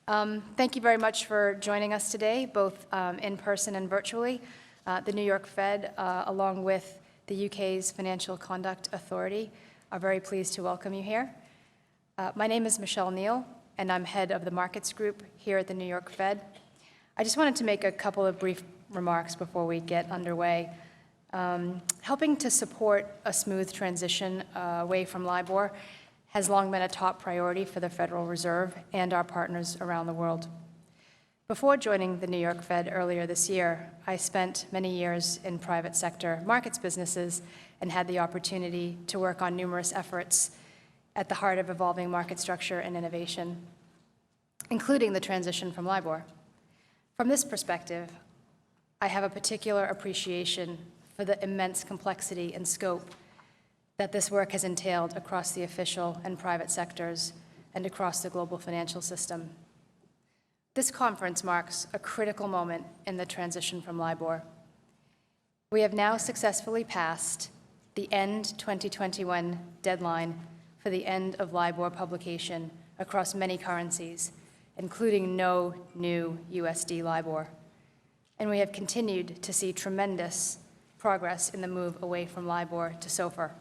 Thank you very much for joining us today, both in person and virtually. The New York Fed, along with the UK's Financial Conduct Authority, are very pleased to welcome you here. My name is Michelle Neal, and I'm head of the Markets Group here at the New York Fed. I just wanted to make a couple of brief remarks before we get underway. Helping to support a smooth transition away from Libor has long been a top priority for the Federal Reserve and our partners around the world. Before joining the New York Fed earlier this year, I spent many years in private sector markets businesses and had the opportunity to work on numerous efforts at the heart of evolving market structure and innovation, including the transition from Libor. From this perspective, I have a particular appreciation for the immense complexity and scope that this work has entailed across the official and private sectors and across the global financial system. This conference marks a critical moment in the transition from Libor. We have now successfully passed the end 2021 deadline for the end of Libor publication across many currencies, including no new USD Libor. And we have continued to see tremendous progress in the move away from Libor to SOFR.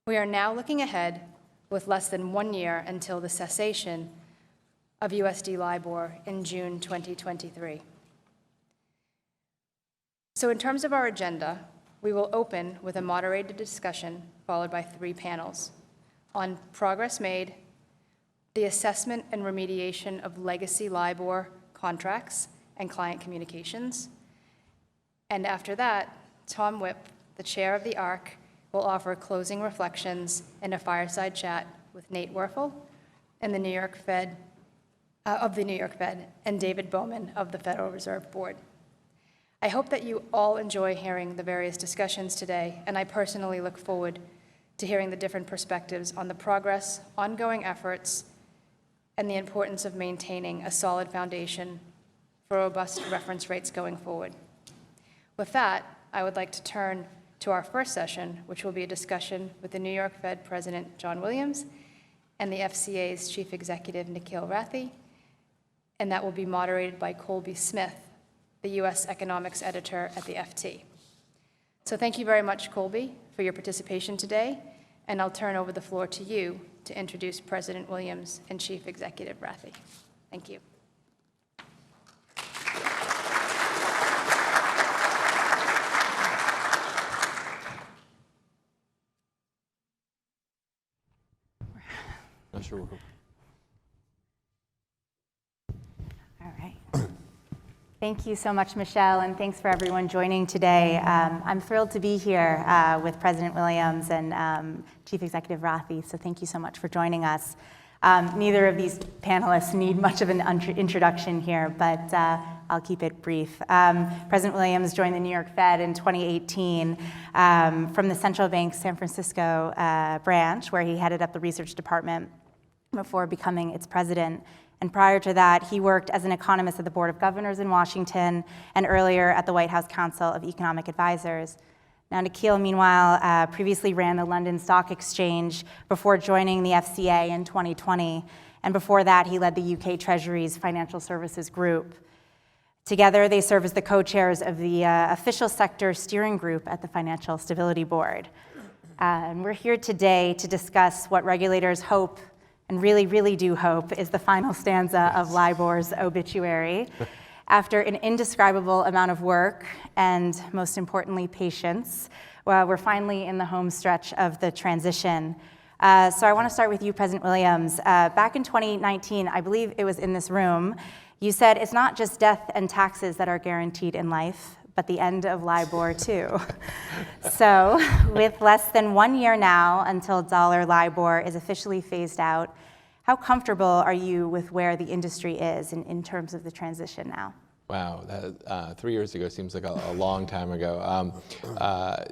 We are now looking ahead with less than 1 year until the cessation of USD Libor in June 2023. So in terms of our agenda, we will open with a moderated discussion followed by 3 panels on progress made, the assessment and remediation of legacy Libor contracts and client communications. And after that, Tom Whip, the chair of the ARC, will offer closing reflections and a fireside chat with Nate Werfel and the New York Fed, and David Bowman of the Federal Reserve Board. I hope that you all enjoy hearing the various discussions today, and I personally look forward to hearing the different perspectives on the progress, ongoing efforts, and the importance of maintaining a solid foundation for robust reference rates going forward. With that, I would like to turn to our first session, which will be a discussion with the New York Fed President John Williams and the FCA's Chief Executive Nikhil Rathi, and that will be moderated by Colby Smith, the U.S. Economics Editor at the FT. So thank you very much, Colby, for your participation today, and I'll turn over the floor to you to introduce President Williams and Chief Executive Rathi. Thank you. Sure. All right. Thank you so much, Michelle, and thanks for everyone joining today. I'm thrilled to be here with President Williams and Chief Executive Rathy, so thank you so much for joining us. Neither of these panelists need much of an introduction here, but I'll keep it brief. President Williams joined the New York Fed in 2018 from the Central Bank's San Francisco branch, where he headed up the research department before becoming its president. And prior to that, he worked as an economist at the Board of Governors in Washington and earlier at the White House Council of Economic Advisors. Now, Nikhil, meanwhile, previously ran the London Stock Exchange before joining the FCA in 2020. And before that, he led the UK Treasury's Financial Services Group. Together, they serve as the co-chairs of the official sector steering group at the Financial Stability Board. And we're here today to discuss what regulators hope, and really, really do hope, is the final stanza of Libor's obituary. After an indescribable amount of work and, most importantly, patience, we're finally in the home stretch of the transition. So I want to start with you, President Williams. Back in 2019, I believe it was in this room, you said it's not just death and taxes that are guaranteed in life, but the end of Libor too. So with less than 1 year now until dollar Libor is officially phased out, how comfortable are you with where the industry is in terms of the transition now? Wow, that, 3 years ago seems like a long time ago.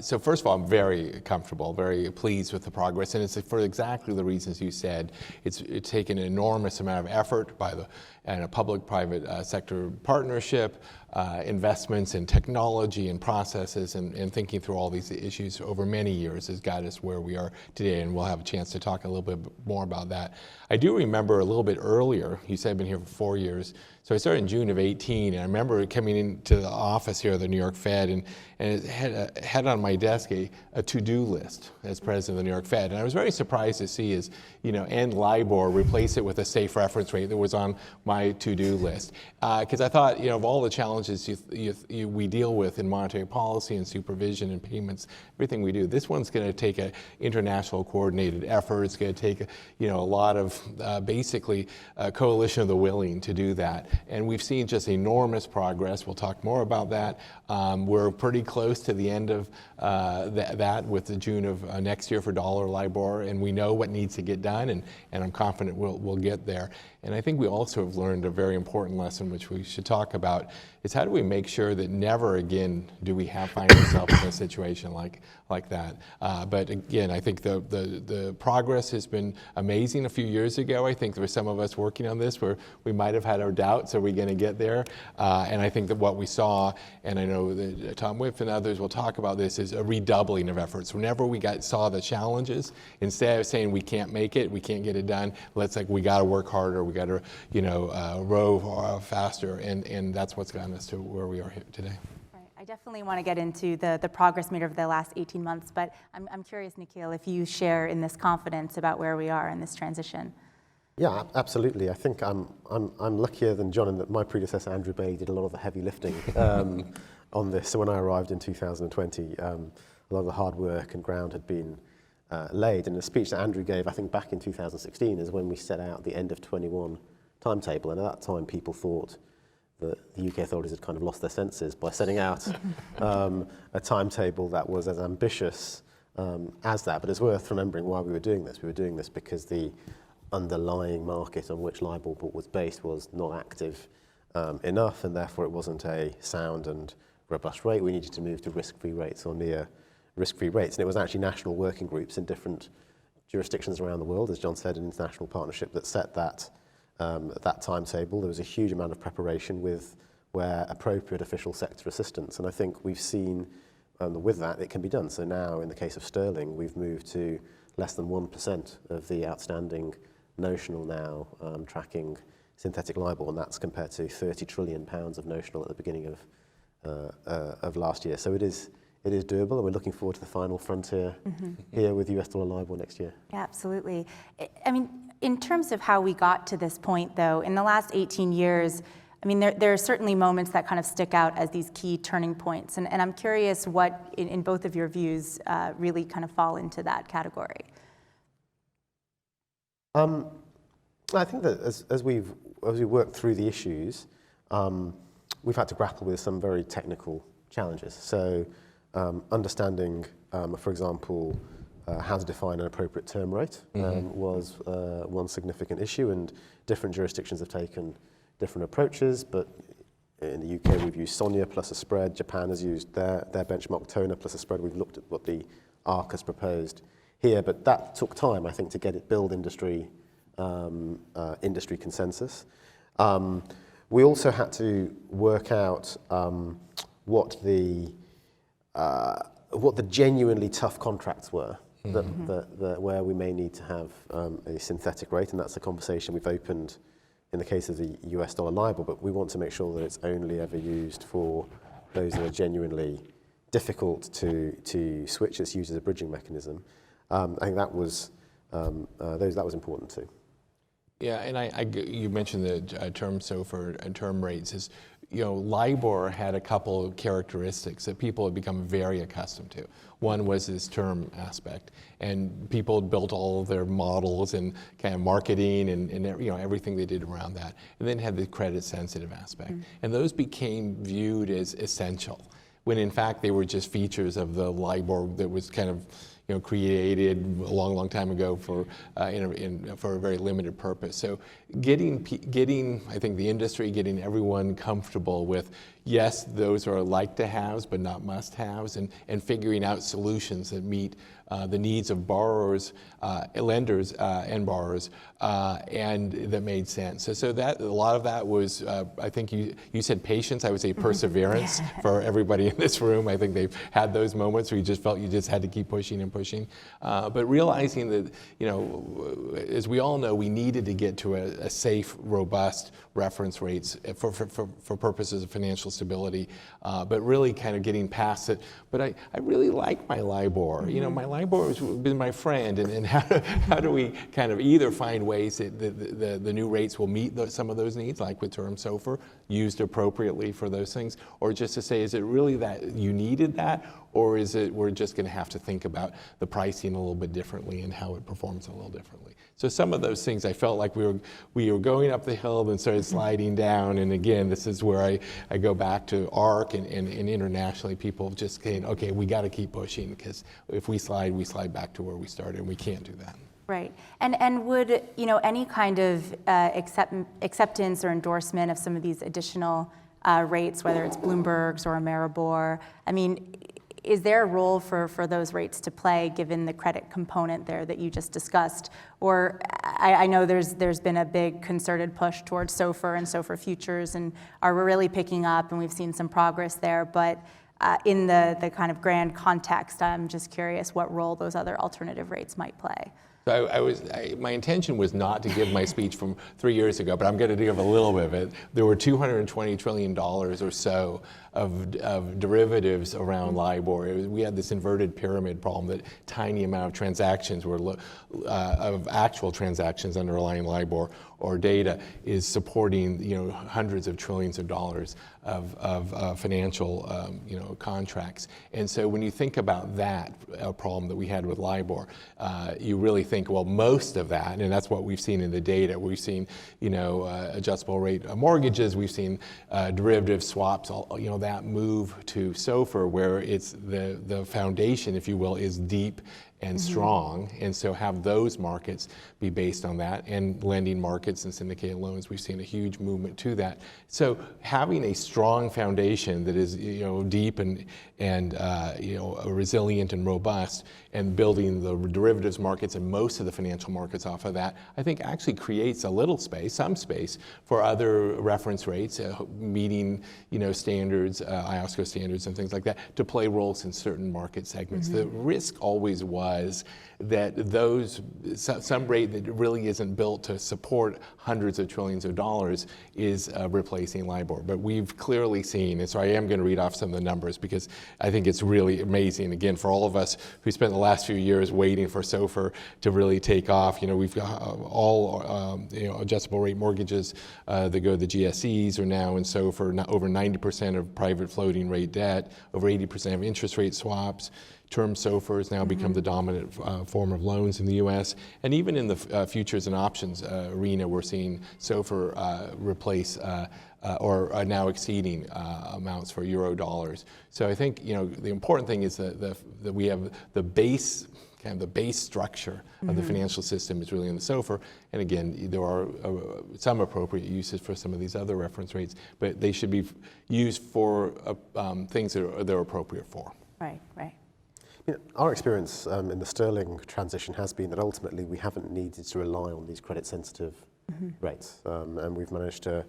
So first of all, I'm very comfortable, very pleased with the progress, and it's for exactly the reasons you said. It's taken an enormous amount of effort by and a public-private sector partnership, investments in technology and processes and thinking through all these issues over many years has got us where we are today, and we'll have a chance to talk a little bit more about that. I do remember a little bit earlier, you said I've been here for 4 years, so I started in June of 18, and I remember coming into the office here at the New York Fed, and it had on my desk a to-do list as president of the New York Fed, and I was very surprised to see is, end LIBOR, replace it with a safe reference rate that was on my to-do list. Because I thought, of all the challenges we deal with in monetary policy and supervision and payments, everything we do, this one's going to take an international coordinated effort. It's going to take, a lot of basically a coalition of the willing to do that. And we've seen just enormous progress. We'll talk more about that. We're pretty close to the end of that with the June of next year for dollar LIBOR, and we know what needs to get done, and I'm confident we'll get there. And I think we also have learned a very important lesson, which we should talk about, is how do we make sure that never again do we find ourselves in a situation like that. But again, I think the progress has been amazing. A few years ago, I think there were some of us working on this where we might have had our doubts, are we going to get there? And I think that what we saw, and I know that Tom Whiff and others will talk about this, is a redoubling of efforts. Whenever we saw the challenges, instead of saying we can't make it, we can't get it done, we got to work harder, we got to row faster, and that's what's gotten us to where we are here today. Right. I definitely want to get into the progress made over the last 18 months, but I'm curious, Nikhil, if you share in this confidence about where we are in this transition. Yeah, absolutely. I think I'm luckier than John in that my predecessor, Andrew Bailey, did a lot of the heavy lifting on this. So when I arrived in 2020, a lot of the hard work and ground had been laid. And the speech that Andrew gave, I think back in 2016, is when we set out the end of 21 timetable. And at that time, people thought that the UK authorities had kind of lost their senses by setting out a timetable that was as ambitious as that. But it's worth remembering why we were doing this. We were doing this because the underlying market on which LIBOR was based was not active enough, and therefore it wasn't a sound and robust rate. We needed to move to risk-free rates or near risk-free rates. And it was actually national working groups in different jurisdictions around the world, as John said, an international partnership that set that timetable. There was a huge amount of preparation with where appropriate official sector assistance. And I think we've seen with that it can be done. So now in the case of sterling, we've moved to less than 1% of the outstanding notional now tracking synthetic LIBOR, and that's compared to £30 trillion of notional at the beginning of last year. So it is doable, and we're looking forward to the final frontier here with US dollar LIBOR next year. Yeah, absolutely. I mean, in terms of how we got to this point, though, in the last 18 years, I mean, there are certainly moments that kind of stick out as these key turning points, and I'm curious what, in both of your views, really kind of fall into that category. I think that as we worked through the issues, we've had to grapple with some very technical challenges. So understanding, for example, how to define an appropriate term rate was one significant issue, and different jurisdictions have taken different approaches. But in the UK, we've used SONIA plus a spread. Japan has used their benchmark TONA plus a spread. We've looked at what the ARC has proposed here, but that took time, I think, to get it build industry consensus. We also had to work out what the genuinely tough contracts were, where we may need to have a synthetic rate, and that's a conversation we've opened in the case of the US dollar LIBOR, but we want to make sure that it's only ever used for those that are genuinely difficult to switch. It's used as a bridging mechanism. I think that was important too. Yeah, and you mentioned the term SOFR and term rates. Is LIBOR had a couple of characteristics that people had become very accustomed to. One was this term aspect, and people had built all of their models and kind of marketing and everything they did around that, and then had the credit-sensitive aspect, and those became viewed as essential, when in fact they were just features of the LIBOR that was kind of created a long, long time ago for for a very limited purpose. So getting I think the industry, getting everyone comfortable with, yes, those are like to haves but not must haves, and figuring out solutions that meet the needs of borrowers, lenders, and borrowers, and that made sense. So that a lot of that was, I think you said patience. I would say perseverance for everybody in this room. I think they've had those moments where you just felt you just had to keep pushing and pushing. But realizing that, as we all know, we needed to get to a safe, robust reference rates for purposes of financial stability, but really kind of getting past it. But I really like my Libor. My Libor has been my friend, and how do we kind of either find ways that the new rates will meet some of those needs, like with term SOFR, used appropriately for those things, or just to say, is it really that you needed that, or is it we're just going to have to think about the pricing a little bit differently and how it performs a little differently? So some of those things I felt like we were going up the hill and started sliding down. And again, this is where I go back to ARC and internationally, people just saying, okay, we got to keep pushing, because if we slide back to where we started, and we can't do that. Right. And would, any kind of acceptance or endorsement of some of these additional rates, whether it's Bloomberg's or Ameribor, is there a role for those rates to play, given the credit component there that you just discussed? Or I know there's been a big concerted push towards SOFR and SOFR futures, and are we really picking up, and we've seen some progress there, but in the kind of grand context, I'm just curious what role those other alternative rates might play. So my intention was not to give my speech from 3 years ago, but I'm going to give a little bit of it. There were $220 trillion or so of derivatives around Libor. We had this inverted pyramid problem, that tiny amount of transactions of actual transactions underlying Libor or data is supporting hundreds of trillions of dollars of financial contracts. And so when you think about that problem that we had with Libor, you really think, well, most of that, and that's what we've seen in the data. We've seen adjustable rate mortgages, we've seen derivative swaps, that move to SOFR, where it's the foundation, if you will, is deep and strong, and so have those markets be based on that, and lending markets and syndicated loans, we've seen a huge movement to that. So having a strong foundation that is deep and resilient and robust, and building the derivatives markets and most of the financial markets off of that, I think actually creates a little space, some space, for other reference rates, meeting standards, IOSCO standards and things like that, to play roles in certain market segments. The risk always was that some rate that really isn't built to support hundreds of trillions of dollars is replacing Libor. But we've clearly seen, and so I am going to read off some of the numbers, because I think it's really amazing, again, for all of us who spent the last few years waiting for SOFR to really take off. We've got all adjustable rate mortgages that go to the GSEs are now in SOFR, over 90% of private floating rate debt, over 80% of interest rate swaps. Term SOFR has now become the dominant form of loans in the U.S. And even in the futures and options arena, we're seeing SOFR replace or are now exceeding amounts for euro dollars. So I think the important thing is that we have the base structure of the financial system is really in the SOFR. And again, there are some appropriate uses for some of these other reference rates, but they should be used for things that they're appropriate for. Right, right. Our experience in the sterling transition has been that ultimately we haven't needed to rely on these credit-sensitive rates, and we've managed to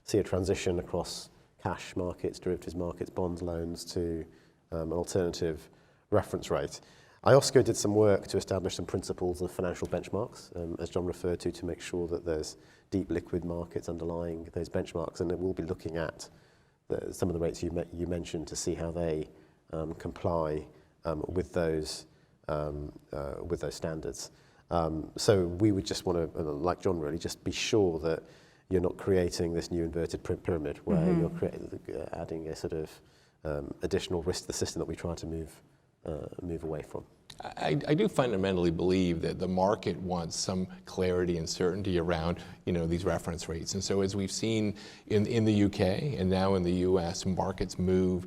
see a transition across cash markets, derivatives markets, bonds, loans to an alternative reference rate. IOSCO did some work to establish some principles of financial benchmarks, as John referred to make sure that there's deep liquid markets underlying those benchmarks, and it will be looking at some of the rates you mentioned to see how they comply with those standards. So we would just want to, like John really, just be sure that you're not creating this new inverted pyramid where you're adding a sort of additional risk to the system that we try to move away from. I do fundamentally believe that the market wants some clarity and certainty around, these reference rates. And so as we've seen in the UK and now in the US, markets move,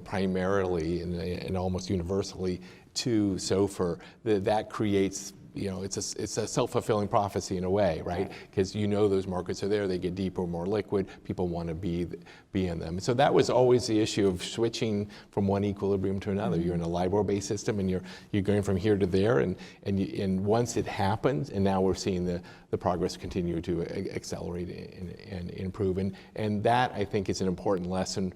primarily and almost universally to SOFR, that creates, it's a self-fulfilling prophecy in a way, right? Because those markets are there, they get deeper, more liquid, people want to be in them. So that was always the issue of switching from one equilibrium to another. You're in a LIBOR-based system and you're going from here to there, and once it happens, and now we're seeing the progress continue to accelerate and improve. And that, I think, is an important lesson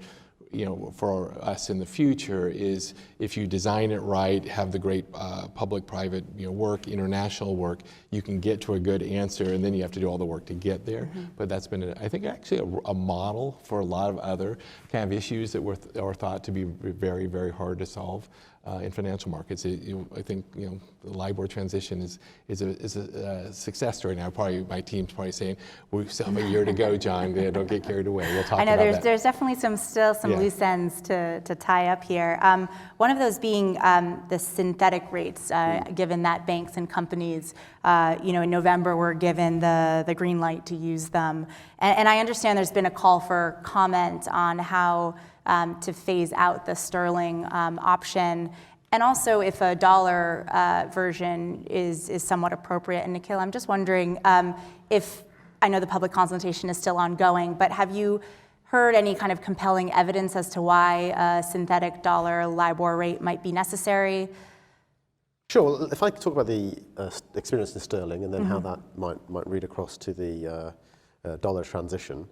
for us in the future, is if you design it right, have the great public-private work, international work, you can get to a good answer, and then you have to do all the work to get there. But that's been, I think, actually a model for a lot of other kind of issues that are thought to be very, very hard to solve in financial markets. I think the LIBOR transition is a success story now. Probably my team's probably saying we still have a year to go, John. Don't get carried away. We'll talk about that. I know there's definitely still some loose ends to tie up here. One of those being the synthetic rates, given that banks and companies, in November were given the green light to use them. And I understand there's been a call for comment on how to phase out the sterling option, and also if a dollar version is somewhat appropriate. And Nikhil, I'm just wondering if, I know the public consultation is still ongoing, but have you heard any kind of compelling evidence as to why a synthetic dollar LIBOR rate might be necessary? Sure. Well, if I could talk about the experience in sterling and then how that might read across to the dollar transition.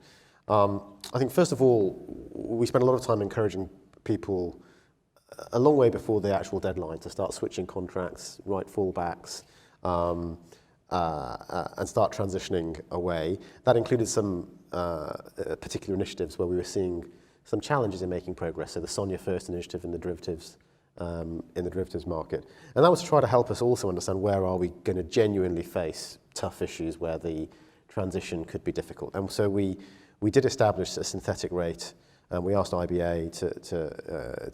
I think, first of all, we spent a lot of time encouraging people a long way before the actual deadline to start switching contracts, write fallbacks, and start transitioning away. That included some particular initiatives where we were seeing some challenges in making progress. So the SONIA First initiative in the derivatives market. And that was to try to help us also understand where are we going to genuinely face tough issues where the transition could be difficult. And so we did establish a synthetic rate. We asked IBA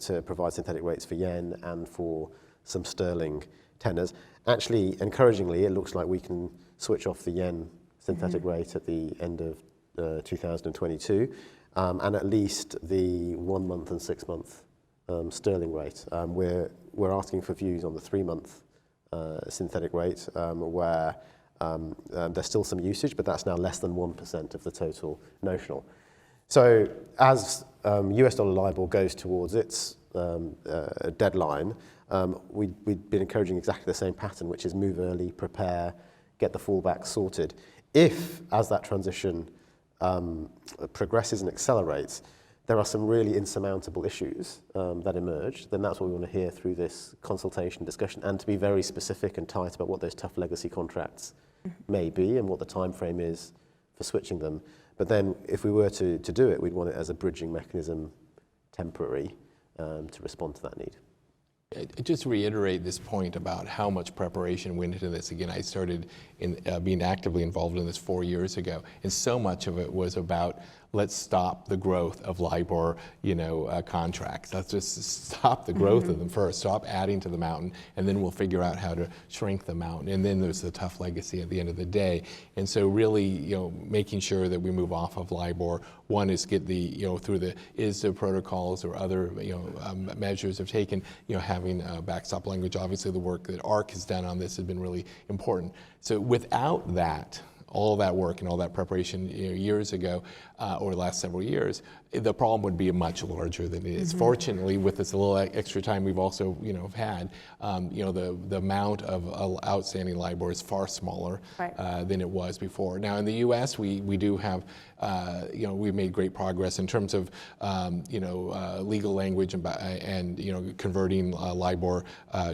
to provide synthetic rates for yen and for some sterling tenors. Actually, encouragingly, it looks like we can switch off the yen synthetic rate at the end of 2022, and at least the 1 month and 6 month sterling rate. We're asking for views on the 3 month synthetic rate, where there's still some usage, but that's now less than 1% of the total notional. So as US dollar LIBOR goes towards its deadline, we'd been encouraging exactly the same pattern, which is move early, prepare, get the fallback sorted. If, as that transition progresses and accelerates, there are some really insurmountable issues that emerge, then that's what we want to hear through this consultation discussion, and to be very specific and tight about what those tough legacy contracts may be and what the time frame is for switching them. But then if we were to do it, we'd want it as a bridging mechanism, temporary, to respond to that need. Just reiterate this point about how much preparation went into this. Again, I started being actively involved in this 4 years ago, and so much of it was about let's stop the growth of LIBOR, contracts. Let's just stop the growth of them first. Stop adding to the mountain, and then we'll figure out how to shrink the mountain. And then there's the tough legacy at the end of the day. And so, really, making sure that we move off of LIBOR. One is get the, through the ISDA protocols or other, measures have taken, having backstop language. Obviously, the work that ARC has done on this has been really important. So, without that, all that work and all that preparation years ago, or the last several years, the problem would be much larger than it is. Fortunately, with this little extra time we've also had, the amount of outstanding LIBOR is far smaller than it was before. Now in the U.S., we do have, we've made great progress in terms of, legal language and converting LIBOR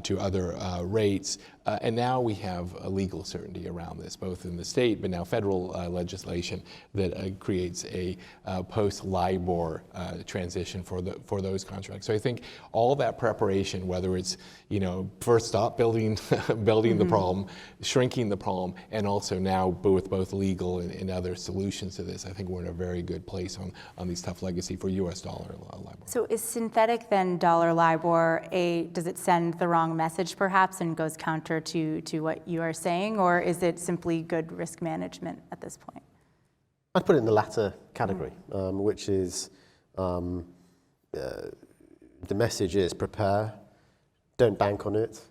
to other rates. And now we have a legal certainty around this, both in the state, but now federal legislation that creates a post-LIBOR transition for those contracts. So I think all that preparation, whether it's first stop building the problem, shrinking the problem, and also now with both legal and other solutions to this, I think we're in a very good place on these tough legacy for U.S. dollar LIBOR. So is synthetic then dollar LIBOR does it send the wrong message perhaps and goes counter to what you are saying, or is it simply good risk management at this point? I'd put it in the latter category, which is the message is prepare, don't bank on it,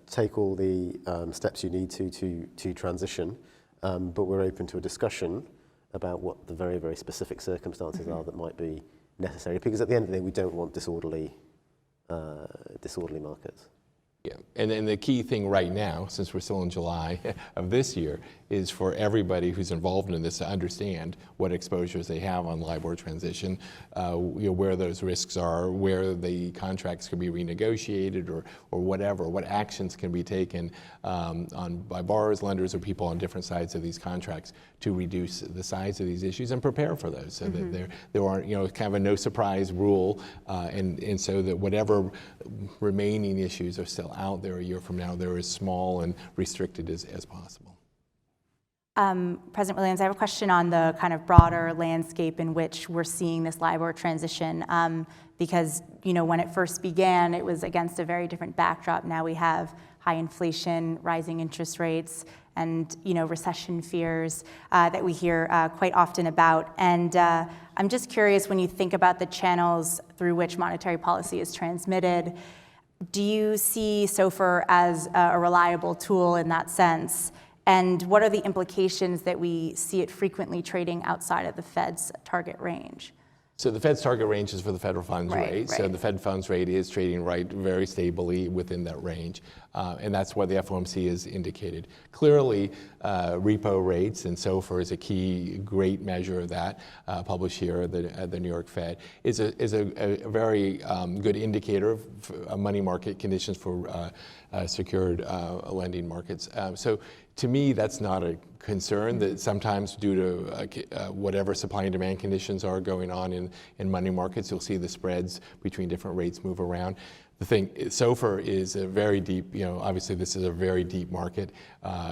take all the steps you need to transition, but we're open to a discussion about what the very, very specific circumstances are that might be necessary, because at the end of the day, we don't want disorderly markets. Yeah, and the key thing right now, since we're still in July of this year, is for everybody who's involved in this to understand what exposures they have on LIBOR transition, where those risks are, where the contracts can be renegotiated or whatever, what actions can be taken by borrowers, lenders, or people on different sides of these contracts to reduce the size of these issues and prepare for those, so that there aren't, kind of a no surprise rule, and so that whatever remaining issues are still out there a year from now, they're as small and restricted as possible. President Williams, I have a question on the kind of broader landscape in which we're seeing this LIBOR transition, because when it first began, it was against a very different backdrop. Now we have high inflation, rising interest rates, and recession fears that we hear quite often about. And I'm just curious, when you think about the channels through which monetary policy is transmitted, do you see SOFR as a reliable tool in that sense? And what are the implications that we see it frequently trading outside of the Fed's target range? So the Fed's target range is for the federal funds rate. Right. So the Fed funds rate is trading very stably within that range. And that's what the FOMC has indicated. Clearly, repo rates and SOFR is a key great measure of that, published here at the New York Fed, is a very good indicator of money market conditions for secured lending markets. So to me, that's not a concern, that sometimes due to whatever supply and demand conditions are going on in money markets, you'll see the spreads between different rates move around. The thing, SOFR is a very deep, obviously this is a very deep market.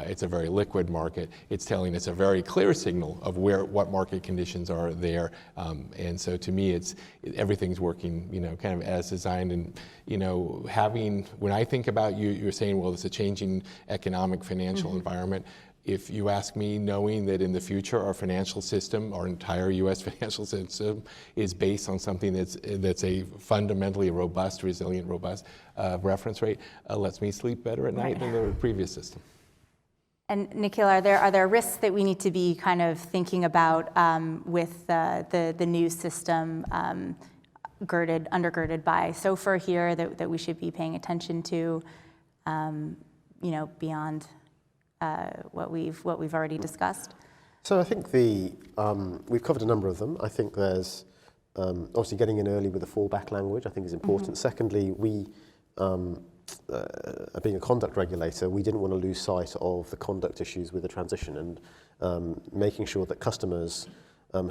It's a very liquid market. It's telling us a very clear signal of what market conditions are there. And so to me, everything's working, kind of as designed. And, when I think about you're saying, well, it's a changing economic, financial environment. If you ask me, knowing that in the future our financial system, our entire U.S. financial system, is based on something that's a fundamentally robust, resilient, robust reference rate, lets me sleep better at night than the previous system. And Nikhil, are there risks that we need to be kind of thinking about with the new system undergirded by SOFR here that we should be paying attention to, beyond what we've already discussed? So I think we've covered a number of them. I think there's obviously getting in early with the fallback language, I think is important. Secondly, we, being a conduct regulator, we didn't want to lose sight of the conduct issues with the transition, and making sure that customers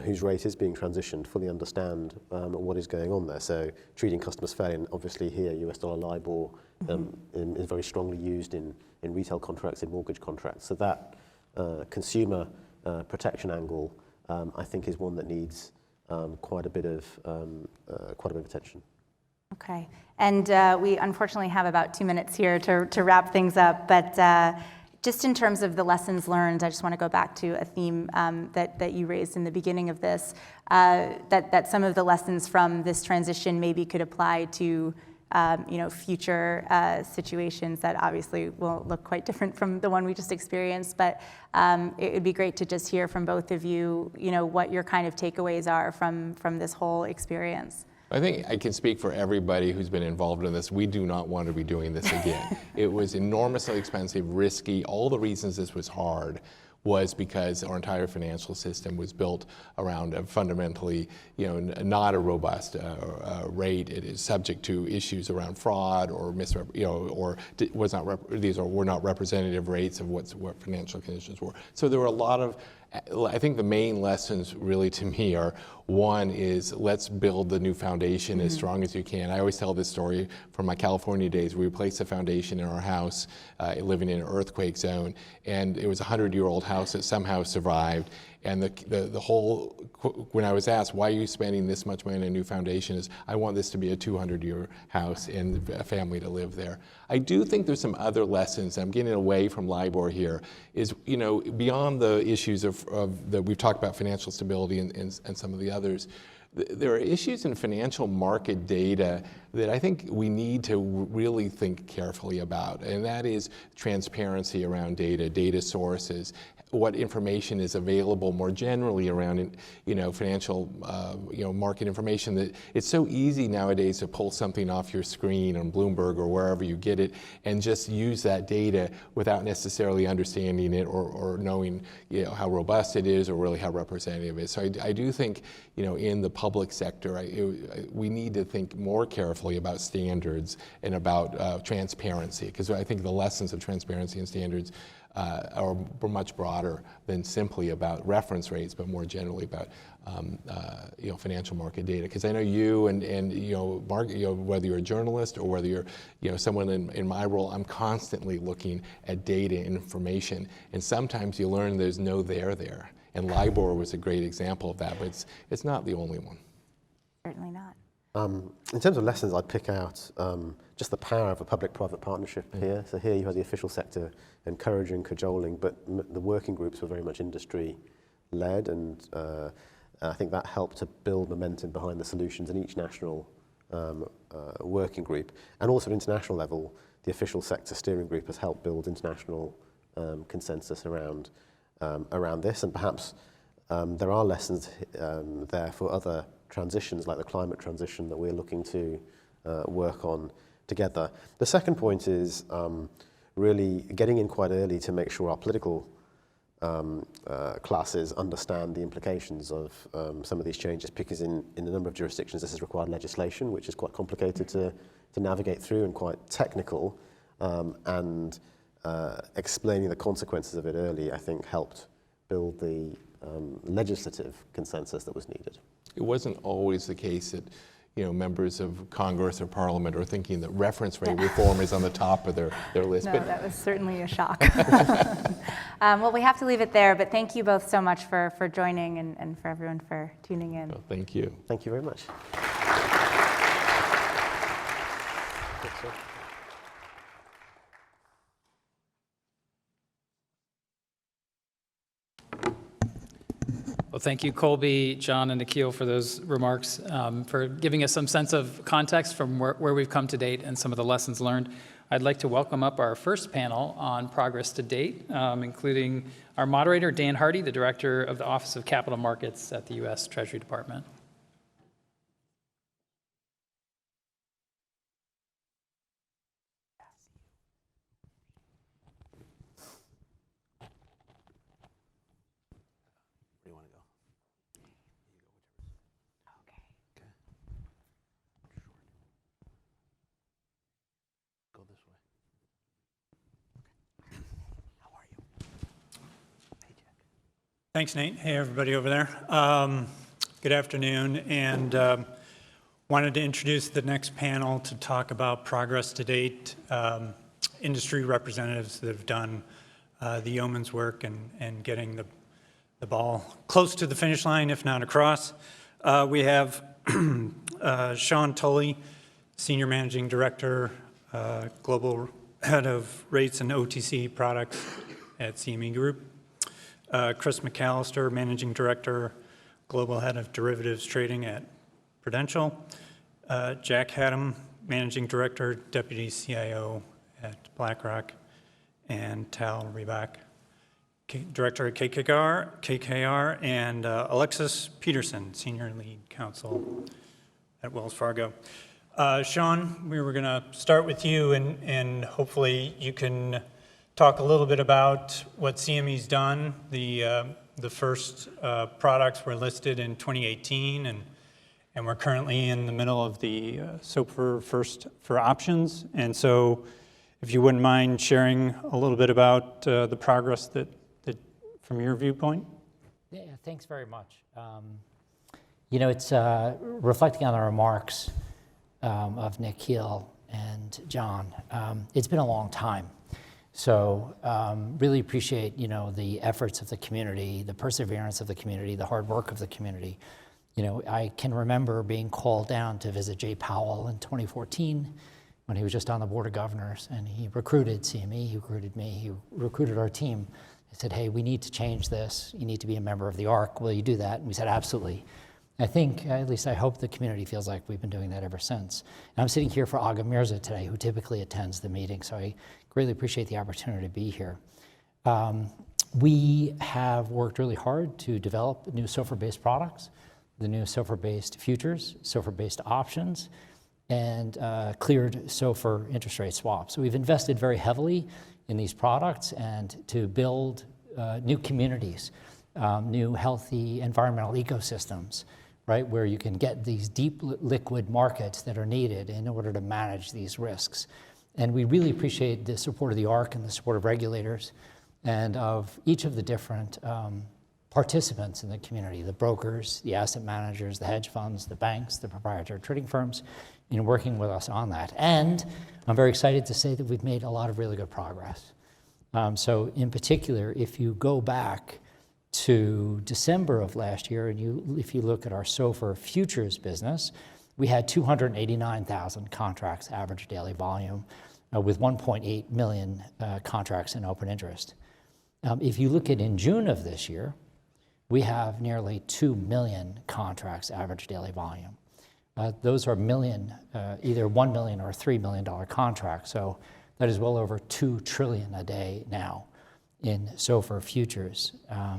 whose rate is being transitioned fully understand what is going on there. So treating customers fairly, and obviously here US dollar LIBOR is very strongly used in retail contracts, in mortgage contracts. So that consumer protection angle, I think, is one that needs quite a bit of attention. Okay, and we unfortunately have about 2 minutes here to wrap things up, but just in terms of the lessons learned, I just want to go back to a theme that you raised in the beginning of this, that some of the lessons from this transition maybe could apply to future situations that obviously will look quite different from the one we just experienced, but it would be great to just hear from both of you, what your kind of takeaways are from this whole experience. I think I can speak for everybody who's been involved in this. We do not want to be doing this again. It was enormously expensive, risky. All the reasons this was hard was because our entire financial system was built around a fundamentally, not a robust rate. It is subject to issues around fraud or were not representative rates of what financial conditions were. So there were a lot of I think the main lessons really to me are, one is let's build the new foundation as strong as you can. I always tell this story from my California days. We replaced the foundation in our house, living in an earthquake zone, and it was a 100-year-old house that somehow survived. And the whole, when I was asked, why are you spending this much money on a new foundation, is I want this to be a 200-year house and a family to live there. I do think there's some other lessons. I'm getting away from Libor here, is, you know, beyond the issues of that we've talked about, financial stability and some of the others, there are issues in financial market data that I think we need to really think carefully about, and that is transparency around data, data sources, what information is available more generally around, you know, financial, you know, market information. That it's so easy nowadays to pull something off your screen on Bloomberg or wherever you get it and just use that data without necessarily understanding it or knowing, you know, how robust it is or really how representative it is. So I do think, you know, in the public sector, we need to think more carefully about standards and about transparency, because I think the lessons of transparency and standards are much broader than simply about reference rates, but more generally about you know, financial market data. Because I know you and you know, Mark, you know, whether you're a journalist or whether you're, you know, someone in my role, I'm constantly looking at data and information, and sometimes you learn there's no there. And Libor was a great example of that, but it's not the only one. Certainly not. In terms of lessons, I'd pick out just the power of a public-private partnership here. So here you have the official sector encouraging, cajoling, but the working groups were very much industry-led, and I think that helped to build momentum behind the solutions in each national working group. And also at international level, the official sector steering group has helped build international consensus around this, and perhaps there are lessons there for other transitions, like the climate transition that we're looking to work on together. The second point is really getting in quite early to make sure our political classes understand the implications of some of these changes, because in a number of jurisdictions this has required legislation, which is quite complicated to navigate through and quite technical, and explaining the consequences of it early, I think, helped build the legislative consensus that was needed. It wasn't always the case that, you know, members of Congress or Parliament are thinking that reference rate reform is on the top of their list. No, but that was certainly a shock. Well, we have to leave it there, but thank you both so much for joining and for everyone for tuning in. well, thank you. Thank you very much. Well, thank you, Colby, John, and Nikhil, for those remarks, for giving us some sense of context from where we've come to date and some of the lessons learned. I'd like to welcome up our first panel on progress to date, including our moderator, Dan Hardy, the Director of the Office of Capital Markets at the U.S. Treasury Department. Thanks, Nate. Hey, everybody over there. Good afternoon, and wanted to introduce the next panel to talk about progress to date, industry representatives that have done the yeoman's work and getting the ball close to the finish line, if not across. We have Sean Tully, Senior Managing Director, Global Head of Rates and OTC Products at CME Group. Chris McAllister, Managing Director, Global Head of Derivatives Trading at Prudential. Jack Haddam, Managing Director, Deputy CIO at BlackRock. And Tal Reback, Director at KKR, and Alexis Peterson, Senior Lead Counsel at Wells Fargo. Sean, we were going to start with you, and hopefully you can talk a little bit about what CME's done. The first products were listed in 2018, and we're currently in the middle of the SOFR first for options. And so if you wouldn't mind sharing a little bit about the progress that from your viewpoint. Yeah, thanks very much. It's reflecting on the remarks of Nikhil and John. It's been a long time. So really appreciate, the efforts of the community, the perseverance of the community, the hard work of the community. I can remember being called down to visit Jay Powell in 2014 when he was just on the Board of Governors, and he recruited CME, he recruited me, he recruited our team. He said, hey, we need to change this. You need to be a member of the ARC. Will you do that? And we said, absolutely. I think, at least I hope the community feels like we've been doing that ever since. And I'm sitting here for Aga Mirza today, who typically attends the meeting, so I greatly appreciate the opportunity to be here. We have worked really hard to develop new SOFR-based products, the new SOFR-based futures, SOFR-based options, and cleared SOFR interest rate swaps. So we've invested very heavily in these products and to build new communities, new healthy environmental ecosystems, right, where you can get these deep liquid markets that are needed in order to manage these risks. And we really appreciate the support of the ARC and the support of regulators and of each of the different participants in the community, the brokers, the asset managers, the hedge funds, the banks, the proprietary trading firms, in working with us on that. And I'm very excited to say that we've made a lot of really good progress. So in particular, if you go back to December of last year, and if you look at our SOFR futures business, we had 289,000 contracts average daily volume with 1.8 million contracts in open interest. If you look at in June of this year, we have nearly 2 million contracts average daily volume. Those are either $1 million or $3 million contracts. So that is well over 2 trillion a day now in SOFR futures.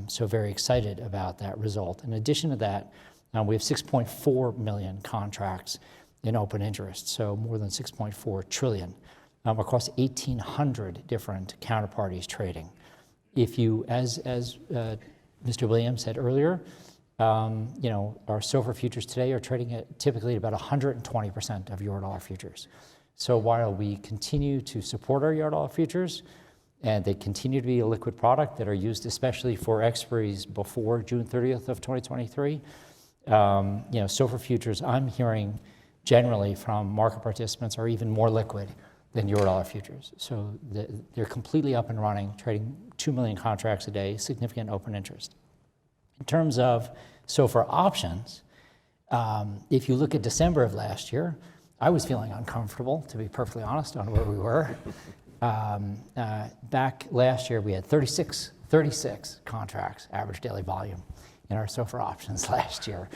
So very excited about that result. In addition to that, we have 6.4 million contracts in open interest, so more than 6.4 trillion across 1,800 different counterparties trading. If you, as Mr. Williams said earlier, our SOFR futures today are trading at typically about 120% of Eurodollar futures. So while we continue to support our Eurodollar futures, and they continue to be a liquid product that are used especially for expiries before June 30th of 2023, SOFR futures, I'm hearing generally from market participants, are even more liquid than Eurodollar futures. So they're completely up and running, trading 2 million contracts a day, significant open interest. In terms of SOFR options, if you look at December of last year, I was feeling uncomfortable, to be perfectly honest, on where we were. Back last year, we had 36 contracts average daily volume in our SOFR options last year,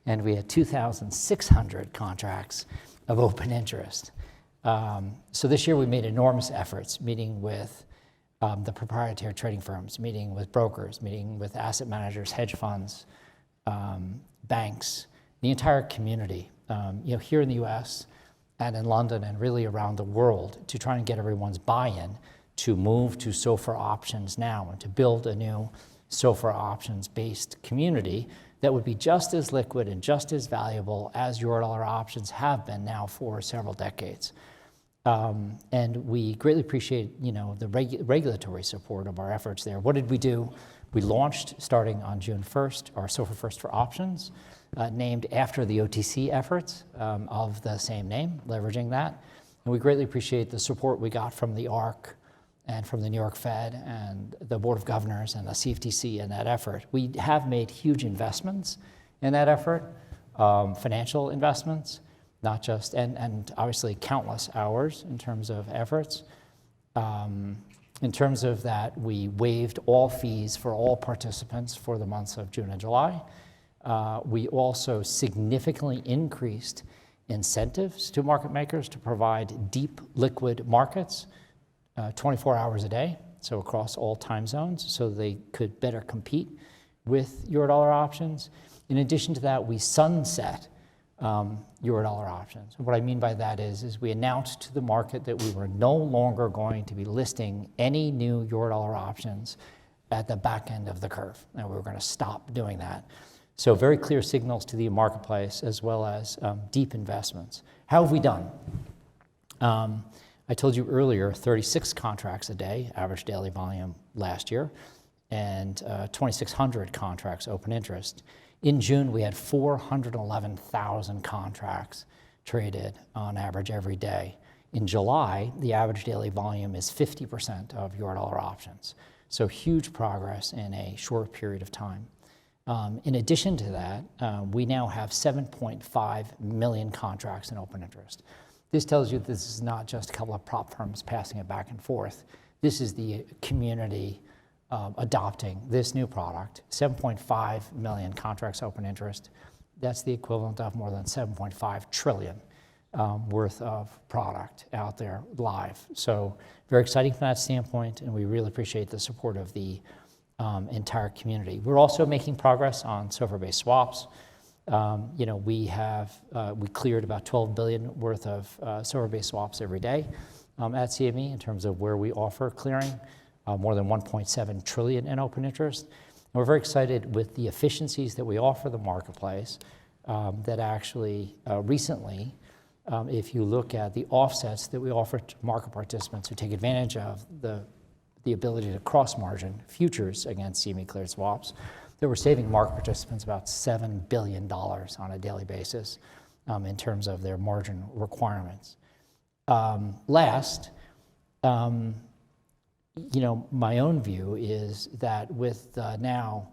and we had 2,600 contracts of open interest. So this year we made enormous efforts, meeting with the proprietary trading firms, meeting with brokers, meeting with asset managers, hedge funds, banks, the entire community, here in the US and in London and really around the world, to try and get everyone's buy-in to move to SOFR options now and to build a new SOFR options-based community that would be just as liquid and just as valuable as Eurodollar options have been now for several decades. And we greatly appreciate, the regulatory support of our efforts there. What did we do? We launched, starting on June 1st, our SOFR First for Options, named after the OTC efforts of the same name, leveraging that. And we greatly appreciate the support we got from the ARC and from the New York Fed and the Board of Governors and the CFTC in that effort. We have made huge investments in that effort, financial investments, not just, and obviously countless hours in terms of efforts. In terms of that, we waived all fees for all participants for the months of June and July. We also significantly increased incentives to market makers to provide deep liquid markets 24 hours a day, so across all time zones, so they could better compete with Eurodollar options. In addition to that, we sunset Eurodollar options. And what I mean by that is we announced to the market that we were no longer going to be listing any new Eurodollar options at the back end of the curve, and we were going to stop doing that. So very clear signals to the marketplace, as well as deep investments. How have we done? I told you earlier, 36 contracts a day, average daily volume last year, and 2,600 contracts open interest. In June, we had 411,000 contracts traded on average every day. In July, the average daily volume is 50% of Eurodollar options. So huge progress in a short period of time. In addition to that, we now have 7.5 million contracts in open interest. This tells you this is not just a couple of prop firms passing it back and forth. This is the community adopting this new product. 7.5 million contracts open interest. That's the equivalent of more than 7.5 trillion worth of product out there live. So very exciting from that standpoint, and we really appreciate the support of the entire community. We're also making progress on SOFR-based swaps. We cleared about 12 billion worth of SOFR-based swaps every day at CME in terms of where we offer clearing, more than 1.7 trillion in open interest. And we're very excited with the efficiencies that we offer the marketplace that actually recently, if you look at the offsets that we offer to market participants who take advantage of the ability to cross-margin futures against CME cleared swaps, that we're saving market participants about $7 billion on a daily basis in terms of their margin requirements. Last, my own view is that with now,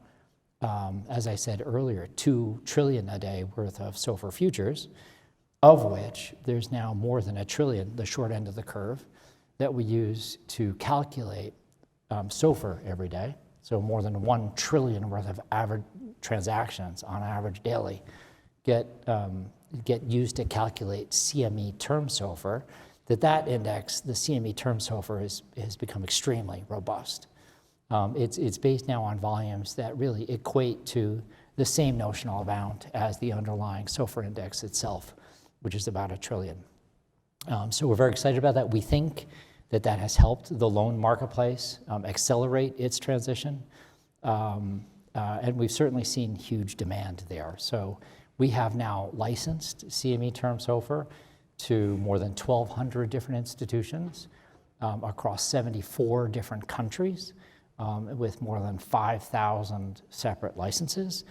as I said earlier, 2 trillion a day worth of SOFR futures, of which there's now more than 1 trillion, the short end of the curve, that we use to calculate SOFR every day. So more than 1 trillion worth of average transactions on average daily get used to calculate CME term SOFR. That index, the CME term SOFR, has become extremely robust. It's based now on volumes that really equate to the same notional amount as the underlying SOFR index itself, which is about 1 trillion. So we're very excited about that. We think that has helped the loan marketplace accelerate its transition. And we've certainly seen huge demand there. So we have now licensed CME term SOFR to more than 1,200 different institutions across 74 different countries with more than 5,000 separate licenses.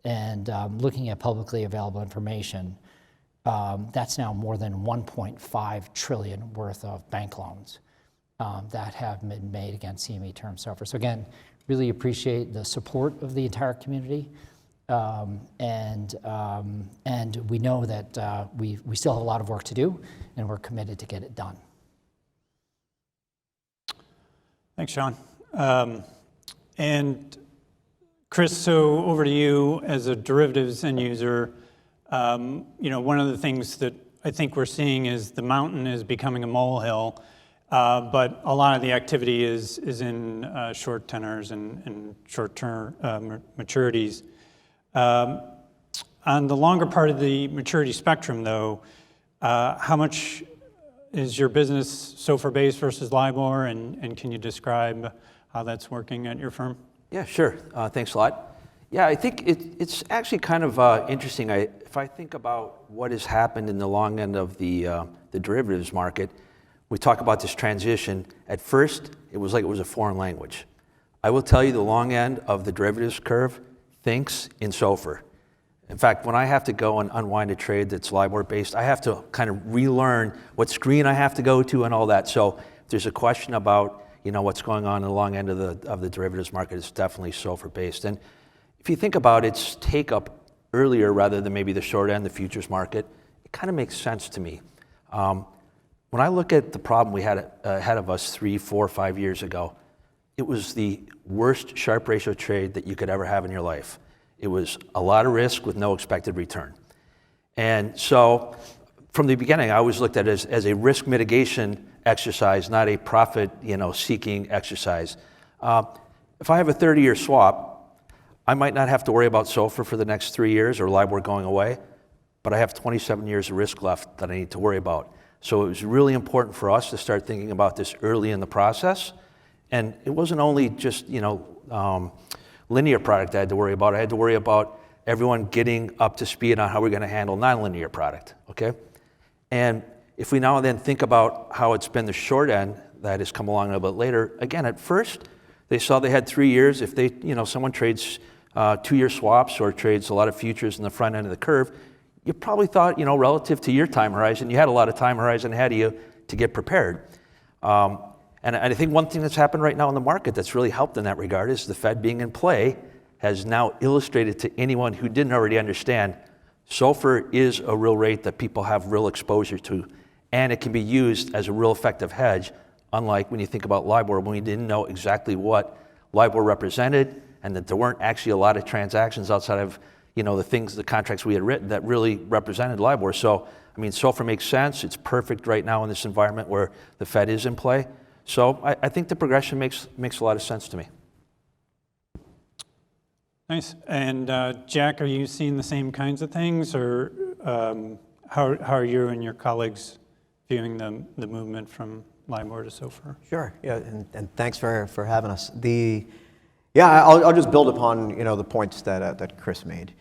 And looking at publicly available information, that's now more than 1.5 trillion worth of bank loans that have been made against CME term SOFR. So again, really appreciate the support of the entire community. And we know that we still have a lot of work to do, and we're committed to get it done. Thanks, Sean. And Chris, so over to you as a derivatives end user. One of the things that I think we're seeing is the mountain is becoming a molehill, but a lot of the activity is in short tenors and short-term maturities. On the longer part of the maturity spectrum, though, how much is your business SOFR-based versus Libor, and can you describe how that's working at your firm? Yeah, sure. Thanks a lot. Yeah, I think it's actually kind of interesting. If I think about what has happened in the long end of the derivatives market, we talk about this transition. At first, it was like it was a foreign language. I will tell you the long end of the derivatives curve thinks in SOFR. In fact, when I have to go and unwind a trade that's LIBOR-based, I have to kind of relearn what screen I have to go to and all that. So if there's a question about what's going on in the long end of the derivatives market, it's definitely SOFR-based. And if you think about its take-up earlier rather than maybe the short end, the futures market, it kind of makes sense to me. When I look at the problem we had ahead of us 3, 4, 5 years ago, it was the worst Sharpe ratio trade that you could ever have in your life. It was a lot of risk with no expected return. And so from the beginning, I always looked at it as a risk mitigation exercise, not a profit seeking exercise. If I have a 30-year swap, I might not have to worry about SOFR for the next 3 years or LIBOR going away, but I have 27 years of risk left that I need to worry about. So it was really important for us to start thinking about this early in the process. And it wasn't only just, linear product I had to worry about. I had to worry about everyone getting up to speed on how we're going to handle nonlinear product, okay? And if we now then think about how it's been the short end that has come along a little bit later, again, at first, They saw they had 3 years. If they, someone trades 2-year swaps or trades a lot of futures in the front end of the curve, you probably thought, relative to your time horizon, you had a lot of time horizon ahead of you to get prepared. And I think one thing that's happened right now in the market that's really helped in that regard is the Fed being in play has now illustrated to anyone who didn't already understand SOFR is a real rate that people have real exposure to, and it can be used as a real effective hedge, unlike when you think about LIBOR, when we didn't know exactly what LIBOR represented and that there weren't actually a lot of transactions outside of the contracts we had written that really represented LIBOR. So, SOFR makes sense. It's perfect right now in this environment where the Fed is in play. So I think the progression makes a lot of sense to me. Nice. And Jack, are you seeing the same kinds of things, or how are you and your colleagues viewing the movement from LIBOR to SOFR? Sure. Yeah, and thanks for having us. I'll just build upon the points that Chris made,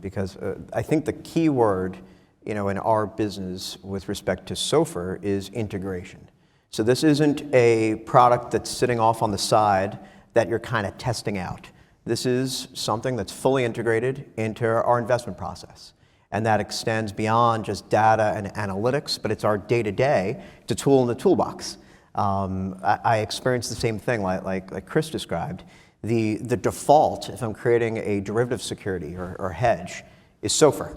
because I think the key word in our business with respect to SOFR is integration. So this isn't a product that's sitting off on the side that you're kind of testing out. This is something that's fully integrated into our investment process. And that extends beyond just data and analytics, but it's our day-to-day. It's a tool in the toolbox. I experienced the same thing like Chris described. The default, if I'm creating a derivative security or hedge, is SOFR.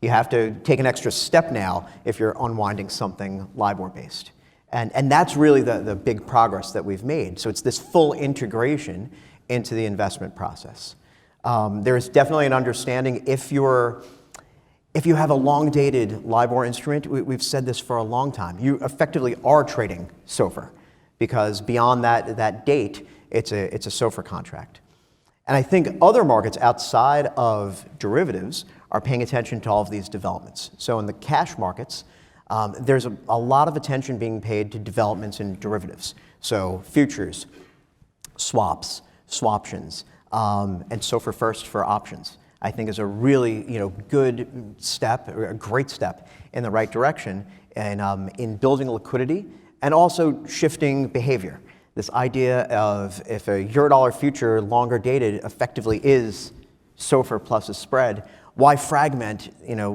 You have to take an extra step now if you're unwinding something LIBOR-based. And that's really the big progress that we've made. So it's this full integration into the investment process. There's definitely an understanding if you have a long-dated LIBOR instrument, we've said this for a long time, you effectively are trading SOFR, because beyond that date, it's a SOFR contract. And I think other markets outside of derivatives are paying attention to all of these developments. So in the cash markets, there's a lot of attention being paid to developments in derivatives. So futures, swaps, swaptions, and SOFR first for options, I think is a really good step, or a great step in the right direction in building liquidity and also shifting behavior. This idea of if a Eurodollar future longer dated effectively is SOFR plus a spread, why fragment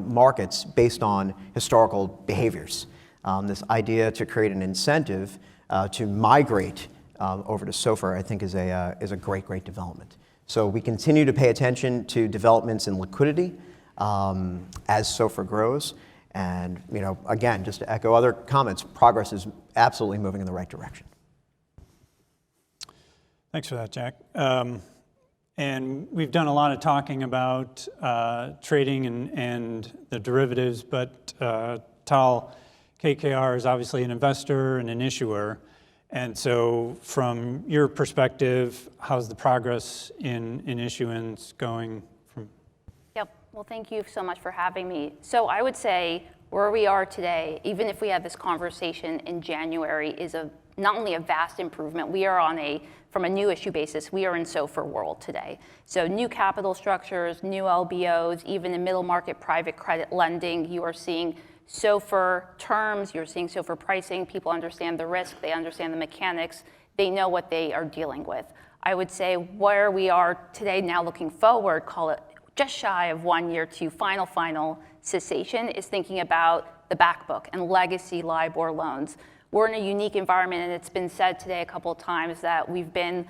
markets based on historical behaviors? This idea to create an incentive to migrate over to SOFR, I think, is a great development. So we continue to pay attention to developments in liquidity as SOFR grows. And again, just to echo other comments, progress is absolutely moving in the right direction. Thanks for that, Jack. And we've done a lot of talking about trading and the derivatives, but Tal KKR is obviously an investor and an issuer. And so from your perspective, how's the progress in issuance going from? Yep. Well, thank you so much for having me. So I would say where we are today, even if we had this conversation in January, is not only a vast improvement. We are from a new issue basis, we are in SOFR world today. So new capital structures, new LBOs, even in middle market private credit lending, you are seeing SOFR terms, you're seeing SOFR pricing, people understand the risk, they understand the mechanics, they know what they are dealing with. I would say where we are today now looking forward, call it just shy of 1 year to final cessation, is thinking about the back book and legacy LIBOR loans. We're in a unique environment, and it's been said today a couple of times that we've been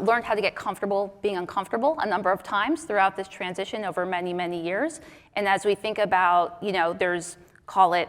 learned how to get comfortable being uncomfortable a number of times throughout this transition over many years. And as we think about, there's, call it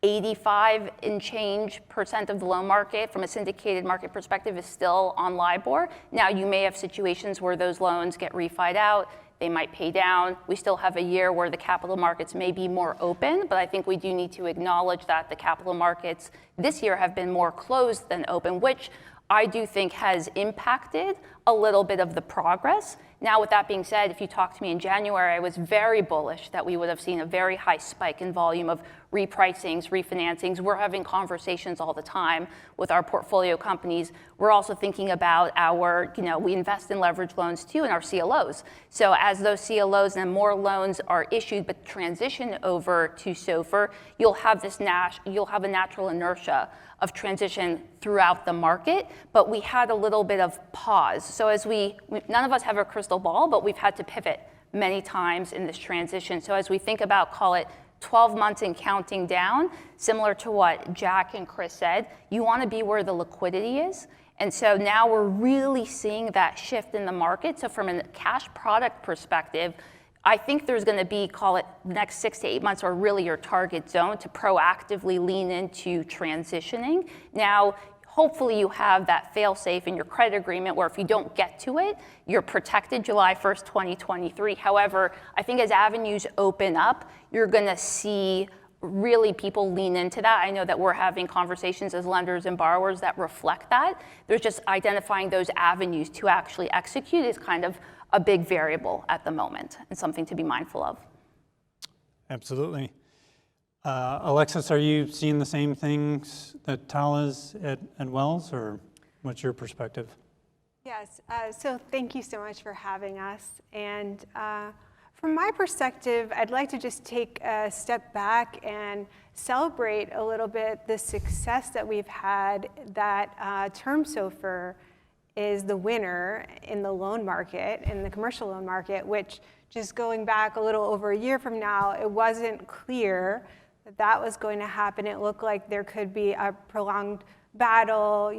85% and change of the loan market from a syndicated market perspective is still on LIBOR. Now you may have situations where those loans get refied out, they might pay down. We still have a year where the capital markets may be more open, but I think we do need to acknowledge that the capital markets this year have been more closed than open, which I do think has impacted a little bit of the progress. Now, with that being said, if you talked to me in January, I was very bullish that we would have seen a very high spike in volume of repricings, refinancings. We're having conversations all the time with our portfolio companies. We're also thinking about our, we invest in leverage loans too, and our CLOs. So as those CLOs and more loans are issued but transition over to SOFR, you'll have a natural inertia of transition throughout the market, but we had a little bit of pause. So as none of us have a crystal ball, but we've had to pivot many times in this transition. So as we think about, call it 12 months and counting down, similar to what Jack and Chris said, you want to be where the liquidity is. And so now we're really seeing that shift in the market. So from a cash product perspective, I think there's going to be, call it next 6 to 8 months, or really your target zone to proactively lean into transitioning. Now, hopefully you have that fail-safe in your credit agreement where if you don't get to it, you're protected July 1st, 2023. However, I think as avenues open up, you're going to see really people lean into that. I know that we're having conversations as lenders and borrowers that reflect that. There's just identifying those avenues to actually execute is kind of a big variable at the moment and something to be mindful of. Absolutely. Alexis, are you seeing the same things that Tal is at Wells, or what's your perspective? Yes, so thank you so much for having us. And from my perspective, I'd like to just take a step back and celebrate a little bit the success that we've had, that term SOFR is the winner in the loan market, in the commercial loan market, which just going back a little over a year from now, it wasn't clear that that was going to happen. It looked like there could be a prolonged battle,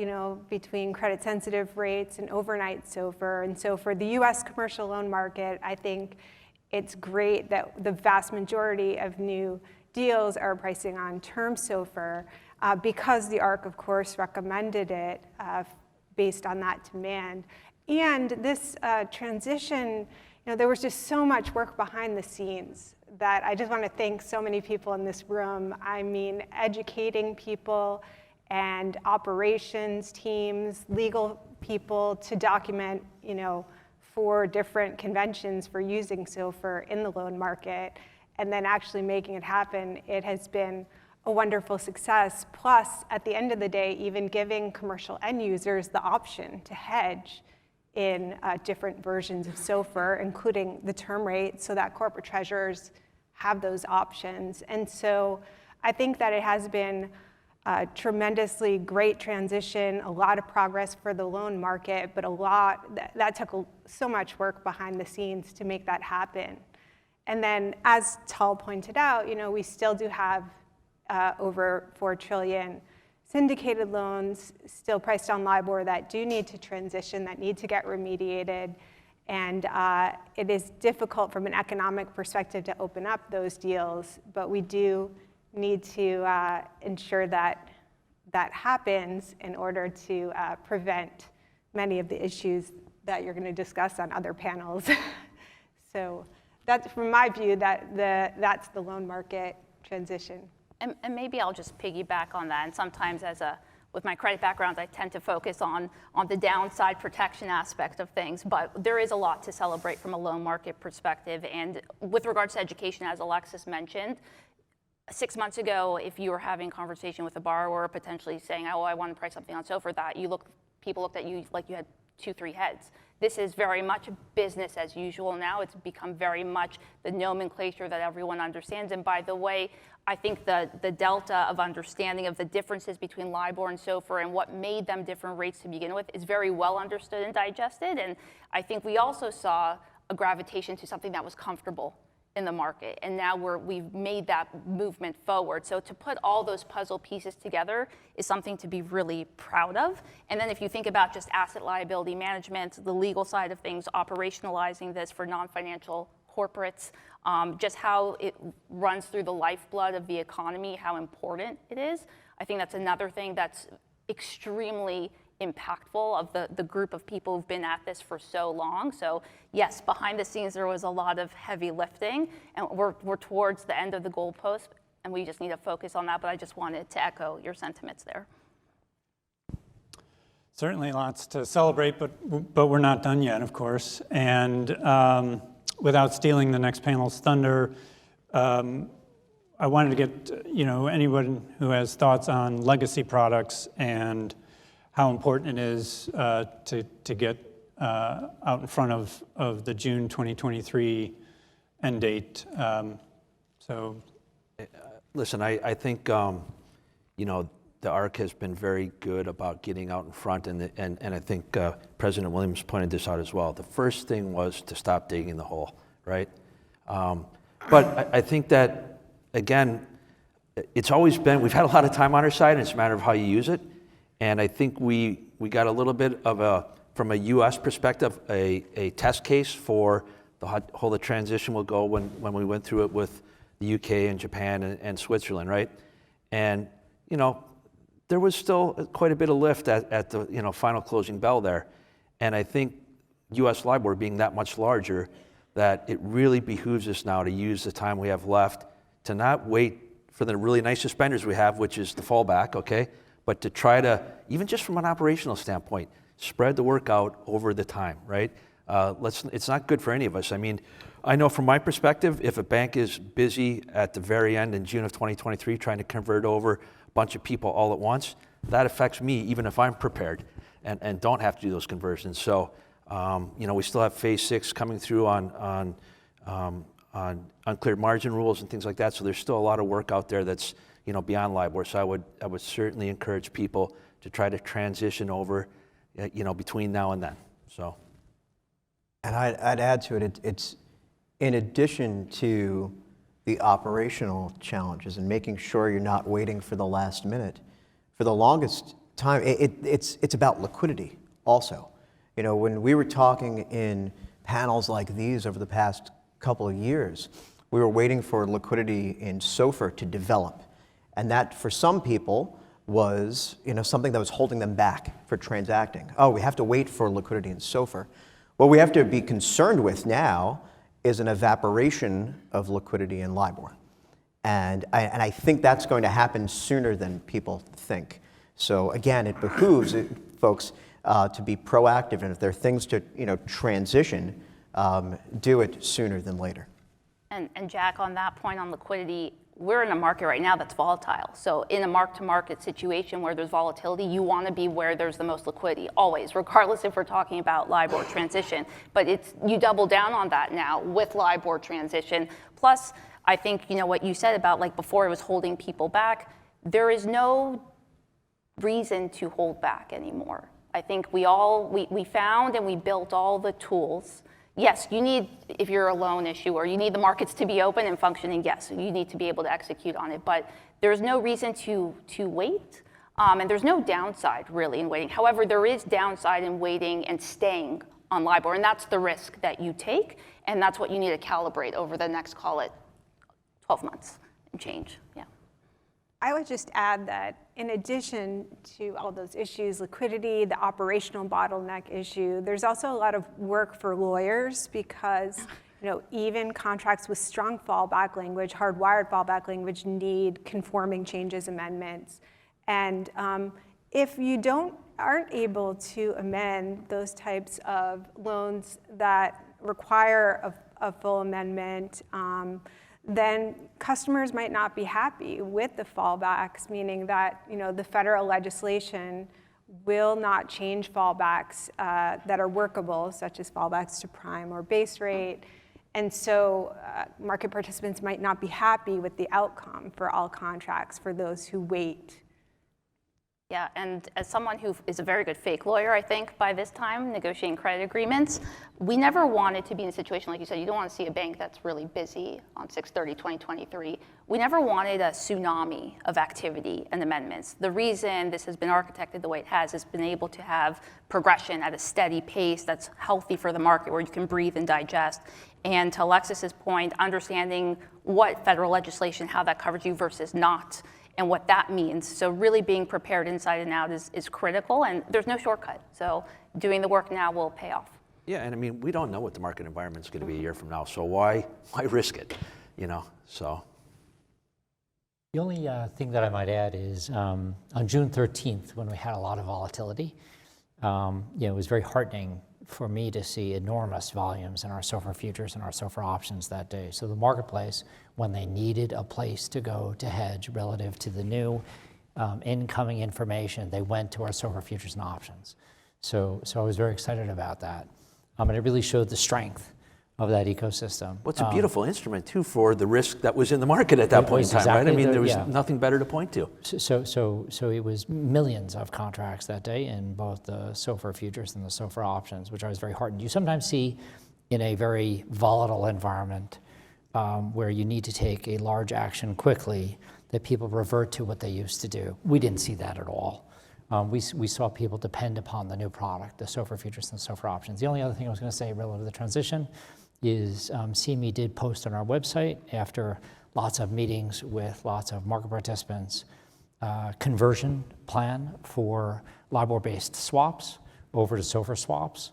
between credit sensitive rates and overnight SOFR. And so for the US commercial loan market, I think it's great that the vast majority of new deals are pricing on term SOFR because the ARC, of course, recommended it based on that demand. And this transition, there was just so much work behind the scenes that I just want to thank so many people in this room. I mean, educating people and operations teams, legal people to document, 4 different conventions for using SOFR in the loan market, and then actually making it happen. It has been a wonderful success. Plus, at the end of the day, even giving commercial end users the option to hedge in different versions of SOFR, including the term rate, so that corporate treasurers have those options. And so I think that it has been a tremendously great transition, a lot of progress for the loan market, but that took so much work behind the scenes to make that happen. And then, as Tal pointed out, we still do have over $4 trillion syndicated loans still priced on Libor that do need to transition, that need to get remediated. And it is difficult from an economic perspective to open up those deals, but we do need to ensure that that happens in order to prevent many of the issues that you're going to discuss on other panels. So that's, from my view, that's the loan market transition. And maybe I'll just piggyback on that. And sometimes with my credit background, I tend to focus on the downside protection aspect of things, but there is a lot to celebrate from a loan market perspective. And with regards to education, as Alexis mentioned, 6 months ago, if you were having a conversation with a borrower, potentially saying, oh, I want to price something on SOFR, people looked at you like you had 2-3 heads. This is very much business as usual now. It's become very much the nomenclature that everyone understands. And by the way, I think the delta of understanding of the differences between Libor and SOFR and what made them different rates to begin with is very well understood and digested. And I think we also saw a gravitation to something that was comfortable in the market. And now we've made that movement forward. So to put all those puzzle pieces together is something to be really proud of. And then if you think about just asset liability management, the legal side of things, operationalizing this for non-financial corporates, just how it runs through the lifeblood of the economy, how important it is. I think that's another thing that's extremely impactful of the group of people who've been at this for so long. So yes, behind the scenes, there was a lot of heavy lifting, and we're towards the end of the goalpost, and we just need to focus on that. But I just wanted to echo your sentiments there. Certainly lots to celebrate, but we're not done yet, of course. And without stealing the next panel's thunder, I I wanted to get, anyone who has thoughts on legacy products and how important it is to get out in front of the June 2023 end date. Listen, I think, the ARC has been very good about getting out in front, and I think President Williams pointed this out as well. The first thing was to stop digging the hole, right? But I think that, again, it's always been, we've had a lot of time on our side, and it's a matter of how you use it. And I think we got a little bit of from a U.S. perspective, a test case for how the transition will go when we went through it with the UK and Japan and Switzerland, right? And, there was still quite a bit of lift at the, final closing bell there. And I think U.S. LIBOR being that much larger, that it really behooves us now to use the time we have left to not wait for the really nice suspenders we have, which is the fallback, okay? But to try to, even just from an operational standpoint, spread the work out over the time, right? It's not good for any of us. I mean, I know from my perspective, if a bank is busy at the very end in June of 2023 trying to convert over a bunch of people all at once, that affects me even if I'm prepared and don't have to do those conversions. So, we still have phase 6 coming through on uncleared margin rules and things like that. So there's still a lot of work out there that's, beyond LIBOR. So I would certainly encourage people to try to transition over, between now and then. So. And I'd add to it, it's in addition to the operational challenges and making sure you're not waiting for the last minute. For the longest time, it's about liquidity also. When we were talking in panels like these over the past couple of years, we were waiting for liquidity in SOFR to develop. And that, for some people, was something that was holding them back for transacting. Oh, we have to wait for liquidity in SOFR. What we have to be concerned with now is an evaporation of liquidity in LIBOR. And I think that's going to happen sooner than people think. So again, it behooves folks to be proactive, and if there are things to transition, do it sooner than later. And Jack, on that point on liquidity, we're in a market right now that's volatile. So in a mark-to-market situation where there's volatility, you want to be where there's the most liquidity, always, regardless if we're talking about LIBOR transition. But you double down on that now with LIBOR transition. Plus, I think, what you said about like before it was holding people back, there is no reason to hold back anymore. I think we found and we built all the tools. Yes, you need, if you're a loan issuer, you need the markets to be open and functioning. Yes, you need to be able to execute on it, but there's no reason to wait, and there's no downside really in waiting. However, there is downside in waiting and staying on LIBOR, and that's the risk that you take, and that's what you need to calibrate over the next, call it, 12 months and change. Yeah. I would just add that in addition to all those issues, liquidity, the operational bottleneck issue, there's also a lot of work for lawyers because even contracts with strong fallback language, hardwired fallback language, need conforming changes amendments. And if you aren't able to amend those types of loans that require a full amendment, then customers might not be happy with the fallbacks, meaning that the federal legislation will not change fallbacks that are workable, such as fallbacks to prime or base rate. And so market participants might not be happy with the outcome for all contracts for those who wait. Yeah, and as someone who is a very good fake lawyer, I think, by this time, negotiating credit agreements, we never wanted to be in a situation, like you said, you don't want to see a bank that's really busy on 6/30/2023. We never wanted a tsunami of activity and amendments. The reason this has been architected the way it has been able to have progression at a steady pace that's healthy for the market, where you can breathe and digest. And to Alexis's point, understanding what federal legislation, how that covers you versus not, and what that means. So really being prepared inside and out is critical, and there's no shortcut. So doing the work now will pay off. Yeah, and I mean, we don't know what the market environment's going to be a year from now, so why risk it, so. The only thing that I might add is on June 13th, when we had a lot of volatility, it was very heartening for me to see enormous volumes in our SOFR futures and our SOFR options that day. So the marketplace, when they needed a place to go to hedge relative to the new incoming information, they went to our SOFR futures and options. So I was very excited about that. And it really showed the strength of that ecosystem. Well, it's a beautiful instrument, too, for the risk that was in the market at that point in time, right? I mean, there was nothing better to point to. So it was millions of contracts that day in both the SOFR futures and the SOFR options, which I was very heartened. You sometimes see in a very volatile environment where you need to take a large action quickly, that people revert to what they used to do. We didn't see that at all. We saw people depend upon the new product, the SOFR futures and the SOFR options. The only other thing I was going to say relative to the transition is CME did post on our website after lots of meetings with lots of market participants, conversion plan for LIBOR-based swaps over to SOFR swaps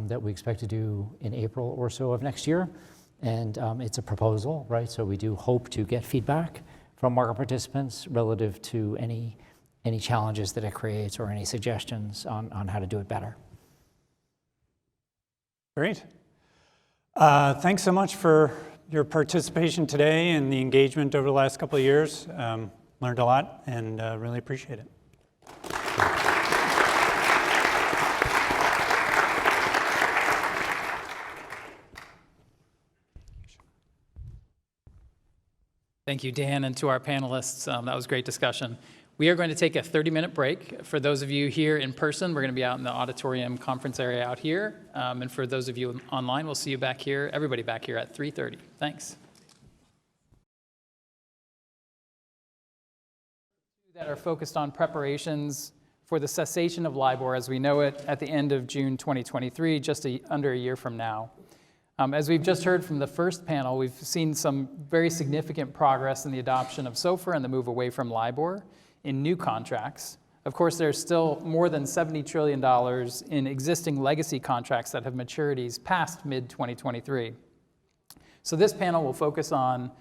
that we expect to do in April or so of next year. And it's a proposal, right? So we do hope to get feedback from market participants relative to any challenges that it creates or any suggestions on how to do it better. Great. Thanks so much for your participation today and the engagement over the last couple of years. Learned a lot and really appreciate it. Thank you, Dan, and to our panelists. That was a great discussion. We are going to take a 30-minute break. For those of you here in person, we're going to be out in the auditorium conference area out here. And for those of you online, we'll see you back here, everybody back here at 3:30. Thanks. That are focused on preparations for the cessation of LIBOR as we know it at the end of June 2023, just under a year from now. As we've just heard from the first panel, we've seen some very significant progress in the adoption of SOFR and the move away from LIBOR in new contracts. Of course, there's still more than $70 trillion in existing legacy contracts that have maturities past mid-2023. So this panel will focus on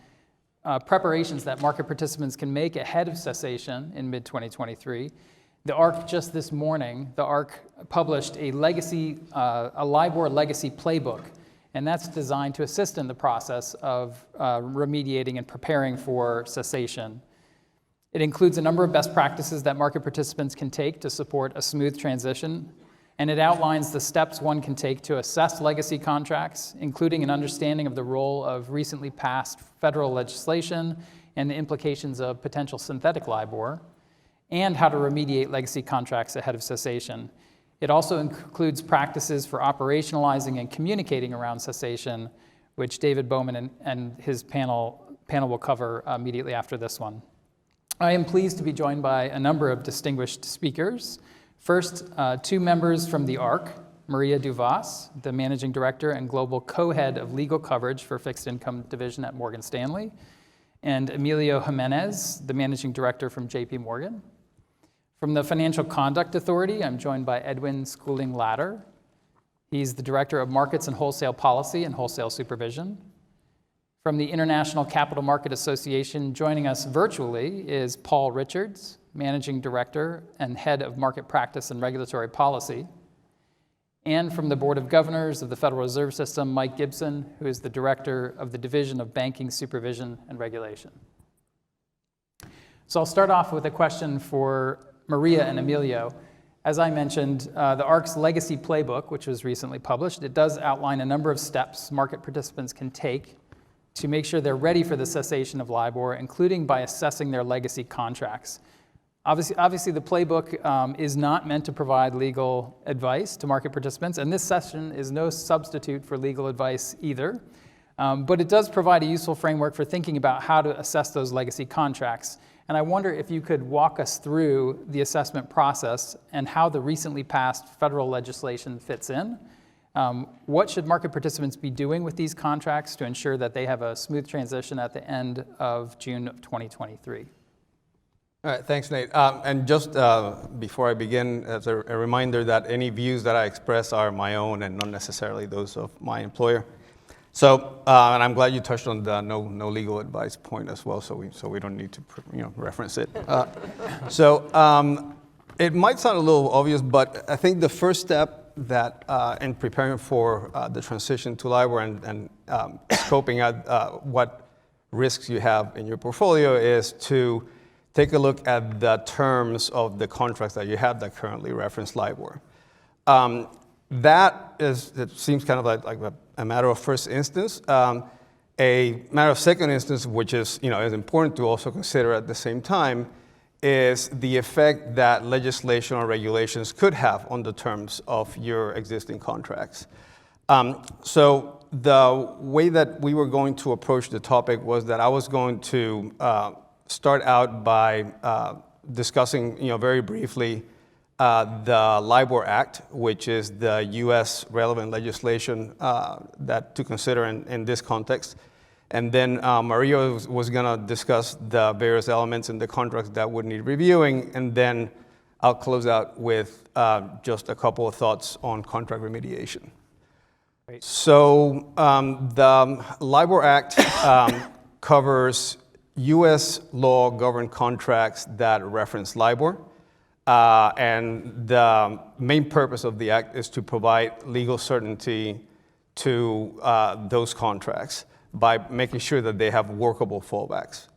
preparations that market participants can make ahead of cessation in mid-2023. The ARC just this morning, the ARC published a LIBOR legacy playbook, and that's designed to assist in the process of remediating and preparing for cessation. It includes a number of best practices that market participants can take to support a smooth transition, and it outlines the steps one can take to assess legacy contracts, including an understanding of the role of recently passed federal legislation and the implications of potential synthetic LIBOR, and how to remediate legacy contracts ahead of cessation. It also includes practices for operationalizing and communicating around cessation, which David Bowman and his panel will cover immediately after this one. I am pleased to be joined by a number of distinguished speakers. First, two members from the ARC, Maria Duvas, the Managing Director and Global Co-Head of Legal Coverage for Fixed Income Division at Morgan Stanley, and Emilio Jimenez, the Managing Director from JP Morgan. From the Financial Conduct Authority, I'm joined by Edwin Schooling-Latter. He's the Director of Markets and Wholesale Policy and Wholesale Supervision. From the International Capital Market Association, joining us virtually is Paul Richards, Managing Director and Head of Market Practice and Regulatory Policy. And from the Board of Governors of the Federal Reserve System, Mike Gibson, who is the Director of the Division of Banking Supervision and Regulation. So I'll start off with a question for Maria and Emilio. As I mentioned, the ARC's Legacy Playbook, which was recently published, it does outline a number of steps market participants can take to make sure they're ready for the cessation of LIBOR, including by assessing their legacy contracts. Obviously, the playbook is not meant to provide legal advice to market participants, and this session is no substitute for legal advice either. But it does provide a useful framework for thinking about how to assess those legacy contracts. And I wonder if you could walk us through the assessment process and how the recently passed federal legislation fits in. What should market participants be doing with these contracts to ensure that they have a smooth transition at the end of June of 2023? All right, thanks, Nate. And just before I begin, as a reminder that any views that I express are my own and not necessarily those of my employer. So, and I'm glad you touched on the no legal advice point as well, so we don't need to reference it. It might sound a little obvious, but I think the first step that in preparing for the transition to LIBOR and scoping out what risks you have in your portfolio is to take a look at the terms of the contracts that you have that currently reference LIBOR. That is, it seems kind of like a matter of first instance. A matter of second instance, which is, is important to also consider at the same time, is the effect that legislation or regulations could have on the terms of your existing contracts. So the way that we were going to approach the topic was that I was going to start out by discussing, very briefly, the Libor Act, which is the U.S. relevant legislation that to consider in this context. And then Maria was going to discuss the various elements in the contracts that would need reviewing. And then I'll close out with just a couple of thoughts on contract remediation. Great. So the Libor Act covers U.S. law governed contracts that reference LIBOR. And the main purpose of the act is to provide legal certainty to those contracts by making sure that they have workable fallbacks.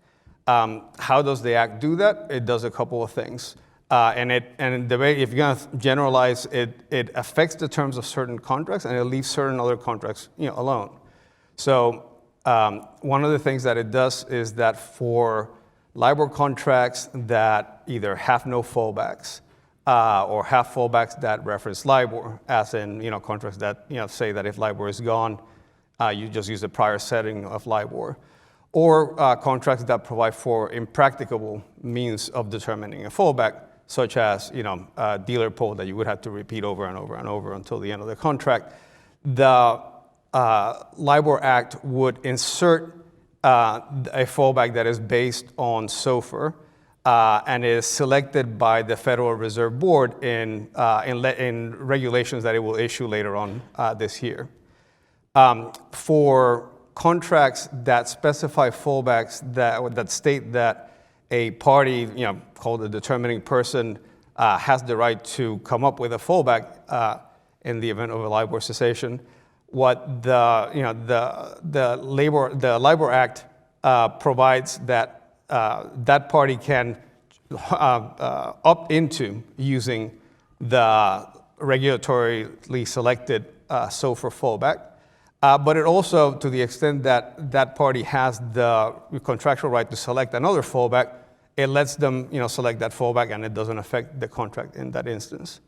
How does the act do that? It does a couple of things. And the way, if you're going to generalize, it affects the terms of certain contracts and it leaves certain other contracts alone. So one of the things that it does is that for LIBOR contracts that either have no fallbacks or have fallbacks that reference LIBOR, as in contracts that say that if LIBOR is gone, you just use the prior setting of LIBOR, or contracts that provide for impracticable means of determining a fallback, such as a dealer poll that you would have to repeat over and over and over until the end of the contract. The Libor Act would insert a fallback that is based on SOFR and is selected by the Federal Reserve Board in regulations that it will issue later on this year. For contracts that specify fallbacks that state that a party, called the determining person, has the right to come up with a fallback in the event of a LIBOR cessation, what the Libor Act provides that that party can opt into using the regulatorily selected SOFR fallback. But it also, to the extent that that party has the contractual right to select another fallback, it lets them select that fallback and it doesn't affect the contract in that instance.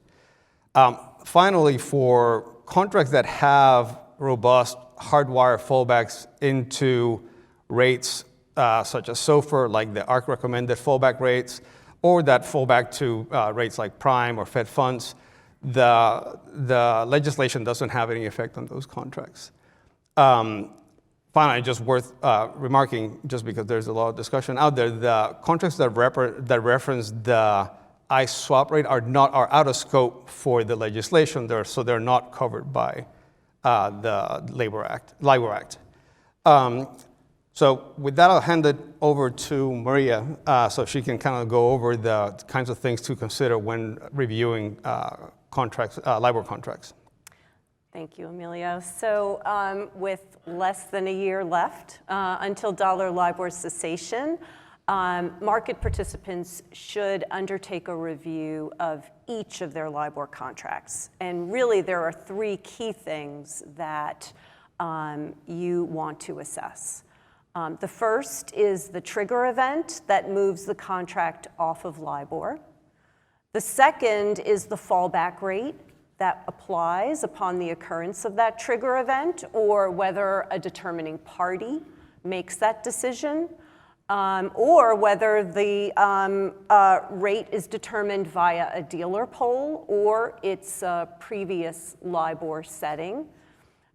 Finally, for contracts that have robust hardwire fallbacks into rates such as SOFR, like the ARC recommended fallback rates, or that fallback to rates like prime or Fed funds, the legislation doesn't have any effect on those contracts. Finally, just worth remarking, just because there's a lot of discussion out there, the contracts that reference the ICE swap rate are out of scope for the legislation, so they're not covered by the Libor Act. So with that, I'll hand it over to Maria so she can kind of go over the kinds of things to consider when reviewing LIBOR contracts. Thank you, Emilio. So with less than a year left until dollar LIBOR cessation, market participants should undertake a review of each of their LIBOR contracts. And really, there are three key things that you want to assess. The first is the trigger event that moves the contract off of LIBOR. The second is the fallback rate that applies upon the occurrence of that trigger event, or whether a determining party makes that decision, or whether the rate is determined via a dealer poll or its previous LIBOR setting.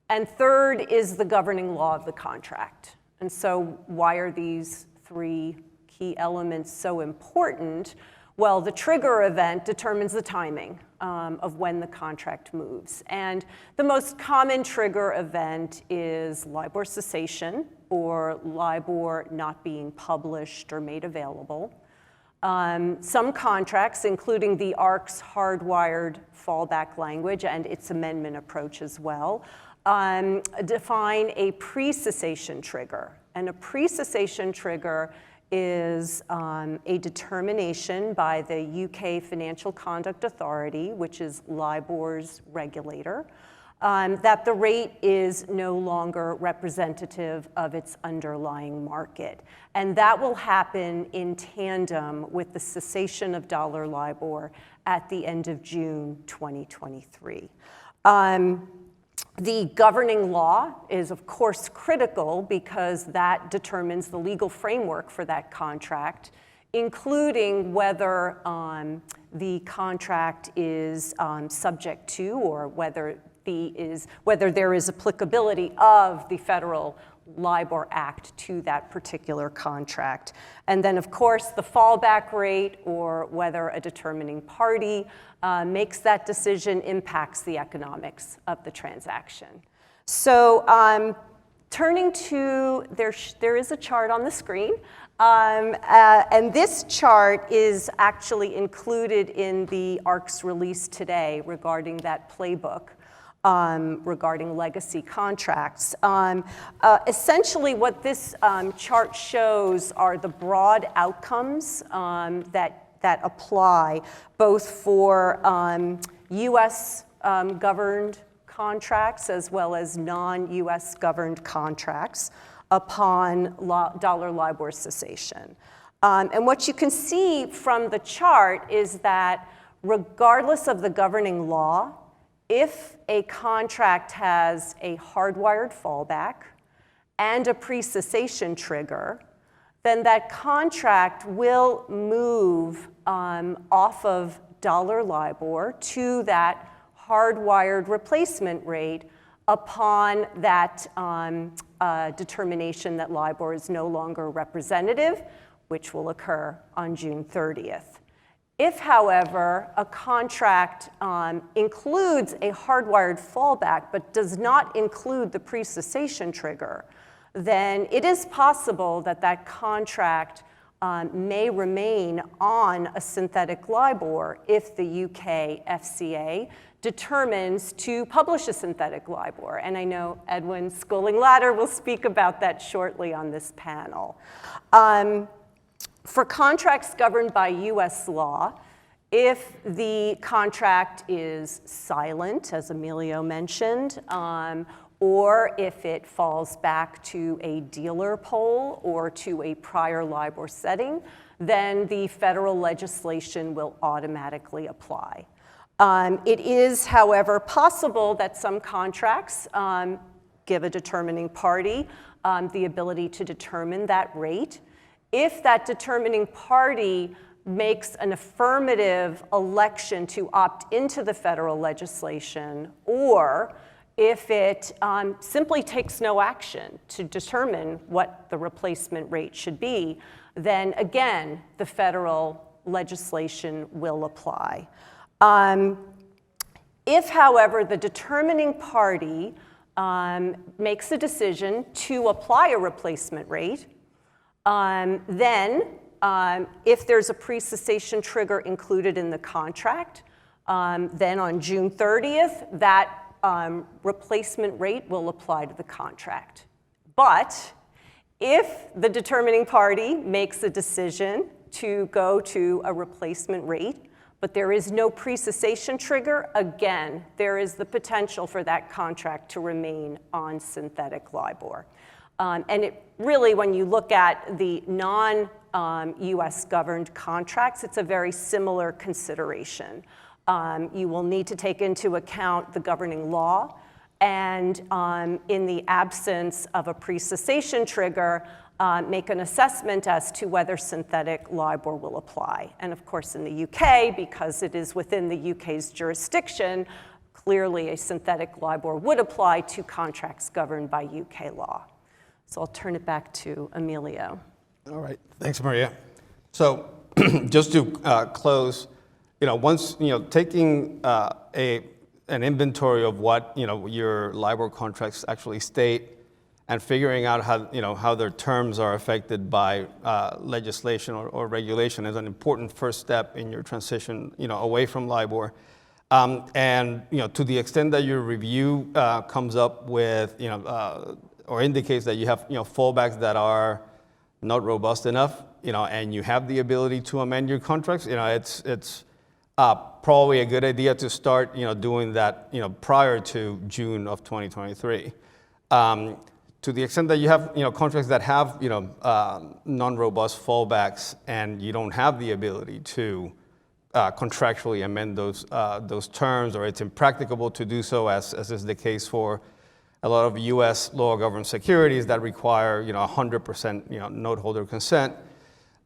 And third is the governing law of the contract. And so why are these three key elements so important? Well, the trigger event determines the timing of when the contract moves. And the most common trigger event is LIBOR cessation, or LIBOR not being published or made available. Some contracts, including the ARC's hardwired fallback language and its amendment approach as well, define a pre-cessation trigger. And a pre-cessation trigger is a determination by the UK Financial Conduct Authority, which is Libor's regulator, that the rate is no longer representative of its underlying market. And that will happen in tandem with the cessation of dollar LIBOR at the end of June 2023. The governing law is, of course, critical because that determines the legal framework for that contract, including whether the contract is subject to or whether there is applicability of the federal Libor Act to that particular contract. And then, of course, the fallback rate or whether a determining party makes that decision impacts the economics of the transaction. So turning to, there is a chart on the screen. And this chart is actually included in the ARC's release today regarding that playbook. Regarding legacy contracts. Essentially what this chart shows are the broad outcomes that apply both for US governed contracts as well as non-US governed contracts upon dollar LIBOR cessation. And what you can see from the chart is that regardless of the governing law, if a contract has a hardwired fallback and a pre-cessation trigger, then that contract will move off of dollar LIBOR to that hardwired replacement rate upon that determination that LIBOR is no longer representative, which will occur on June 30th. If, however, a contract includes a hardwired fallback but does not include the pre-cessation trigger, then it is possible that that contract may remain on a synthetic LIBOR if the UK FCA determines to publish a synthetic LIBOR. And I know Edwin Schooling-Ladder will speak about that shortly on this panel. For contracts governed by US law, if the contract is silent, as Emilio mentioned, or if it falls back to a dealer poll or to a prior LIBOR setting, then the federal legislation will automatically apply. It is, however, possible that some contracts give a determining party the ability to determine that rate. If that determining party makes an affirmative election to opt into the federal legislation, or if it simply takes no action to determine what the replacement rate should be, then again, the federal legislation will apply. If, however, the determining party makes a decision to apply a replacement rate, then if there's a pre-cessation trigger included in the contract, then on June 30th, that replacement rate will apply to the contract. But if the determining party makes a decision to go to a replacement rate, but there is no pre-cessation trigger, again, there is the potential for that contract to remain on synthetic LIBOR. And it really, when you look at the non-US governed contracts, it's a very similar consideration. You will need to take into account the governing law, and in the absence of a pre-cessation trigger, make an assessment as to whether synthetic LIBOR will apply. And of course, in the UK, because it is within the UK's jurisdiction, clearly a synthetic LIBOR would apply to contracts governed by UK law. So I'll turn it back to Emilio. All right, thanks, Maria. So just to close, once taking an inventory of what your LIBOR contracts actually state, and figuring out how their terms are affected by legislation or regulation is an important first step in your transition away from LIBOR. And to the extent that your review comes up with or indicates that you have fallbacks that are not robust enough, and you have the ability to amend your contracts, it's probably a good idea to start doing that prior to June of 2023. To the extent that you have contracts that have non-robust fallbacks and you don't have the ability to contractually amend those terms, or it's impracticable to do so, as is the case for a lot of U.S. law-governed securities that require 100% note holder consent.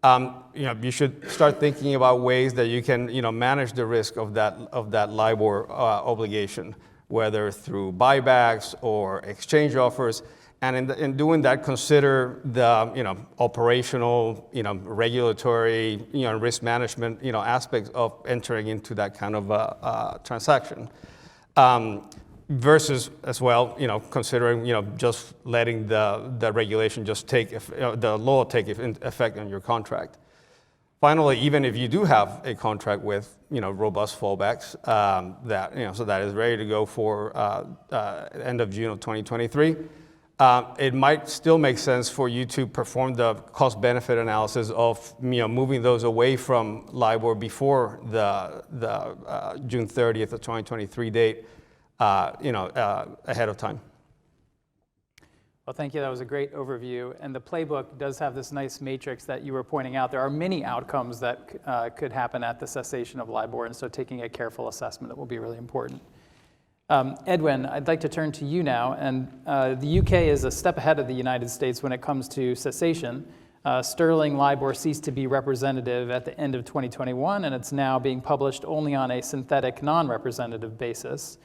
You should start thinking about ways that you can manage the risk of that LIBOR obligation, whether through buybacks or exchange offers. And in doing that, consider the operational, regulatory, risk management, aspects of entering into that kind of transaction. Versus as well, considering just letting the regulation just take the law take effect on your contract. Finally, even if you do have a contract with robust fallbacks so that is ready to go for end of June of 2023. It might still make sense for you to perform the cost-benefit analysis of moving those away from LIBOR before the June 30th of 2023 date, ahead of time. Well, thank you. That was a great overview. And the playbook does have this nice matrix that you were pointing out. There are many outcomes that could happen at the cessation of LIBOR, and so taking a careful assessment that will be really important. Edwin, I'd like to turn to you now. And the UK is a step ahead of the United States when it comes to cessation. Sterling LIBOR ceased to be representative at the end of 2021, and it's now being published only on a synthetic non-representative basis.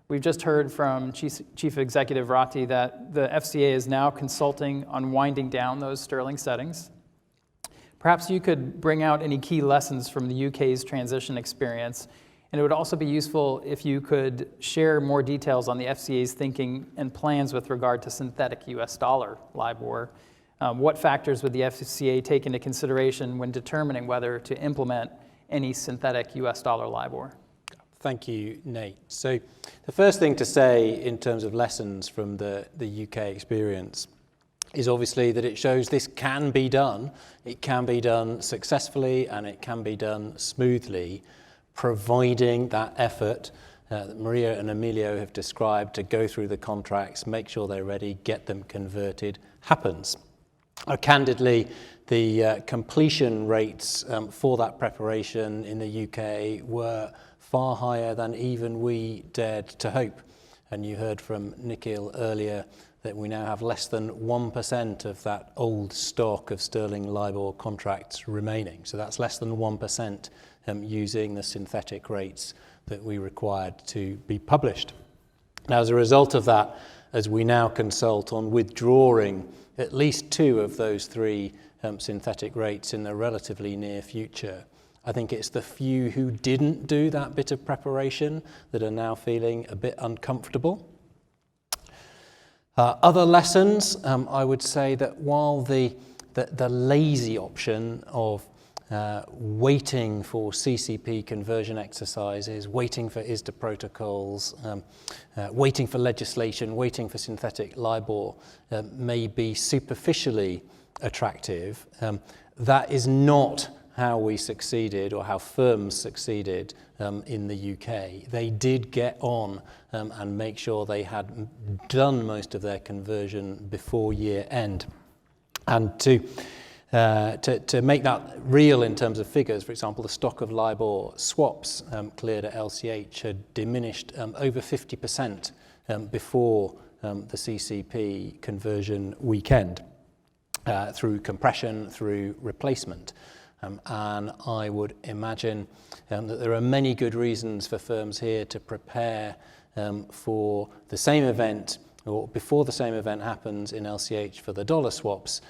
We've just heard from Chief Executive Rathy that the FCA is now consulting on winding down those sterling settings. Perhaps you could bring out any key lessons from the UK's transition experience, and it would also be useful if you could share more details on the FCA's thinking and plans with regard to synthetic US dollar LIBOR. What factors would the FCA take into consideration when determining whether to implement any synthetic US dollar LIBOR? Thank you, Nate. So the first thing to say in terms of lessons from the UK experience is obviously that it shows this can be done. It can be done successfully and it can be done smoothly, providing that effort that Maria and Emilio have described to go through the contracts, make sure they're ready, get them converted, happens. Candidly, the completion rates for that preparation in the UK were far higher than even we dared to hope. And you heard from Nikhil earlier that we now have less than 1% of that old stock of sterling LIBOR contracts remaining. So that's less than 1% using the synthetic rates that we required to be published. Now, as a result of that, as we now consult on withdrawing at least 2 of those 3 synthetic rates in the relatively near future, I think it's the few who didn't do that bit of preparation that are now feeling a bit uncomfortable. Other lessons, I would say that while the lazy option of waiting for CCP conversion exercises, waiting for ISDA protocols, waiting for legislation, waiting for synthetic LIBOR may be superficially attractive, that is not how we succeeded or how firms succeeded in the UK. They did get on and make sure they had done most of their conversion before year end. And to make that real in terms of figures, for example, the stock of LIBOR swaps cleared at LCH had diminished over 50% before the CCP conversion weekend through compression, through replacement. And I would imagine that there are many good reasons for firms here to prepare for the same event or before the same event happens in LCH for the dollar swaps,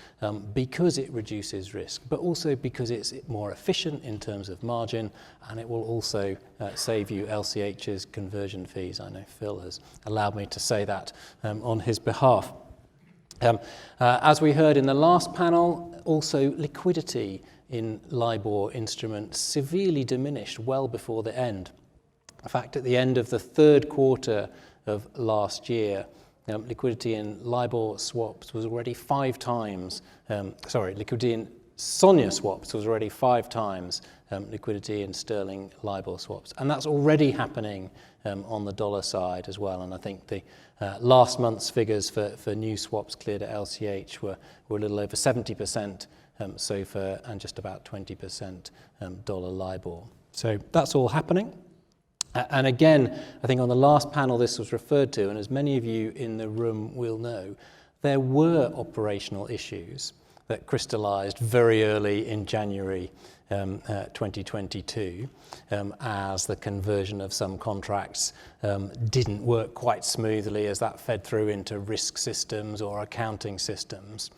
because it reduces risk, but also because it's more efficient in terms of margin, and it will also save you LCH's conversion fees. I know Phil has allowed me to say that on his behalf. As we heard in the last panel, also liquidity in LIBOR instruments severely diminished well before the end. In fact, at the end of the third quarter of last year, liquidity in LIBOR swaps was already 5 times, liquidity in SONIA swaps was already 5 times liquidity in sterling LIBOR swaps. And that's already happening on the dollar side as well. And I think the last month's figures for new swaps cleared at LCH were a little over 70% SOFR and just about 20% dollar LIBOR. So that's all happening. And again, I think on the last panel this was referred to, and as many of you in the room will know, there were operational issues that crystallized very early in January 2022 as the conversion of some contracts didn't work quite smoothly as that fed through into risk systems or accounting systems.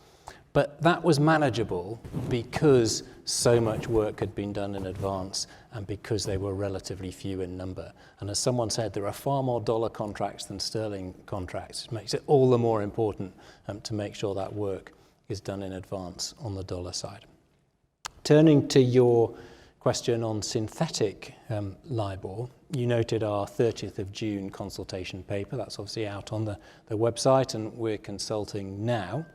But that was manageable because so much work had been done in advance and because they were relatively few in number. And as someone said, there are far more dollar contracts than sterling contracts. It makes it all the more important to make sure that work is done in advance on the dollar side. Turning to your question on synthetic LIBOR, you noted our 30th of June consultation paper. That's obviously out on the website and we're consulting now.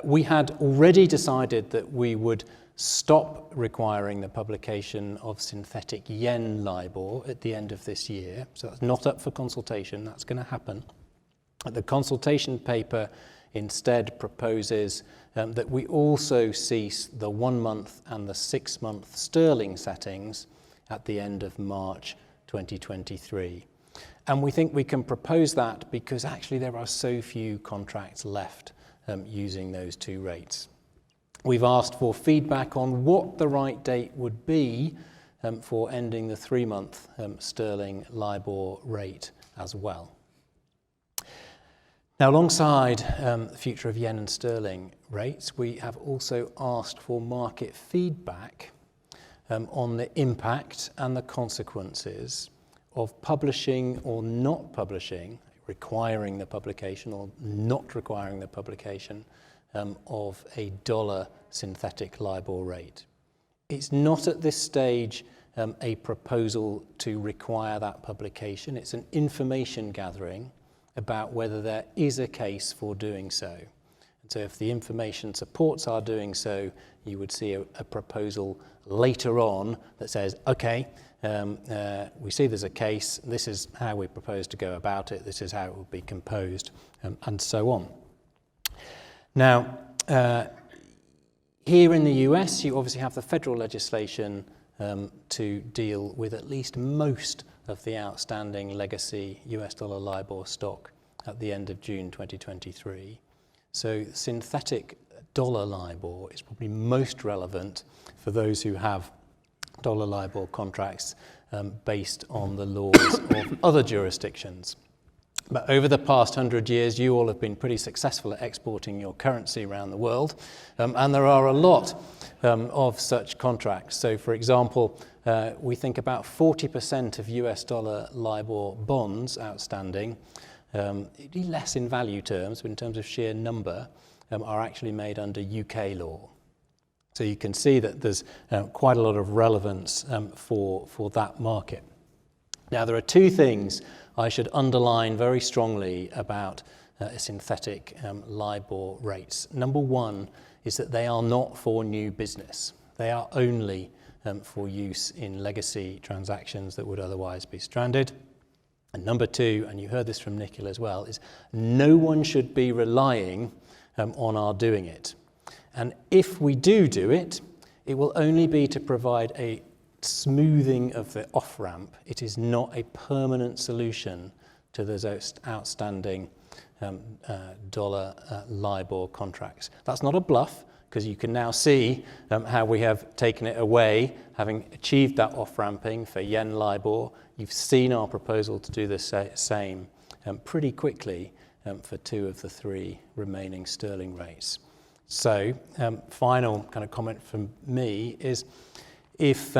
We had already decided that we would stop requiring the publication of synthetic yen LIBOR at the end of this year. So that's not up for consultation, that's going to happen. The consultation paper instead proposes that we also cease the 1-month and the 6-month sterling settings at the end of March 2023. And we think we can propose that because actually there are so few contracts left using those 2 rates. We've asked for feedback on what the right date would be for ending the 3-month sterling LIBOR rate as well. Now, alongside the future of yen and sterling rates, we have also asked for market feedback on the impact and the consequences of publishing or not publishing, requiring the publication or not requiring the publication of a dollar synthetic LIBOR rate. It's not at this stage a proposal to require that publication. It's an information gathering about whether there is a case for doing so. And so if the information supports our doing so, you would see a proposal later on that says, okay, we see there's a case, this is how we propose to go about it, this is how it will be composed, and so on. Now, here in the US, you obviously have the federal legislation to deal with at least most of the outstanding legacy US dollar LIBOR stock at the end of June 2023. So synthetic dollar LIBOR is probably most relevant for those who have dollar LIBOR contracts based on the laws of other jurisdictions. But over the past 100 years, you all have been pretty successful at exporting your currency around the world, and there are a lot of such contracts. So, for example, we think about 40% of US dollar LIBOR bonds outstanding, less in value terms, but in terms of sheer number, are actually made under UK law. So you can see that there's quite a lot of relevance for that market. Now, there are 2 things I should underline very strongly about synthetic LIBOR rates. Number 1 is that they are not for new business. They are only for use in legacy transactions that would otherwise be stranded. And number 2, and you heard this from Nikhil as well, is no one should be relying on our doing it. And if we do it, it will only be to provide a smoothing of the off-ramp. It is not a permanent solution to those outstanding dollar LIBOR contracts. That's not a bluff, because you can now see how we have taken it away, having achieved that off-ramping for yen LIBOR. You've seen our proposal to do the same pretty quickly for 2 of the 3 remaining sterling rates. So, final kind of comment from me is, if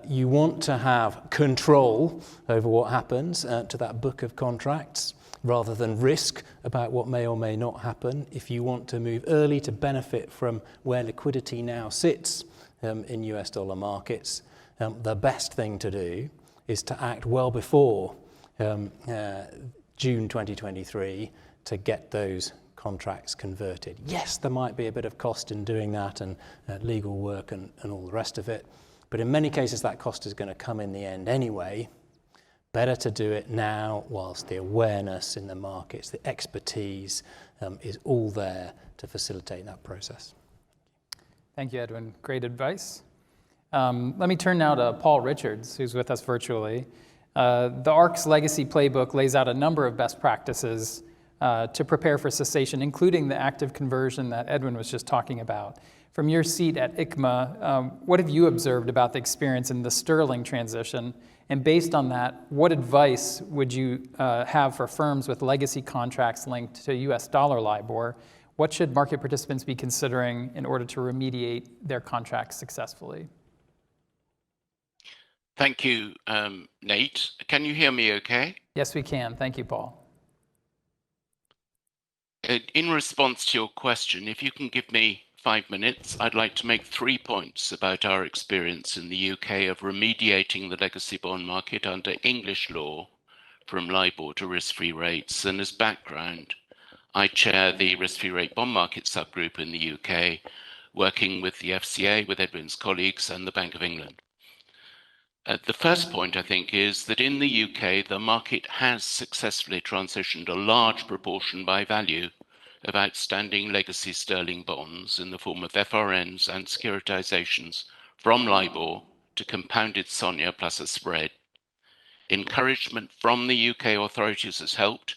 you want to have control over what happens to that book of contracts, rather than risk about what may or may not happen. If you want to move early to benefit from where liquidity now sits in US dollar markets, the best thing to do is to act well before June 2023 to get those contracts converted. Yes, there might be a bit of cost in doing that and legal work and all the rest of it, but in many cases that cost is going to come in the end anyway. Better to do it now whilst the awareness in the markets, the expertise is all there to facilitate that process. Thank you, Edwin. Great advice. Let me turn now to Paul Richards, who's with us virtually. The ARC's legacy playbook lays out a number of best practices to prepare for cessation, including the active conversion that Edwin was just talking about. From your seat at ICMA, what have you observed about the experience in the sterling transition? And based on that, what advice would you have for firms with legacy contracts linked to US dollar LIBOR? What should market participants be considering in order to remediate their contracts successfully? Thank you, Nate. Can you hear me okay? Yes, we can. Thank you, Paul. In response to your question, if you can give me 5 minutes, I'd like to make 3 points about our experience in the UK of remediating the legacy bond market under English law from LIBOR to risk-free rates. And as background, I chair the risk-free rate bond market subgroup in the UK, working with the FCA, with Edwin's colleagues, and the Bank of England. The first point, I think, is that in the UK, the market has successfully transitioned a large proportion by value of outstanding legacy sterling bonds in the form of FRNs and securitizations from LIBOR to compounded SONIA plus a spread. Encouragement from the UK authorities has helped,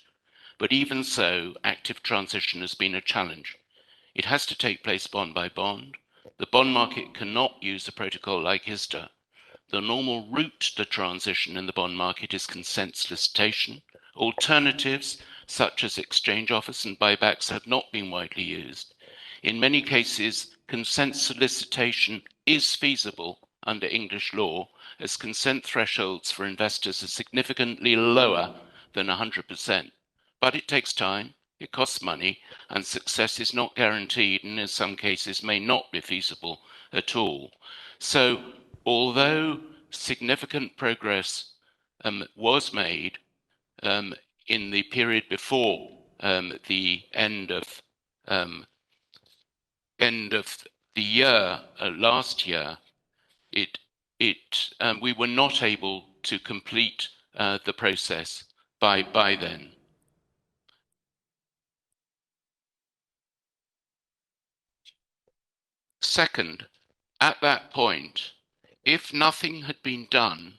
but even so, active transition has been a challenge. It has to take place bond by bond. The bond market cannot use a protocol like ISDA. The normal route to transition in the bond market is consent solicitation. Alternatives, such as exchange offers and buybacks, have not been widely used. In many cases, consent solicitation is feasible under English law, as consent thresholds for investors are significantly lower than 100%. But it takes time, it costs money, and success is not guaranteed, and in some cases may not be feasible at all. So, although significant progress was made in the period before the end of the year last year, we were not able to complete the process by then. Second, at that point, if nothing had been done,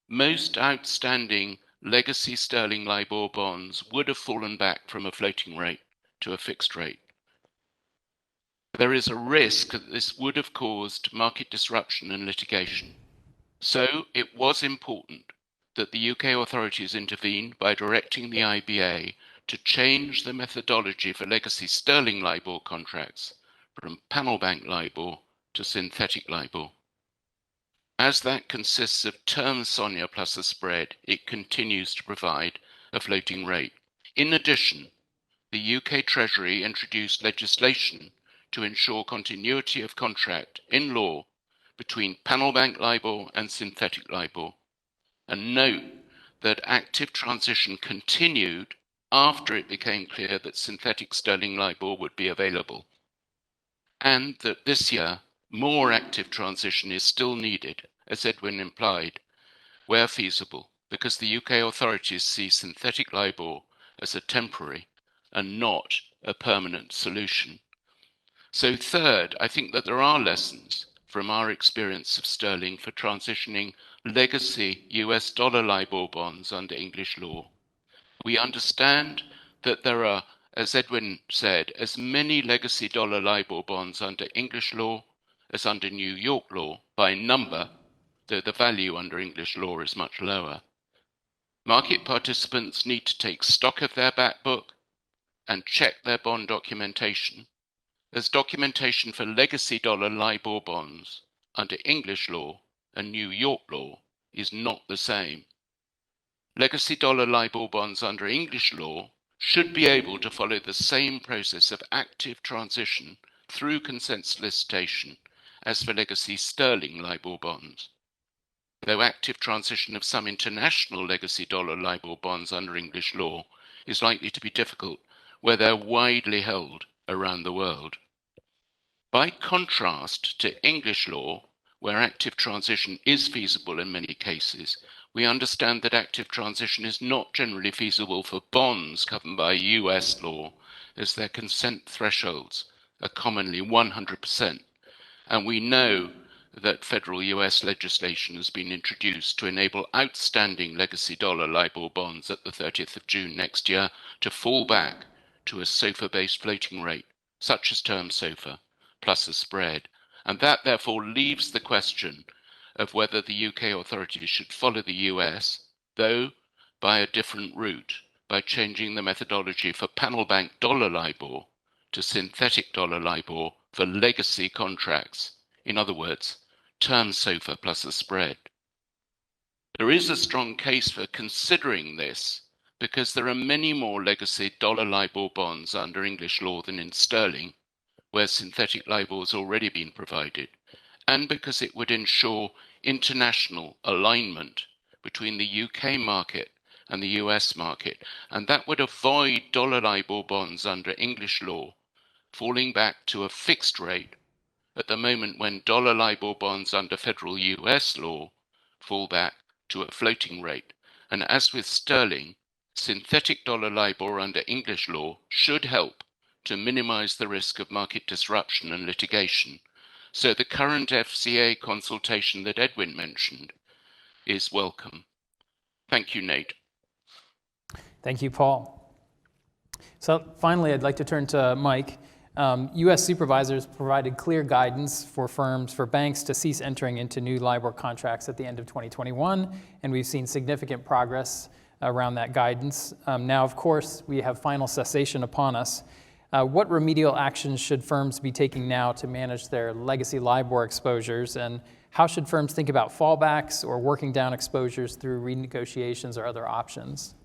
most outstanding legacy sterling LIBOR bonds would have fallen back from a floating rate to a fixed rate. There is a risk that this would have caused market disruption and litigation. So it was important that the UK authorities intervened by directing the IBA to change the methodology for legacy sterling LIBOR contracts from panel bank LIBOR to synthetic LIBOR. As that consists of term SONIA plus a spread, it continues to provide a floating rate. In addition, the UK Treasury introduced legislation to ensure continuity of contract in law between panel bank LIBOR and synthetic LIBOR. And note that active transition continued after it became clear that synthetic sterling LIBOR would be available. And that this year, more active transition is still needed, as Edwin implied, where feasible, because the UK authorities see synthetic LIBOR as a temporary and not a permanent solution. So third, I think that there are lessons from our experience of sterling for transitioning legacy US dollar LIBOR bonds under English law. We understand that there are, as Edwin said, as many legacy dollar LIBOR bonds under English law as under New York law by number, though the value under English law is much lower. Market participants need to take stock of their back book and check their bond documentation, as documentation for legacy dollar LIBOR bonds under English law and New York law is not the same. Legacy dollar LIBOR bonds under English law should be able to follow the same process of active transition through consent solicitation as for legacy sterling LIBOR bonds, though active transition of some international legacy dollar LIBOR bonds under English law is likely to be difficult where they're widely held around the world. By contrast to English law, where active transition is feasible in many cases, we understand that active transition is not generally feasible for bonds covered by US law, as their consent thresholds are commonly 100%. And we know that federal US legislation has been introduced to enable outstanding legacy dollar LIBOR bonds at the 30th of June next year to fall back to a SOFR-based floating rate, such as term SOFR, plus a spread. And that therefore leaves the question of whether the UK authorities should follow the US, though by a different route, by changing the methodology for panel bank dollar LIBOR to synthetic dollar LIBOR for legacy contracts. In other words, term SOFR plus a spread. There is a strong case for considering this because there are many more legacy dollar LIBOR bonds under English law than in sterling, where synthetic LIBOR has already been provided, and because it would ensure international alignment between the UK market and the US market, and that would avoid dollar LIBOR bonds under English law falling back to a fixed rate at the moment when dollar LIBOR bonds under federal US law fall back to a floating rate. And as with sterling, synthetic dollar LIBOR under English law should help to minimize the risk of market disruption and litigation. So the current FCA consultation that Edwin mentioned is welcome. Thank you, Nate. Thank you, Paul. So finally, I'd like to turn to Mike. U.S. supervisors provided clear guidance for firms, for banks to cease entering into new LIBOR contracts at the end of 2021, and we've seen significant progress around that guidance. Now, of course, we have final cessation upon us. What remedial actions should firms be taking now to manage their legacy LIBOR exposures, and how should firms think about fallbacks or working down exposures through renegotiations or other options?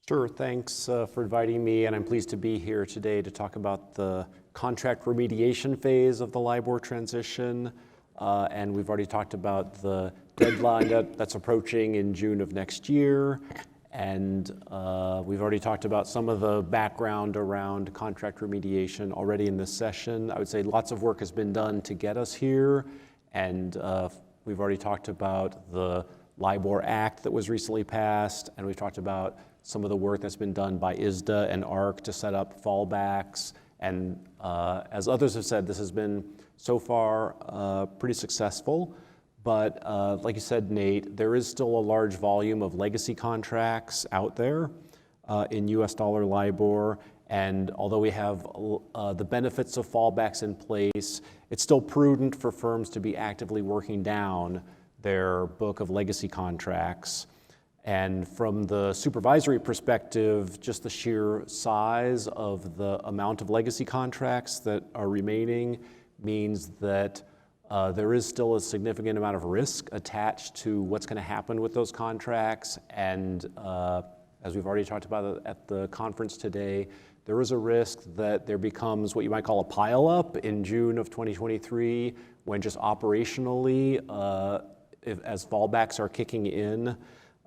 Sure, thanks for inviting me, and I'm pleased to be here today to talk about the contract remediation phase of the LIBOR transition. And we've already talked about the deadline that's approaching in June of next year. And we've already talked about some of the background around contract remediation already in this session. I would say lots of work has been done to get us here. And we've already talked about the Libor Act that was recently passed, and we've talked about some of the work that's been done by ISDA and ARC to set up fallbacks. And as others have said, this has been so far pretty successful. But like you said, Nate, there is still a large volume of legacy contracts out there in US dollar LIBOR. And although we have the benefits of fallbacks in place, it's still prudent for firms to be actively working down their book of legacy contracts. And from the supervisory perspective, just the sheer size of the amount of legacy contracts that are remaining means that there is still a significant amount of risk attached to what's going to happen with those contracts. And as we've already talked about at the conference today, there is a risk that there becomes what you might call a pileup in June of 2023, when just operationally, as fallbacks are kicking in,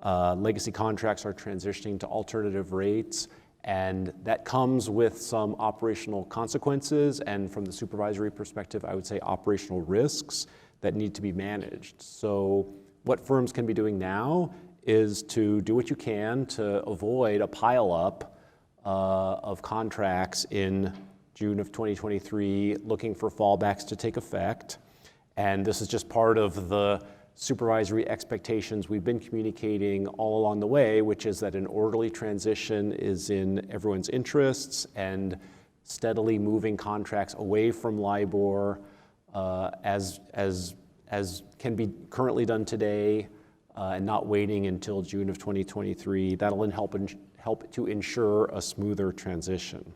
legacy contracts are transitioning to alternative rates, and that comes with some operational consequences, and from the supervisory perspective, I would say operational risks that need to be managed. So what firms can be doing now is to do what you can to avoid a pileup of contracts in June of 2023, looking for fallbacks to take effect. And this is just part of the supervisory expectations we've been communicating all along the way, which is that an orderly transition is in everyone's interests, and steadily moving contracts away from LIBOR as can be currently done today, and not waiting until June of 2023. That'll help to ensure a smoother transition.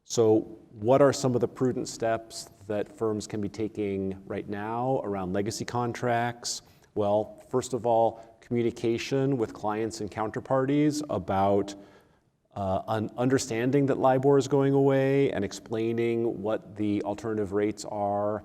So what are some of the prudent steps that firms can be taking right now around legacy contracts? Well, first of all, communication with clients and counterparties about understanding that LIBOR is going away and explaining what the alternative rates are.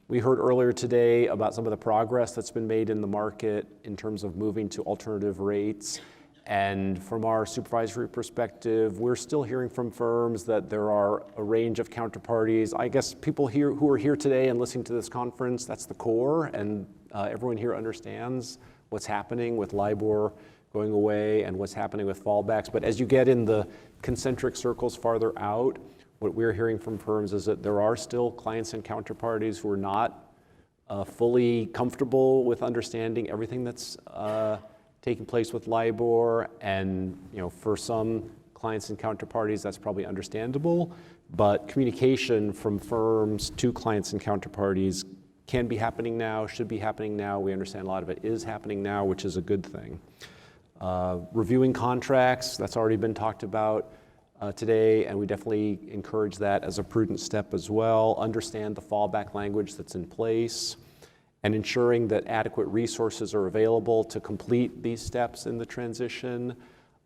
We heard earlier today about some of the progress that's been made in the market in terms of moving to alternative rates. And from our supervisory perspective, we're still hearing from firms that there are a range of counterparties. I guess people here who are here today and listening to this conference, that's the core, and everyone here understands what's happening with LIBOR going away and what's happening with fallbacks. But as you get in the concentric circles farther out, what we're hearing from firms is that there are still clients and counterparties who are not fully comfortable with understanding everything that's taking place with LIBOR, and for some clients and counterparties, that's probably understandable. But communication from firms to clients and counterparties can be happening now, should be happening now. We understand a lot of it is happening now, which is a good thing. Reviewing contracts, that's already been talked about today, and we definitely encourage that as a prudent step as well. Understand the fallback language that's in place, and ensuring that adequate resources are available to complete these steps in the transition.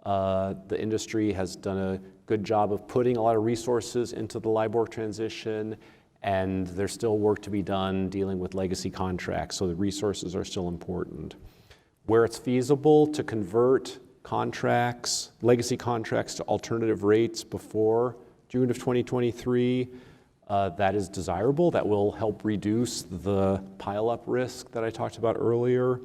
The industry has done a good job of putting a lot of resources into the LIBOR transition, and there's still work to be done dealing with legacy contracts, so the resources are still important. Where it's feasible to convert contracts, legacy contracts, to alternative rates before June of 2023, that is desirable. That will help reduce the pile-up risk that I talked about earlier.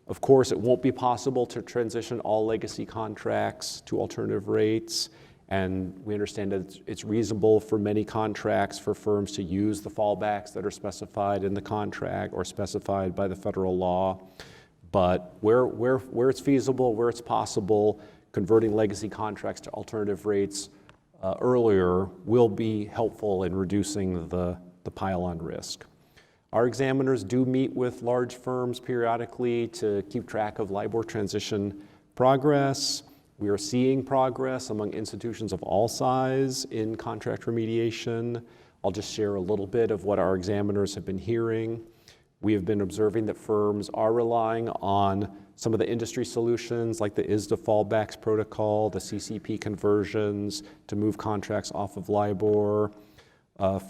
Of course, it won't be possible to transition all legacy contracts to alternative rates, and we understand that it's reasonable for many contracts for firms to use the fallbacks that are specified in the contract or specified by the federal law. But where it's feasible, where it's possible, converting legacy contracts to alternative rates earlier will be helpful in reducing the pile-on risk. Our examiners do meet with large firms periodically to keep track of LIBOR transition progress. We are seeing progress among institutions of all size in contract remediation. I'll just share a little bit of what our examiners have been hearing. We have been observing that firms are relying on some of the industry solutions like the ISDA fallbacks protocol, the CCP conversions to move contracts off of LIBOR.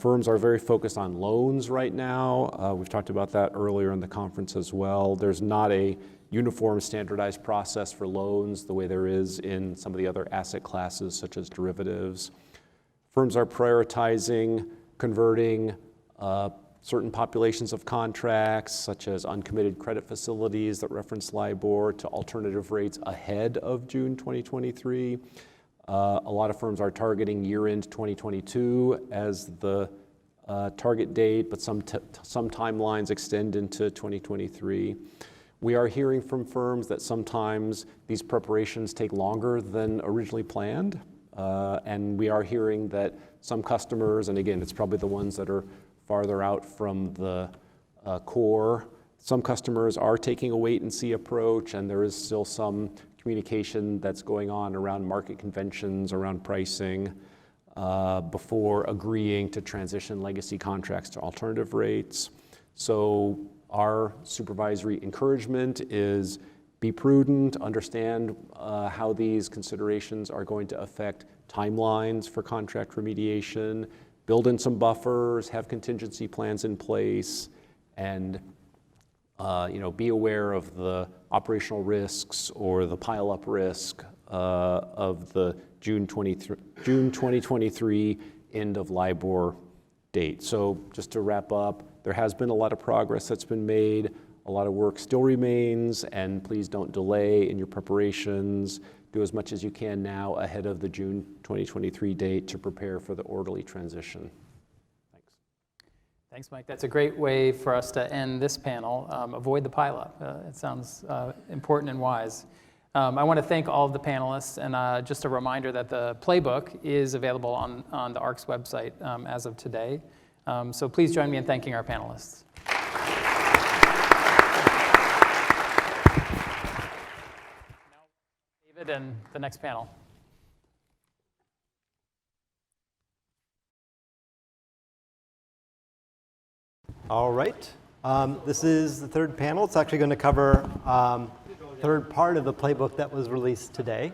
Firms are very focused on loans right now. We've talked about that earlier in the conference as well. There's not a uniform standardized process for loans the way there is in some of the other asset classes such as derivatives. Firms are prioritizing converting certain populations of contracts, such as uncommitted credit facilities that reference LIBOR, to alternative rates ahead of June 2023. A lot of firms are targeting year-end 2022 as the target date, but some timelines extend into 2023. We are hearing from firms that sometimes these preparations take longer than originally planned, and we are hearing that some customers, and again, it's probably the ones that are farther out from the core. Some customers are taking a wait-and-see approach, and there is still some communication that's going on around market conventions, around pricing, before agreeing to transition legacy contracts to alternative rates. So our supervisory encouragement is be prudent, understand how these considerations are going to affect timelines for contract remediation, build in some buffers, have contingency plans in place, and be aware of the operational risks or the pile-up risk of the June 2023 end of LIBOR date. So just to wrap up, there has been a lot of progress that's been made. A lot of work still remains, and please don't delay in your preparations. Do as much as you can now ahead of the June 2023 date to prepare for the orderly transition. Thanks. Thanks, Mike. That's a great way for us to end this panel. Avoid the pileup. It sounds important and wise. I want to thank all of the panelists, and just a reminder that the playbook is available on the ARC's website as of today. So please join me in thanking our panelists. And the next panel. All right. This is the third panel. It's actually going to cover third part of the playbook that was released today.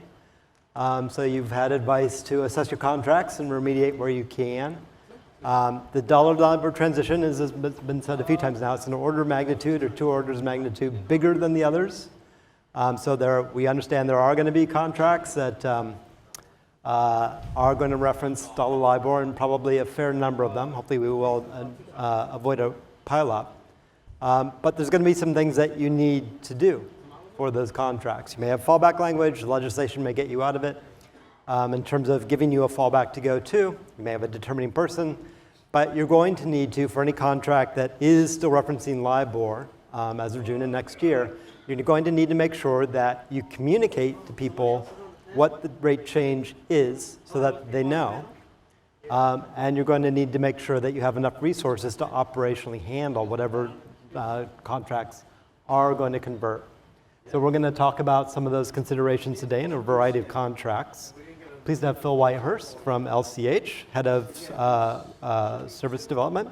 So you've had advice to assess your contracts and remediate where you can. The dollar LIBOR transition, as has been said a few times now, it's an order of magnitude or 2 orders of magnitude bigger than the others. So we understand there are going to be contracts that are going to reference dollar LIBOR, and probably a fair number of them. Hopefully we will avoid a pileup. But there's going to be some things that you need to do for those contracts. You may have fallback language, legislation may get you out of it. In terms of giving you a fallback to go to, you may have a determining person, but you're going to need to, for any contract that is still referencing LIBOR as of June of next year, you're going to need to make sure that you communicate to people what the rate change is so that they know. And you're going to need to make sure that you have enough resources to operationally handle whatever contracts are going to convert. So we're going to talk about some of those considerations today in a variety of contracts. Pleased to have Phil Whitehurst from LCH, Head of Service Development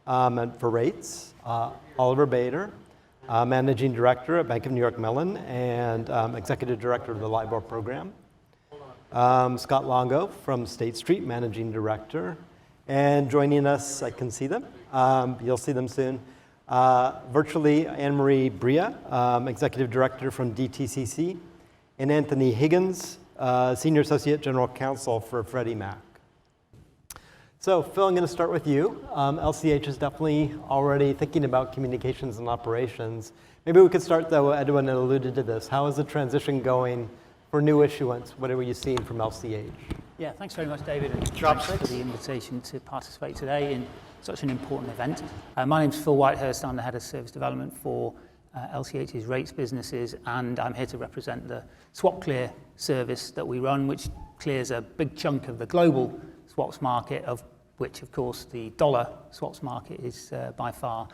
and for Rates, Oliver Bader, Managing Director at Bank of New York Mellon and Executive Director of the LIBOR Program, Scott Longo from State Street, Managing Director, and joining us, I can see them, you'll see them soon, virtually Anne-Marie Bria, Executive Director from DTCC, and Anthony Higgins, Senior Associate General Counsel for Freddie Mac. So Phil, I'm going to start with you. LCH is definitely already thinking about communications and operations. Maybe we could start though, Edwin alluded to this. How is the transition going for new issuance? What are you seeing from LCH? Yeah, thanks very much, David, and thanks for the invitation to participate today in such an important event. My name's Phil Whitehurst. I'm the Head of Service Development for LCH's rates businesses, and I'm here to represent the swap clear service that we run, which clears a big chunk of the global swaps market, of which, of course, the dollar swaps market is by far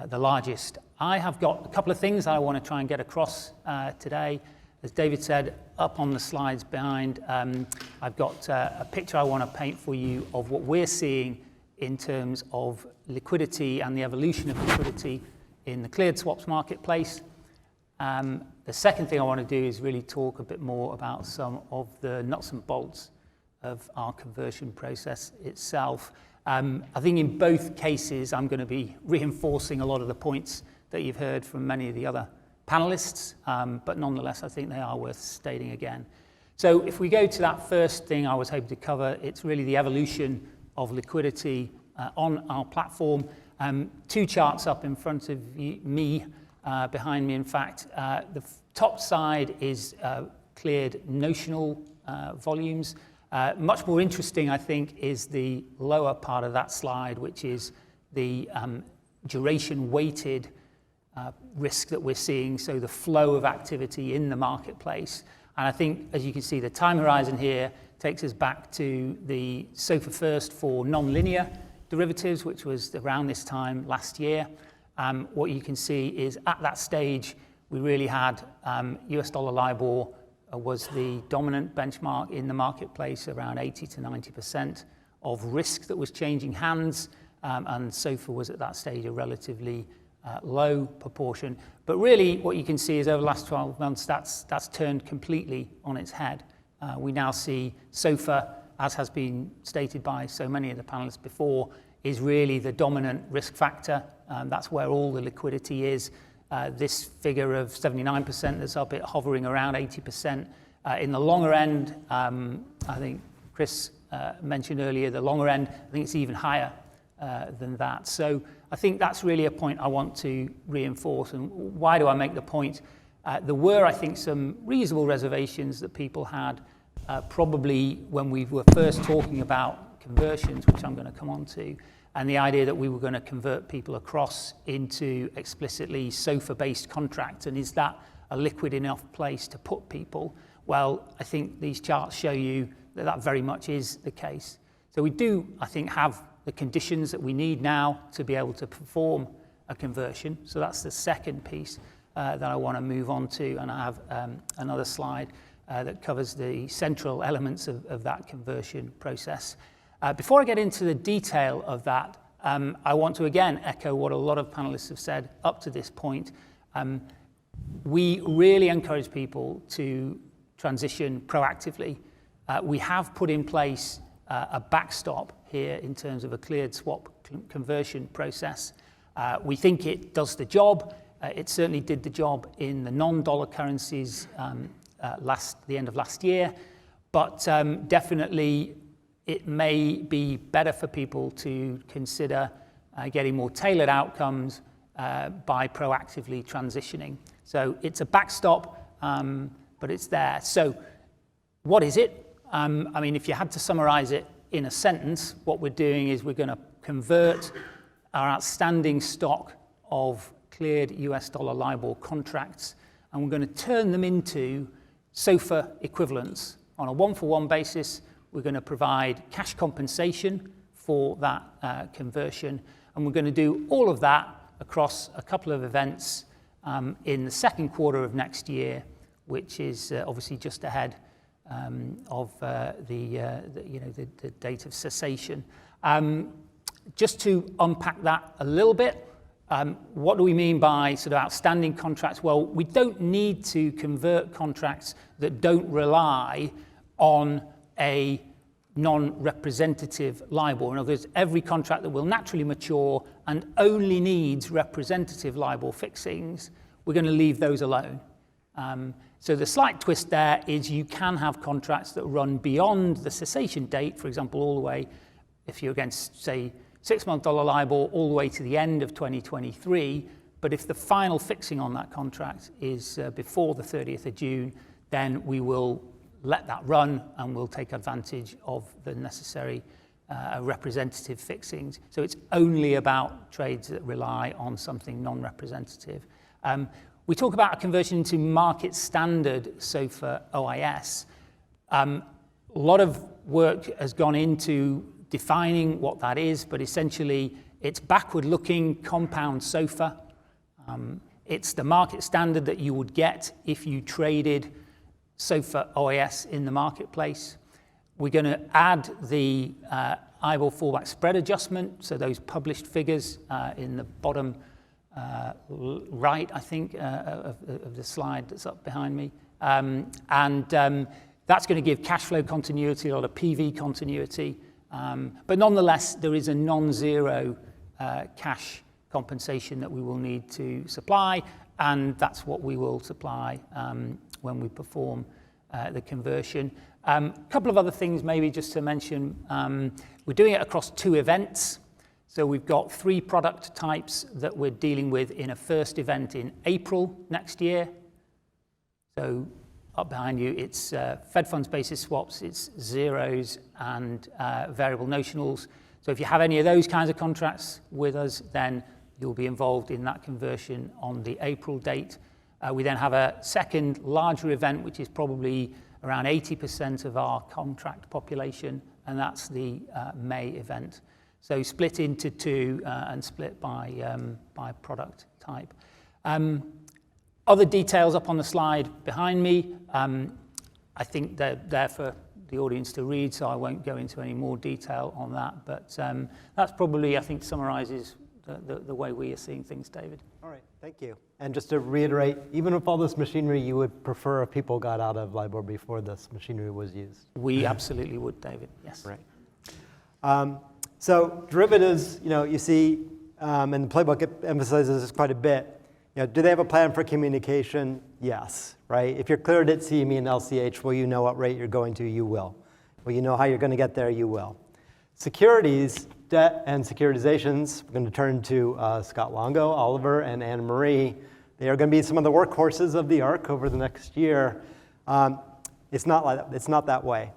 the largest. I have got a couple of things I want to try and get across today. As David said, up on the slides behind, I've got a picture I want to paint for you of what we're seeing in terms of liquidity and the evolution of liquidity in the cleared swaps marketplace. The second thing I want to do is really talk a bit more about some of the nuts and bolts of our conversion process itself. I think in both cases, I'm going to be reinforcing a lot of the points that you've heard from many of the other panelists, but nonetheless, I think they are worth stating again. So if we go to that first thing I was hoping to cover, it's really the evolution of liquidity on our platform. 2 charts up in front of me, behind me, in fact. The top side is cleared notional volumes. Much more interesting, I think, is the lower part of that slide, which is the duration-weighted risk that we're seeing, so the flow of activity in the marketplace. And I think, as you can see, the time horizon here takes us back to the SOFR first for non-linear derivatives, which was around this time last year. What you can see is at that stage, we really had US dollar LIBOR was the dominant benchmark in the marketplace, around 80 to 90% of risk that was changing hands, and SOFR was at that stage a relatively low proportion. But really what you can see is over the last 12 months, that's turned completely on its head. We now see SOFR, as has been stated by so many of the panelists before, is really the dominant risk factor. That's where all the liquidity is. This figure of 79% that's up, it hovering around 80%. In the longer end, I think Chris mentioned earlier, the longer end, I think it's even higher than that. So I think that's really a point I want to reinforce. And why do I make the point? There were, I think, some reasonable reservations that people had probably when we were first talking about conversions, which I'm going to come on to, and the idea that we were going to convert people across into explicitly SOFR-based contracts. And is that a liquid enough place to put people? Well, I think these charts show you that that very much is the case. So we do, I think, have the conditions that we need now to be able to perform a conversion. So that's the second piece that I want to move on to. And I have another slide that covers the central elements of that conversion process. Before I get into the detail of that, I want to again echo what a lot of panelists have said up to this point. We really encourage people to transition proactively We have put in place a backstop here in terms of a cleared swap conversion process. We think it does the job. It certainly did the job in the non-dollar currencies the end of last year, but definitely it may be better for people to consider getting more tailored outcomes by proactively transitioning. So it's a backstop, but it's there. So what is it? I mean, if you had to summarize it in a sentence, what we're doing is we're going to convert our outstanding stock of cleared US dollar LIBOR contracts, and we're going to turn them into SOFR equivalents. On a one-for-one basis, we're going to provide cash compensation for that conversion, and we're going to do all of that across a couple of events in the second quarter of next year, which is obviously just ahead of the date of cessation. Just to unpack that a little bit, what do we mean by sort of outstanding contracts? Well, we don't need to convert contracts that don't rely on a non-representative LIBOR. In other words, every contract that will naturally mature and only needs representative LIBOR fixings, we're going to leave those alone. So the slight twist there is you can have contracts that run beyond the cessation date, for example, all the way, if you're against, say, 6-month dollar LIBOR, all the way to the end of 2023. But if the final fixing on that contract is before the 30th of June, then we will let that run and we'll take advantage of the necessary representative fixings. So it's only about trades that rely on something non-representative. We talk about a conversion into market standard SOFR OIS. A lot of work has gone into defining what that is, but essentially it's backward-looking compound SOFR. It's the market standard that you would get if you traded SOFR OIS in the marketplace. We're going to add the IBOR fallback spread adjustment, so those published figures in the bottom right, I think, of the slide that's up behind me. That's going to give cash flow continuity, a lot of PV continuity. But nonetheless, there is a non-zero cash compensation that we will need to supply, and that's what we will supply when we perform the conversion. A couple of other things maybe just to mention. We're doing it across 2 events. So we've got 3 product types that we're dealing with in a first event in April next year. So up behind you, it's Fed funds basis swaps, it's zeros and variable notionals. So if you have any of those kinds of contracts with us, then you'll be involved in that conversion on the April date. We then have a second larger event, which is probably around 80% of our contract population, and that's the May event. So split into 2 and split by product type. Other details up on the slide behind me. I think they're there for the audience to read, so I won't go into any more detail on that. But that's probably, I think, summarizes the way we are seeing things, David. All right, thank you. And just to reiterate, even with all this machinery, you would prefer if people got out of LIBOR before this machinery was used? We absolutely would, David, yes. Right. So derivatives, you see, and the playbook emphasizes this quite a bit. Do they have a plan for communication? Yes, right? If you're cleared at CME and LCH, will you know what rate you're going to? You will. Will you know how you're going to get there? You will. Securities, debt, and securitizations, we're going to turn to Scott Longo, Oliver, and Anne Marie. They are going to be some of the workhorses of the ARC over the next year. It's not that way.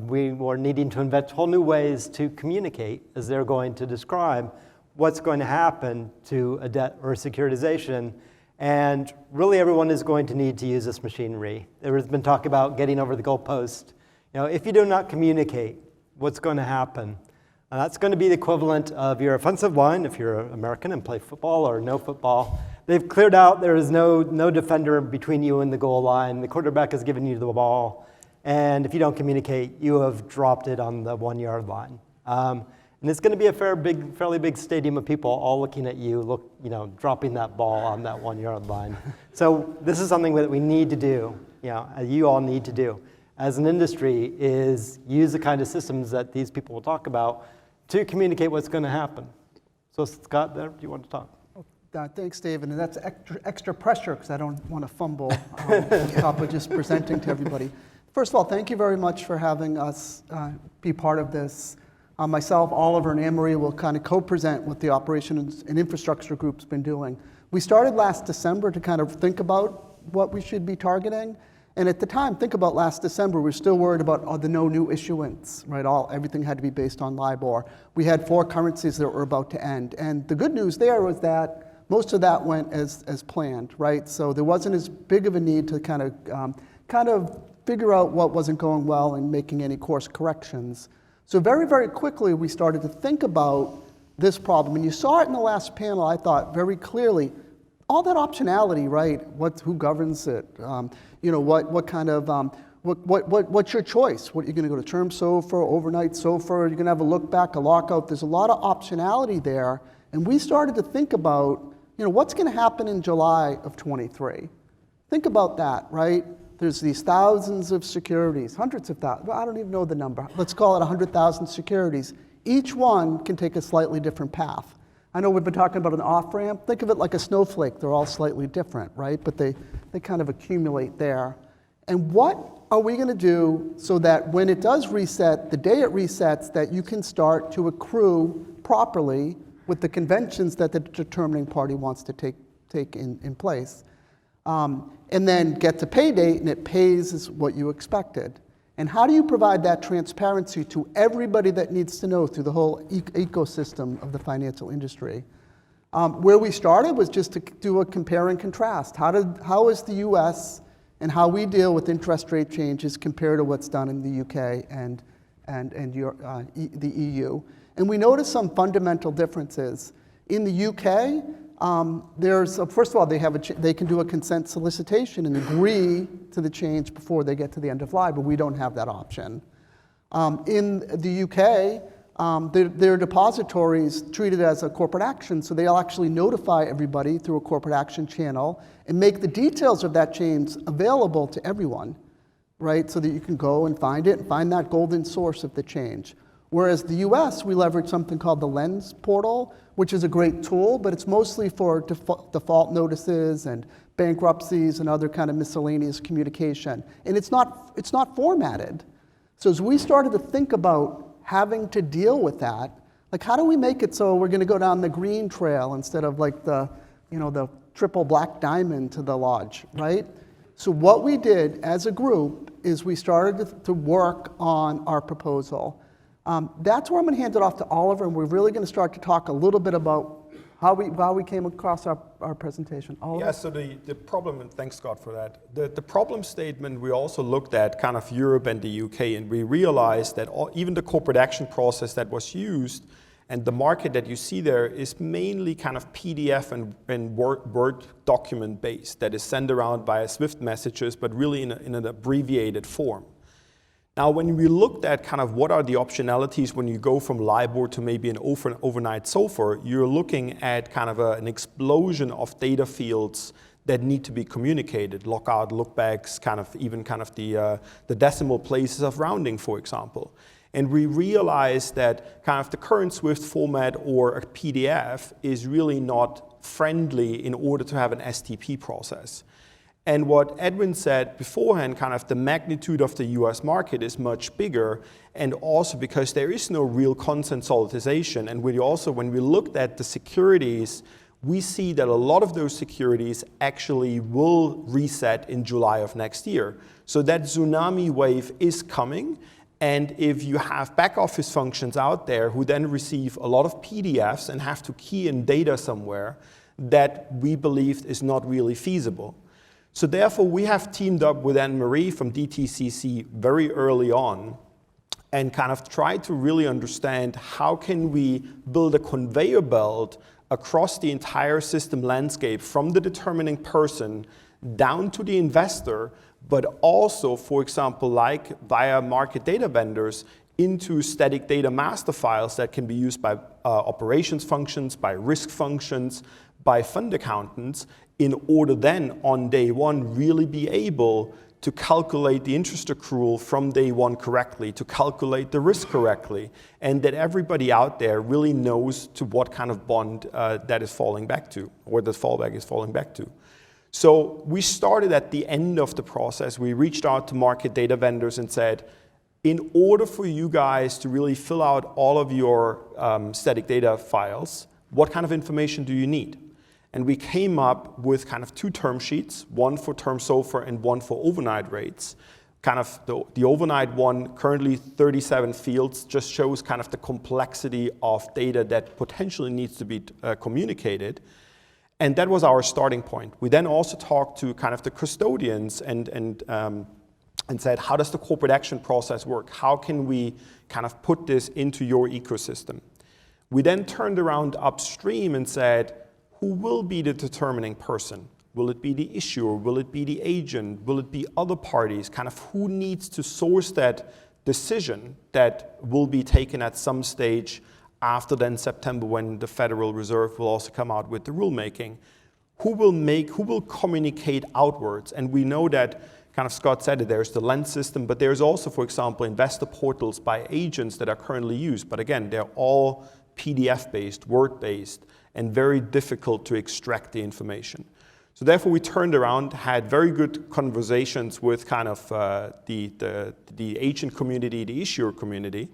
We were needing to invent whole new ways to communicate as they're going to describe what's going to happen to a debt or a securitization. And really everyone is going to need to use this machinery. There has been talk about getting over the goalpost. If you do not communicate what's going to happen, that's going to be the equivalent of your offensive line if you're American and play football or no football. They've cleared out, there is no defender between you and the goal line. The quarterback has given you the ball. And if you don't communicate, you have dropped it on the 1-yard line. And it's going to be a fairly big stadium of people all looking at you, dropping that ball on that 1-yard line. So this is something that we need to do. You all need to do. as an industry is use the kind of systems that these people will talk about to communicate what's going to happen. So Scott, there, do you want to talk? Thanks, David. And that's extra pressure because I don't want to fumble on top of just presenting to everybody. First of all, thank you very much for having us be part of this. Myself, Oliver, and Anne-Marie will kind of co-present what the Operations and Infrastructure Group's been doing. We started last December to kind of think about what we should be targeting. And at the time, think about last December, we were still worried about the no new issuance, right? Everything had to be based on LIBOR. We had 4 currencies that were about to end. And the good news there was that most of that went as planned, right? So there wasn't as big of a need to kind of figure out what wasn't going well and making any course corrections. So very, very quickly, we started to think about this problem. And you saw it in the last panel, I thought, very clearly. All that optionality, right? Who governs it? What kind of, what's your choice? What, you're going to go to term SOFR, overnight SOFR? You're going to have a look back, a lockout. There's a lot of optionality there. And we started to think about, what's going to happen in July of 23? Think about that, right? There's these thousands of securities, hundreds of thousands. Well, I don't even know the number. Let's call it 100,000 securities. Each one can take a slightly different path. I know we've been talking about an off-ramp. Think of it like a snowflake. They're all slightly different, right? But they kind of accumulate there. And what are we going to do so that when it does reset, the day it resets, that you can start to accrue properly with the conventions that the determining party wants to take in place. And then get to pay date, and it pays as what you expected. And how do you provide that transparency to everybody that needs to know through the whole ecosystem of the financial industry? Where we started was just to do a compare and contrast. How is the US and how we deal with interest rate changes compared to what's done in the UK and the EU? And we noticed some fundamental differences. In the UK, first of all, they can do a consent solicitation and agree to the change before they get to the end of life, but we don't have that option. In the UK, their depositories treated as a corporate action, so they'll actually notify everybody through a corporate action channel and make the details of that change available to everyone, right? So that you can go and find it and find that golden source of the change. Whereas the US, we leverage something called the Lens portal, which is a great tool, but it's mostly for default notices and bankruptcies and other kind of miscellaneous communication. And it's not formatted. So as we started to think about having to deal with that, like how do we make it so we're going to go down the green trail instead of like the triple black diamond to the lodge, right? So what we did as a group is we started to work on our proposal. That's where I'm going to hand it off to Oliver, and we're really going to start to talk a little bit about how we came across our presentation. Oliver? Yeah, so the problem, and thanks Scott for that, the problem statement, we also looked at kind of Europe and the UK, and we realized that even the corporate action process that was used and the market that you see there is mainly kind of PDF and Word document based that is sent around via Swift messages, but really in an abbreviated form. Now, when we looked at kind of what are the optionalities when you go from LIBOR to maybe an overnight SOFR, you're looking at kind of an explosion of data fields that need to be communicated, lockout, lookbacks, even the decimal places of rounding, for example. And we realized that kind of the current Swift format or a PDF is really not friendly in order to have an STP process. And what Edwin said beforehand, kind of the magnitude of the US market is much bigger, and also because there is no real consent solidization. And when we looked at the securities, we see that a lot of those securities actually will reset in July of next year. So that tsunami wave is coming. And if you have back office functions out there who then receive a lot of PDFs and have to key in data somewhere, that we believed is not really feasible. So therefore, we have teamed up with Anne-Marie from DTCC very early on and kind of tried to really understand how can we build a conveyor belt across the entire system landscape from the determining person down to the investor, but also, for example, like via market data vendors into static data master files that can be used by operations functions, by risk functions, by fund accountants, in order then on day one really be able to calculate the interest accrual from day one correctly, to calculate the risk correctly, and that everybody out there really knows to what kind of bond that is falling back to, or the fallback is falling back to. So we started at the end of the process. We reached out to market data vendors and said, in order for you guys to really fill out all of your static data files, what kind of information do you need? And we came up with kind of two term sheets, one for term SOFR and one for overnight rates. Kind of the overnight one, currently 37 fields, just shows kind of the complexity of data that potentially needs to be communicated. And that was our starting point. We then also talked to kind of the custodians and said, how does the corporate action process work? How can we kind of put this into your ecosystem? We then turned around upstream and said, who will be the determining person? Will it be the issuer? Will it be the agent? Will it be other parties? Kind of who needs to source that decision that will be taken at some stage after then September, when the Federal Reserve will also come out with the rulemaking? Who will communicate outwards? And we know that, kind of Scott said it, there's the lens system, but there's also, for example, investor portals by agents that are currently used. But again, they're all PDF-based, Word-based, and very difficult to extract the information. So therefore, we turned around, had very good conversations with kind of the agent community, the issuer community.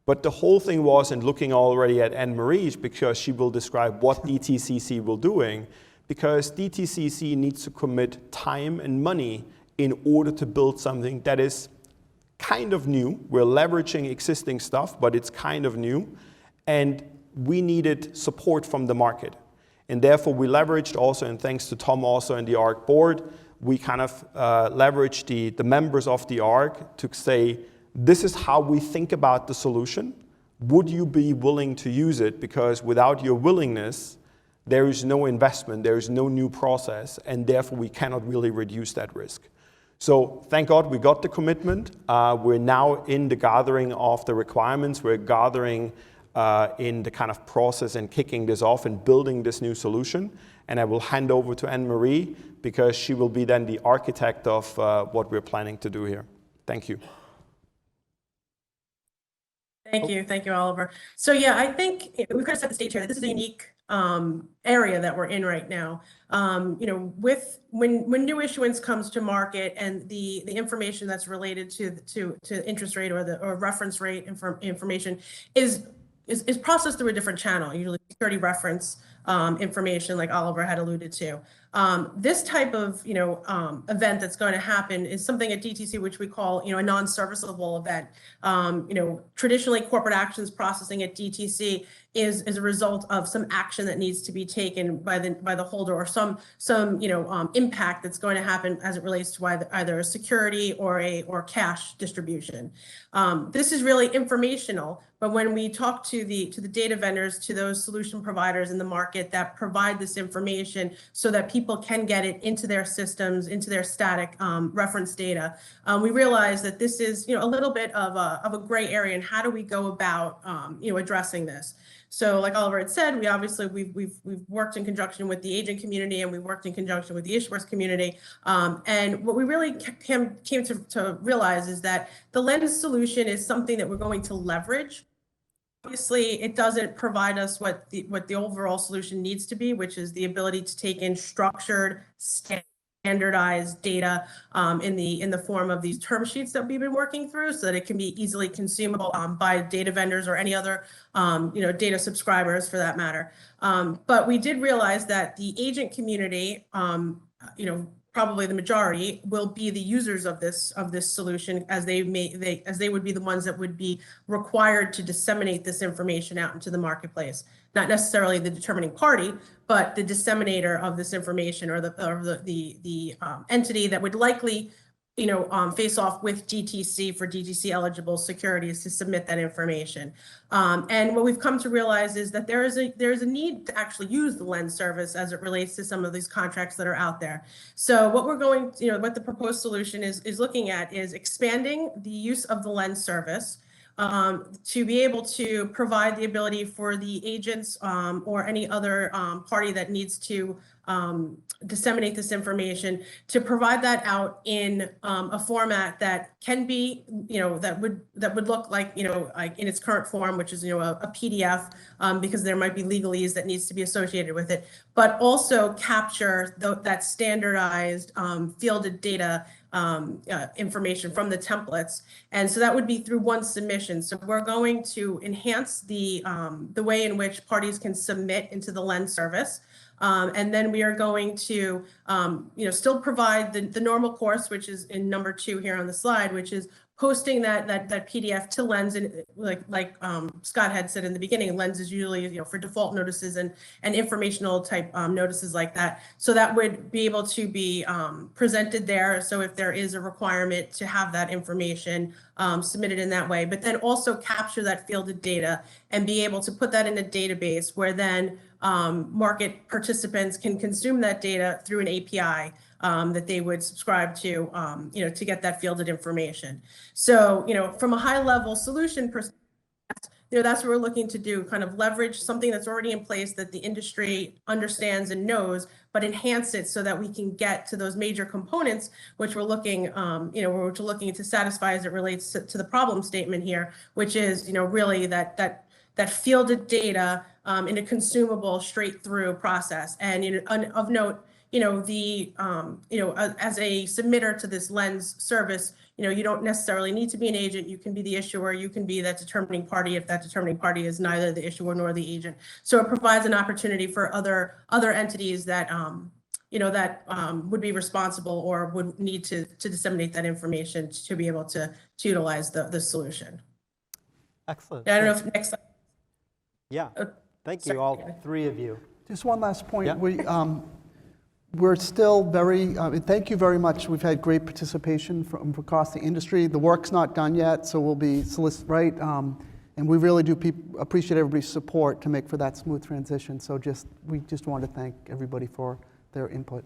But the whole thing was, and looking already at Anne-Marie, because she will describe what DTCC will doing, because DTCC needs to commit time and money in order to build something that is kind of new. We're leveraging existing stuff, but it's kind of new. And we needed support from the market. And therefore, we leveraged also, and thanks to Tom also and the ARC board, we kind of leveraged the members of the ARC to say, this is how we think about the solution. Would you be willing to use it? Because without your willingness, there is no investment, there is no new process, and therefore we cannot really reduce that risk. So thank God we got the commitment. We're now in the gathering of the requirements. We're gathering in the kind of process and kicking this off and building this new solution. And I will hand over to Anne-Marie, because she will be then the architect of what we're planning to do here. Thank you. Thank you, Oliver. So yeah, I think we've kind of set the stage here that this is a unique area that we're in right now. You know, with when new issuance comes to market and the information that's related to interest rate or reference rate information is processed through a different channel, usually security reference information, like Oliver had alluded to. This type of event that's going to happen is something at DTC which we call a non-serviceable event. Traditionally, corporate actions processing at DTC is a result of some action that needs to be taken by the holder, or some impact that's going to happen as it relates to either a security or cash distribution. This is really informational, but when we talk to the data vendors, to those solution providers in the market that provide this information so that people can get it into their systems, into their static reference data, we realize that this is a little bit of a gray area, and how do we go about addressing this? So like Oliver had said, we've worked in conjunction with the agent community, and we've worked in conjunction with the issuers community. And what we really came to realize is that the lens solution is something that we're going to leverage. Obviously, it doesn't provide us what the overall solution needs to be, which is the ability to take in structured, standardized data in the form of these term sheets that we've been working through, so that it can be easily consumable by data vendors or any other data subscribers for that matter. But we did realize that the agent community, probably the majority, will be the users of this solution, as they would be the ones that would be required to disseminate this information out into the marketplace. Not necessarily the determining party, but the disseminator of this information, or the entity that would likely face off with DTC for DTC eligible securities to submit that information. And what we've come to realize is that there is a need to actually use the lens service as it relates to some of these contracts that are out there. So what we're going, what the proposed solution is looking at is expanding the use of the lens service to be able to provide the ability for the agents or any other party that needs to disseminate this information, to provide that out in a format that can be, that would look like, like in its current form, which is, a PDF, because there might be legalese that needs to be associated with it, but also capture that standardized fielded data information from the templates. And so that would be through one submission. So we're going to enhance the way in which parties can submit into the Lens service. And then we are going to, still provide the normal course, which is in number 2 here on the slide, which is posting that PDF to Lens. And like Scott had said in the beginning, Lens is usually, for default notices and informational type notices like that. So that would be able to be presented there. So if there is a requirement to have that information submitted in that way, but then also capture that fielded data and be able to put that in a database where then market participants can consume that data through an API that they would subscribe to, to get that fielded information. So, from a high level solution perspective, that's what we're looking to do, kind of leverage something that's already in place that the industry understands and knows, but enhance it so that we can get to those major components, which we're looking, we're looking to satisfy as it relates to the problem statement here, which is, really that fielded data in a consumable straight through process. And of note, as a submitter to this Lens service, you don't necessarily need to be an agent. You can be the issuer. You can be that determining party if that determining party is neither the issuer nor the agent. So it provides an opportunity for other entities that would be responsible or would need to disseminate that information to be able to utilize the solution. Excellent. I don't know if next slide. Yeah. Thank you, all 3 of you. Just one last point. Yeah. We're still very, thank you very much. We've had great participation from across the industry. The work's not done yet, so we'll be right? And we really do appreciate everybody's support to make for that smooth transition. So we just want to thank everybody for their input.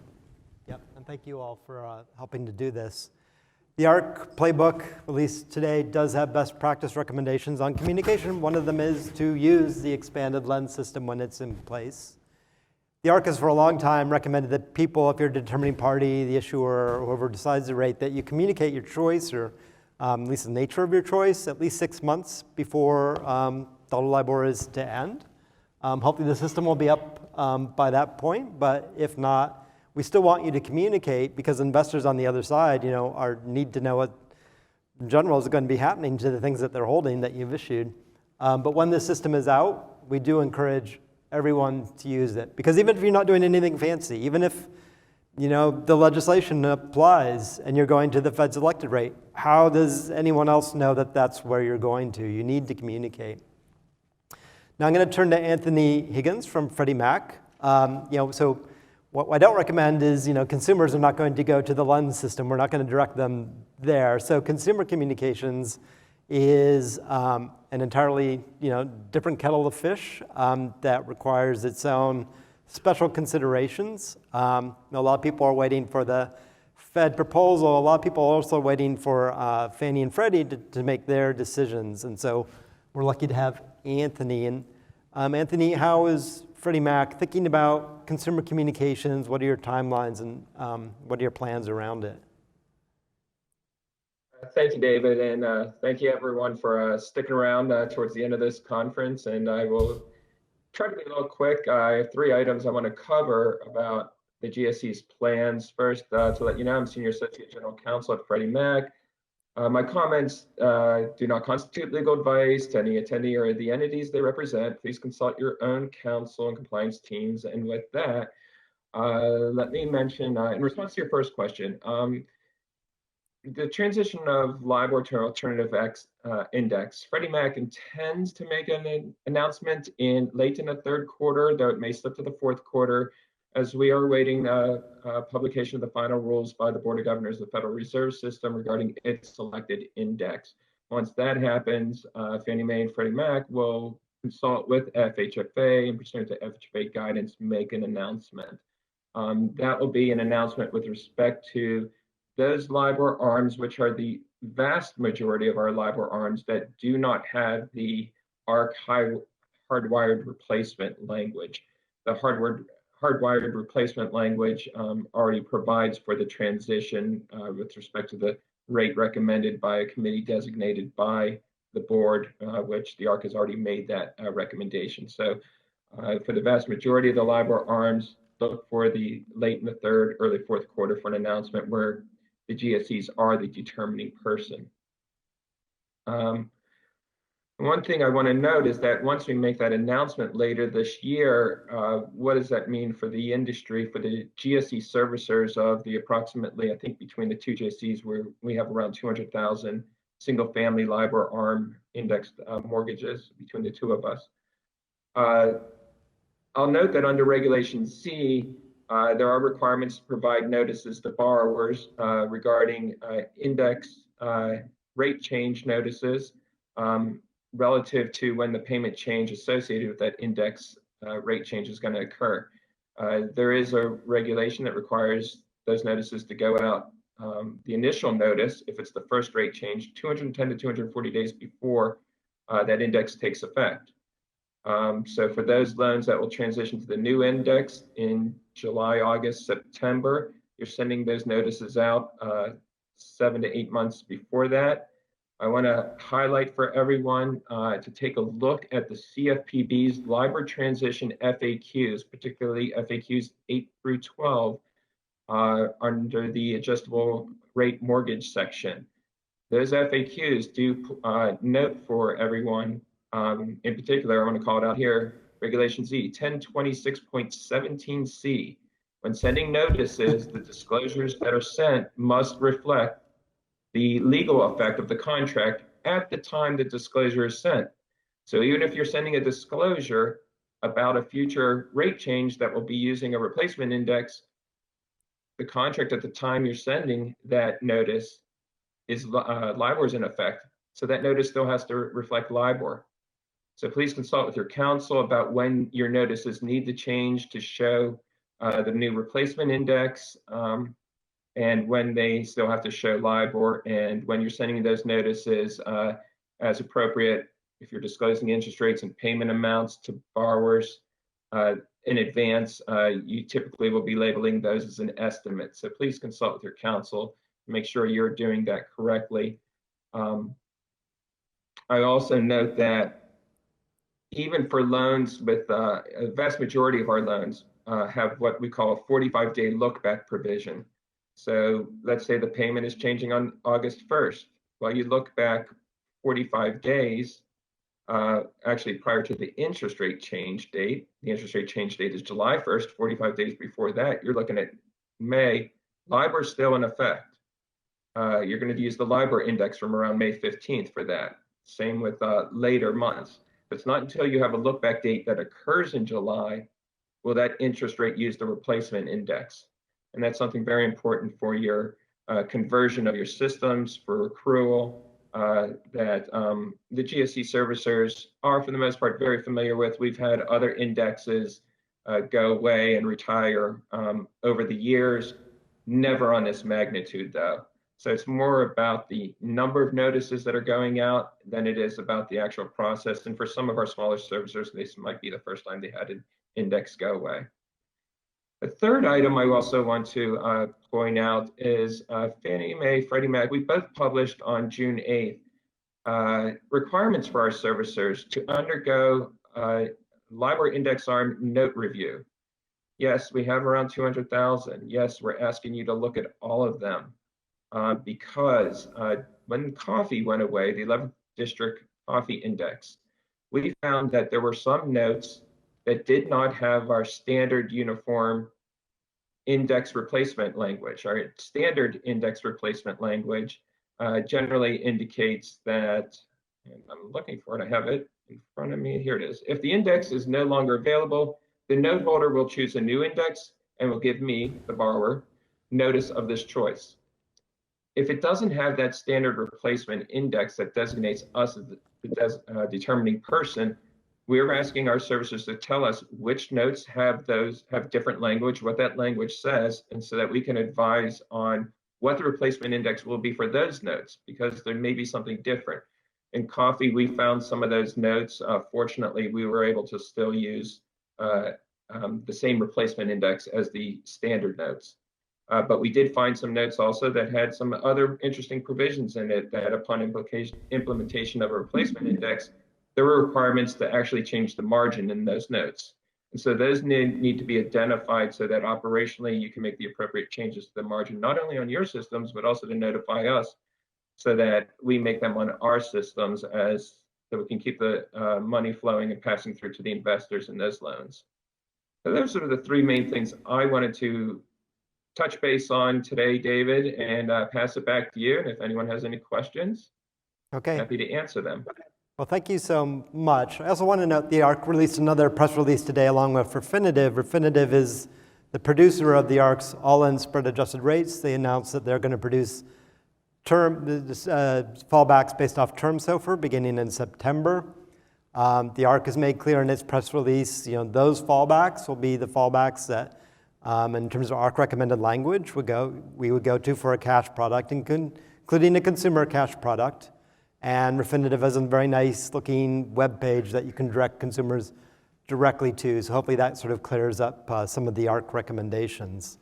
Yep, and thank you all for helping to do this. The ARC playbook released today does have best practice recommendations on communication. One of them is to use the expanded Lens system when it's in place. The ARC has for a long time recommended that people, if you're a determining party, the issuer, or whoever decides the rate, that you communicate your choice, or at least the nature of your choice, at least 6 months before dollar LIBOR is to end. Hopefully the system will be up by that point, but if not, we still want you to communicate, because investors on the other side, need to know what in general is going to be happening to the things that they're holding that you've issued. But when the system is out, we do encourage everyone to use it. Because even if you're not doing anything fancy, even if the legislation applies and you're going to the Fed's elected rate, how does anyone else know that that's where you're going to? You need to communicate. Now I'm going to turn to Anthony Higgins from Freddie Mac. So what I don't recommend is, consumers are not going to go to the Lens system. We're not going to direct them there. So consumer communications is an entirely different kettle of fish that requires its own special considerations. A lot of people are waiting for the Fed proposal. A lot of people are also waiting for Fannie and Freddie to make their decisions. And so we're lucky to have Anthony. And Anthony, how is Freddie Mac thinking about consumer communications? What are your timelines and what are your plans around it? Thank you, David, and thank you everyone for sticking around towards the end of this conference. And I will try to be a little quick. I have 3 items I want to cover about the GSE's plans. First, to let you know, I'm Senior Associate General Counsel at Freddie Mac. My comments do not constitute legal advice to any attendee or the entities they represent. Please consult your own counsel and compliance teams. And with that, let me mention, in response to your first question, the transition of LIBOR to an alternative index, Freddie Mac intends to make an announcement late in the 3rd quarter, though it may slip to the 4th quarter, as we are awaiting publication of the final rules by the Board of Governors of the Federal Reserve System regarding its selected index. Once that happens, Fannie Mae and Freddie Mac will consult with FHFA and pursuant to FHFA guidance, make an announcement. That will be an announcement with respect to those LIBOR arms, which are the vast majority of our LIBOR arms that do not have the ARC hardwired replacement language. The hardwired replacement language already provides for the transition with respect to the rate recommended by a committee designated by the board, which the ARC has already made that recommendation. So for the vast majority of the LIBOR arms, look for the late in the third, early fourth quarter for an announcement where the GSEs are the determining person. One thing I want to note is that once we make that announcement later this year, what does that mean for the industry, for the GSE servicers of the approximately, I think between the two GSEs, where we have around 200,000 single-family LIBOR ARM indexed mortgages between the two of us. I'll note that under Regulation Z, there are requirements to provide notices to borrowers regarding index rate change notices relative to when the payment change associated with that index rate change is going to occur. There is a regulation that requires those notices to go out. The initial notice, if it's the first rate change, 210 to 240 days before that index takes effect. So for those loans that will transition to the new index in July, August, September, you're sending those notices out 7 to 8 months before that. I want to highlight for everyone to take a look at the CFPB's LIBOR transition FAQs, particularly FAQs 8 through 12 under the adjustable rate mortgage section. Those FAQs do note for everyone, in particular, I want to call it out here, Regulation Z, 1026.17C. When sending notices, the disclosures that are sent must reflect the legal effect of the contract at the time the disclosure is sent. So even if you're sending a disclosure about a future rate change that will be using a replacement index, the contract at the time you're sending that notice is LIBOR's in effect. So that notice still has to reflect LIBOR. So please consult with your counsel about when your notices need to change to show the new replacement index, and when they still have to show LIBOR, and when you're sending those notices as appropriate, if you're disclosing interest rates and payment amounts to borrowers in advance, you typically will be labeling those as an estimate. So please consult with your counsel to make sure you're doing that correctly. I also note that even for loans with a vast majority of our loans have what we call a 45-day look-back provision. So let's say the payment is changing on August 1st. Well, you look back 45 days, actually prior to the interest rate change date. The interest rate change date is July 1st, 45 days before that, you're looking at May. LIBOR is still in effect. You're going to use the LIBOR index from around May 15th for that. Same with later months. But it's not until you have a look back date that occurs in July will that interest rate use the replacement index. And that's something very important for your conversion of your systems, for accrual, that the GSE servicers are, for the most part, very familiar with. We've had other indexes go away and retire over the years, never on this magnitude, though. So it's more about the number of notices that are going out than it is about the actual process. And for some of our smaller servicers, this might be the first time they had an index go away. The third item I also want to point out is Fannie Mae, Freddie Mac, we both published on June 8th requirements for our servicers to undergo LIBOR index arm note review. Yes, we have around 200,000. Yes, we're asking you to look at all of them because when coffee went away, the 11th District Coffee Index, we found that there were some notes that did not have our standard uniform index replacement language. Our standard index replacement language generally indicates that, and I'm looking for it, I have it in front of me, here it is. If the index is no longer available, the note holder will choose a new index and will give me, the borrower, notice of this choice. If it doesn't have that standard replacement index that designates us as the determining person, we're asking our servicers to tell us which notes have different language, what that language says, and so that we can advise on what the replacement index will be for those notes, because there may be something different. In coffee, we found some of those notes. Fortunately, we were able to still use the same replacement index as the standard notes. But we did find some notes also that had some other interesting provisions in it that upon implementation of a replacement index, there were requirements to actually change the margin in those notes. And so those need to be identified so that operationally you can make the appropriate changes to the margin, not only on your systems, but also to notify us so that we make them on our systems so we can keep the money flowing and passing through to the investors in those loans. So those are the three main things I wanted to touch base on today, David, and pass it back to you. And if anyone has any questions, okay, happy to answer them. Well, thank you so much. I also want to note the ARC released another press release today along with Refinitiv. Refinitiv is the producer of the ARC's all-in spread adjusted rates. They announced that they're going to produce fallbacks based off term SOFR beginning in September. The ARC has made clear in its press release, those fallbacks will be the fallbacks that, in terms of ARC recommended language, we would go to for a cash product, including a consumer cash product. And Refinitiv has a very nice looking web page that you can direct consumers directly to. So hopefully that sort of clears up some of the ARC recommendations.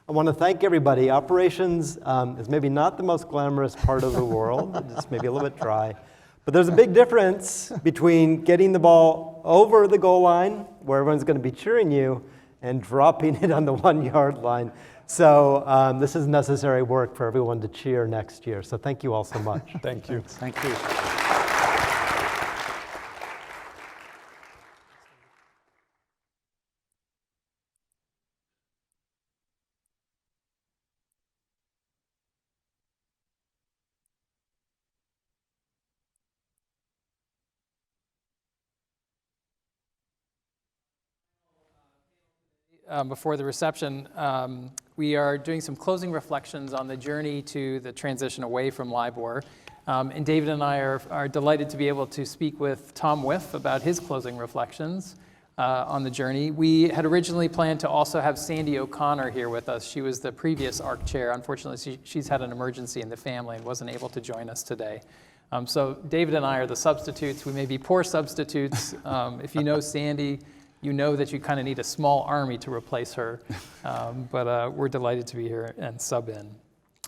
I want to thank everybody. Operations is maybe not the most glamorous part of the world. It's maybe a little bit dry. But there's a big difference between getting the ball over the goal line, where everyone's going to be cheering you, and dropping it on the 1 yard line. So this is necessary work for everyone to cheer next year. So thank you all so much. Thank you. Thank you. Before the reception, we are doing some closing reflections on the journey to the transition away from LIBOR. And David and I are delighted to be able to speak with Tom Whiff about his closing reflections on the journey. We had originally planned to also have Sandy O'Connor here with us. She was the previous ARC chair. Unfortunately, she's had an emergency in the family and wasn't able to join us today. So David and I are the substitutes. We may be poor substitutes. If you know Sandy, you know that you kind of need a small army to replace her, but we're delighted to be here and sub in.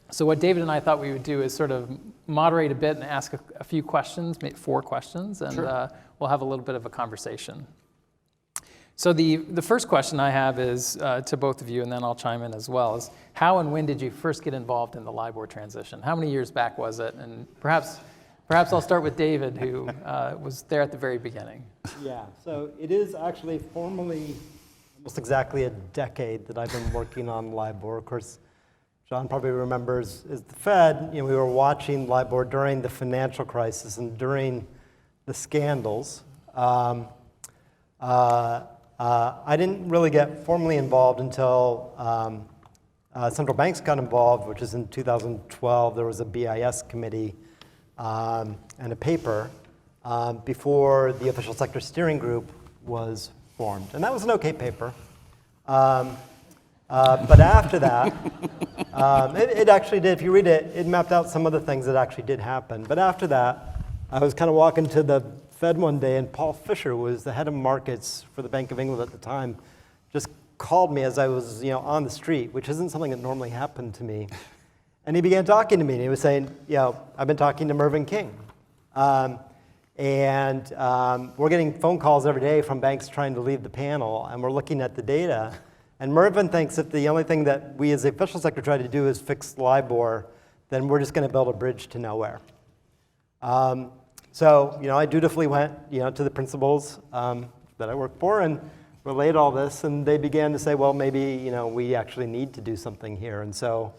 So what David and I thought we would do is sort of moderate a bit and ask a few questions, maybe 4 questions, and Sure. We'll have a little bit of a conversation. So the first question I have is to both of you, and then I'll chime in as well, is how and when did you first get involved in the LIBOR transition? How many years back was it? And perhaps I'll start with David, who was there at the very beginning. Yeah, so it is actually formally almost exactly a decade that I've been working on LIBOR. Of course, John probably remembers, as the Fed, we were watching LIBOR during the financial crisis and during the scandals. I didn't really get formally involved until central banks got involved, which is in 2012. There was a BIS committee and a paper before the official sector steering group was formed. And that was an okay paper. But after that, it actually did, if you read it, it mapped out some of the things that actually did happen. But after that, I was kind of walking to the Fed one day, and Paul Fisher was the head of markets for the Bank of England at the time, just called me as I was on the street, which isn't something that normally happened to me. And he began talking to me, and he was saying, I've been talking to Mervyn King. We're getting phone calls every day from banks trying to leave the panel, and we're looking at the data. And Mervyn thinks that the only thing that we as the official sector try to do is fix LIBOR, then we're just going to build a bridge to nowhere. So I dutifully went to the principals that I work for and relayed all this, and they began to say, well, maybe we actually need to do something here. And so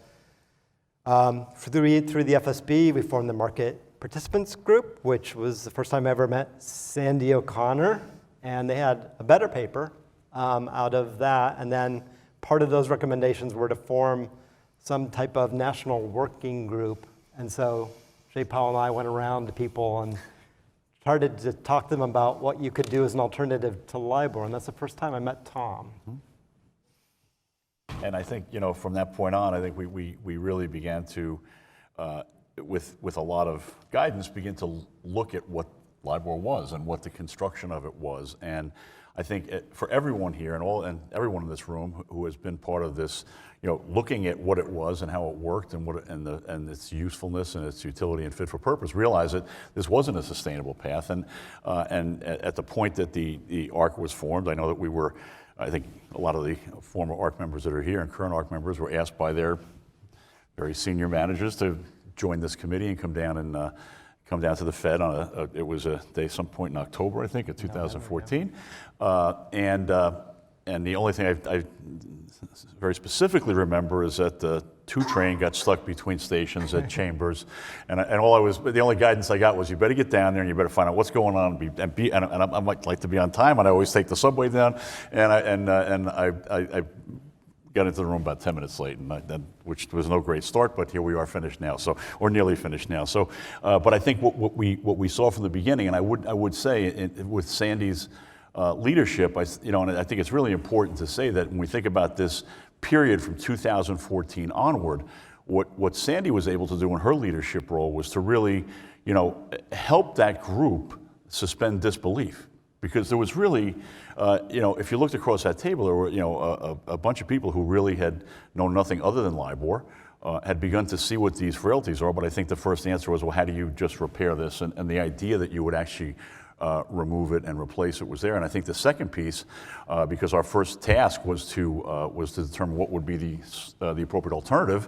through the FSB, we formed the Market Participants Group, which was the first time I ever met Sandy O'Connor, and they had a better paper out of that. And then part of those recommendations were to form some type of national working group. And so Jay Powell and I went around to people and started to talk to them about what you could do as an alternative to LIBOR. And that's the first time I met Tom. And I think, from that point on, I think we really began to, with a lot of guidance, begin to look at what LIBOR was and what the construction of it was. And I think for everyone here and everyone in this room who has been part of this, looking at what it was and how it worked and its usefulness and its utility and fit for purpose, realize that this wasn't a sustainable path. And at the point that the ARC was formed, I know that I think a lot of the former ARC members that are here and current ARC members were asked by their very senior managers to join this committee and come down to the Fed on it was a day some point in October, I think, of 2014. And the only thing I very specifically remember is that the 2 train got stuck between stations at Chambers, and the only guidance I got was, you better get down there and you better find out what's going on and I might like to be on time, and I always take the subway down, and I got into the room about 10 minutes late, which was no great start, but here we are finished now, or nearly finished now. So, but I think what we saw from the beginning, and I would say with Sandy's leadership, and I think it's really important to say that when we think about this period from 2014 onward, what Sandy was able to do in her leadership role was to really, help that group suspend disbelief. Because there was really, if you looked across that table, there were, a bunch of people who really had known nothing other than LIBOR, had begun to see what these frailties are. But I think the first answer was, well, how do you just repair this? And the idea that you would actually remove it and replace it was there. And I think the second piece, because our first task was to determine what would be the appropriate alternative,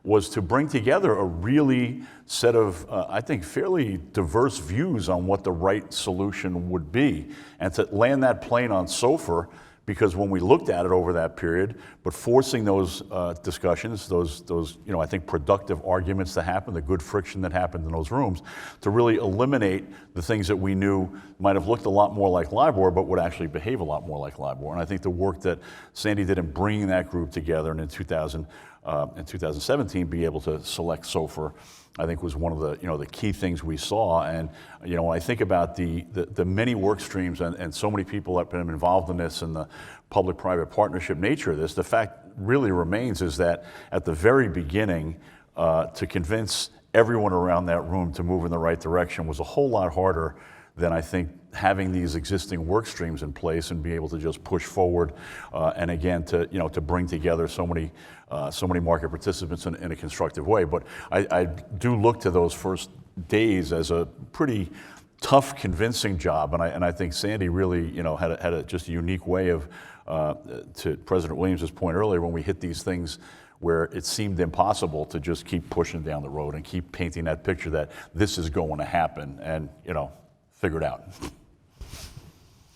was to bring together a really set of, I think, fairly diverse views on what the right solution would be, and to land that plane on SOFR, because when we looked at it over that period, but forcing those discussions, those I think productive arguments to happen, the good friction that happened in those rooms, to really eliminate the things that we knew might have looked a lot more like LIBOR, but would actually behave a lot more like LIBOR. And I think the work that Sandy did in bringing that group together, and in 2017 be able to select SOFR, I think was one of the key things we saw. And when I think about the many work streams and so many people that have been involved in this and the public-private partnership nature of this, the fact really remains is that at the very beginning, to convince everyone around that room to move in the right direction was a whole lot harder than I think having these existing work streams in place and be able to just push forward, and again to bring together so many market participants in a constructive way. But I do look to those first days as a pretty tough, convincing job, and I think Sandy really had a just a unique way of, to President Williams' point earlier, when we hit these things where it seemed impossible, to just keep pushing down the road and keep painting that picture that this is going to happen, and figure it out.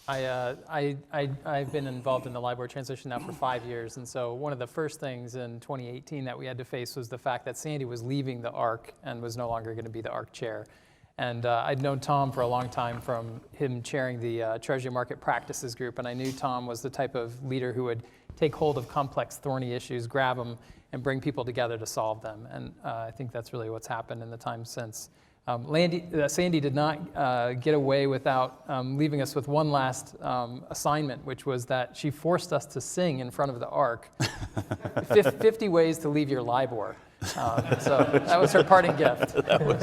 I've been involved in the LIBOR transition now for 5 years, and so one of the first things in 2018 that we had to face was the fact that Sandy was leaving the ARC and was no longer going to be the ARC chair. And I'd known Tom for a long time from him chairing the Treasury Market Practices Group, and I knew Tom was the type of leader who would take hold of complex, thorny issues, grab them, and bring people together to solve them. And I think that's really what's happened in the time since. Sandy did not get away without leaving us with one last assignment, which was that she forced us to sing in front of the ARC 50 ways to leave your LIBOR. So that was her parting gift. That was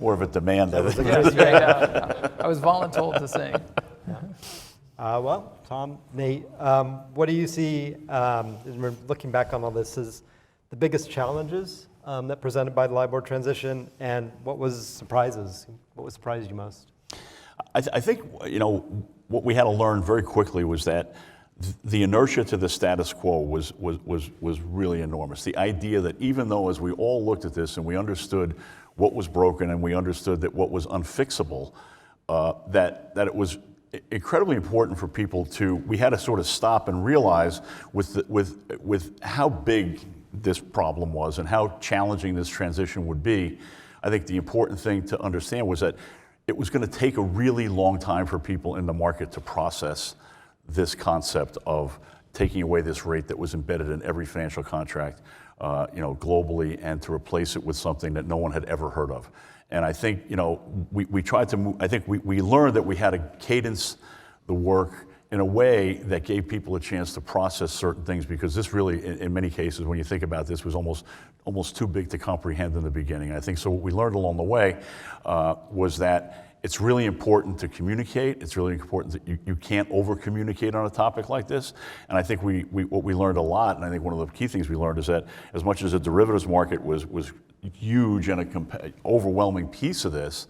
more of a demand. Yes, right. I was voluntold to sing. Well, Tom, Nate, what do you see, as we're looking back on all this, as the biggest challenges that presented by the LIBOR transition, and what surprised you most? I think what we had to learn very quickly was that the inertia to the status quo was really enormous. The idea that even though, as we all looked at this and we understood what was broken and we understood that what was unfixable, that it was incredibly important for people we had to sort of stop and realize with how big this problem was and how challenging this transition would be. I think the important thing to understand was that it was going to take a really long time for people in the market to process this concept of taking away this rate that was embedded in every financial contract, globally, and to replace it with something that no one had ever heard of. And I think, we tried to move, I think we learned that we had to cadence the work in a way that gave people a chance to process certain things, because this really, in many cases, when you think about this, was almost too big to comprehend in the beginning. I think so what we learned along the way was that it's really important to communicate. It's really important that you can't over-communicate on a topic like this. And I think what we learned a lot, and I think one of the key things we learned is that as much as the derivatives market was huge and an overwhelming piece of this,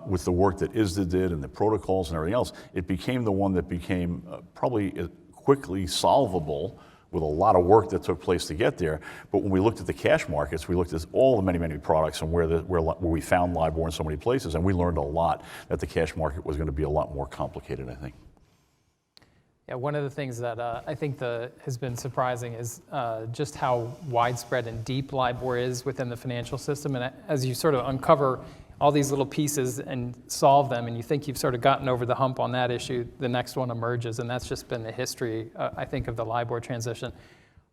with the work that ISDA did and the protocols and everything else, it became the one that became probably quickly solvable with a lot of work that took place to get there. But when we looked at the cash markets, we looked at all the many products and where we found LIBOR in so many places, and we learned a lot that the cash market was going to be a lot more complicated, I think. Yeah, one of the things that I think has been surprising is just how widespread and deep LIBOR is within the financial system. And as you sort of uncover all these little pieces and solve them, and you think you've sort of gotten over the hump on that issue, the next one emerges, and that's just been the history, I think, of the LIBOR transition.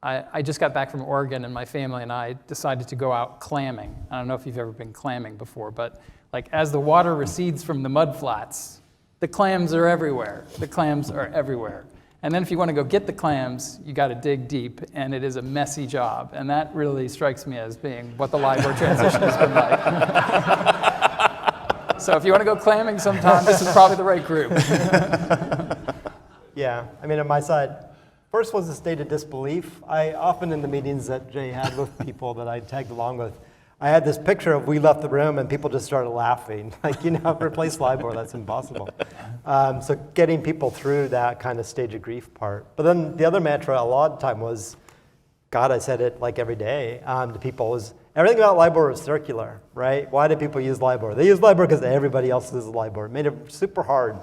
I just got back from Oregon, and my family and I decided to go out clamming. I don't know if you've ever been clamming before, but like as the water recedes from the mud flats, the clams are everywhere. The clams are everywhere. And then if you want to go get the clams, you got to dig deep, and it is a messy job. And that really strikes me as being what the LIBOR transition has been like. So if you want to go clamming sometime, this is probably the right group. Yeah, I mean, on my side, first was a state of disbelief. I often in the meetings that Jay had with people that I tagged along with, I had this picture of we left the room and people just started laughing. Like, replace LIBOR, that's impossible. So getting people through that kind of stage of grief part. But then the other mantra a lot of the time was, God, I said it like every day to people, is everything about LIBOR is circular, right? Why do people use LIBOR? They use LIBOR because everybody else uses LIBOR. It made it super hard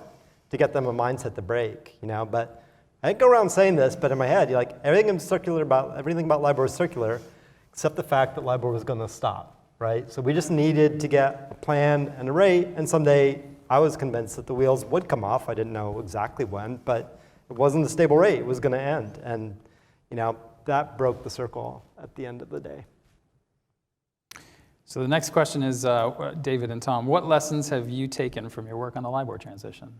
to get them a mindset to break, But I didn't go around saying this, but in my head, you're like, everything about LIBOR is circular, except the fact that LIBOR was going to stop, right? So we just needed to get a plan and a rate, and someday I was convinced that the wheels would come off. I didn't know exactly when, but it wasn't a stable rate. It was going to end, and that broke the circle at the end of the day. So the next question is, David and Tom, what lessons have you taken from your work on the LIBOR transition?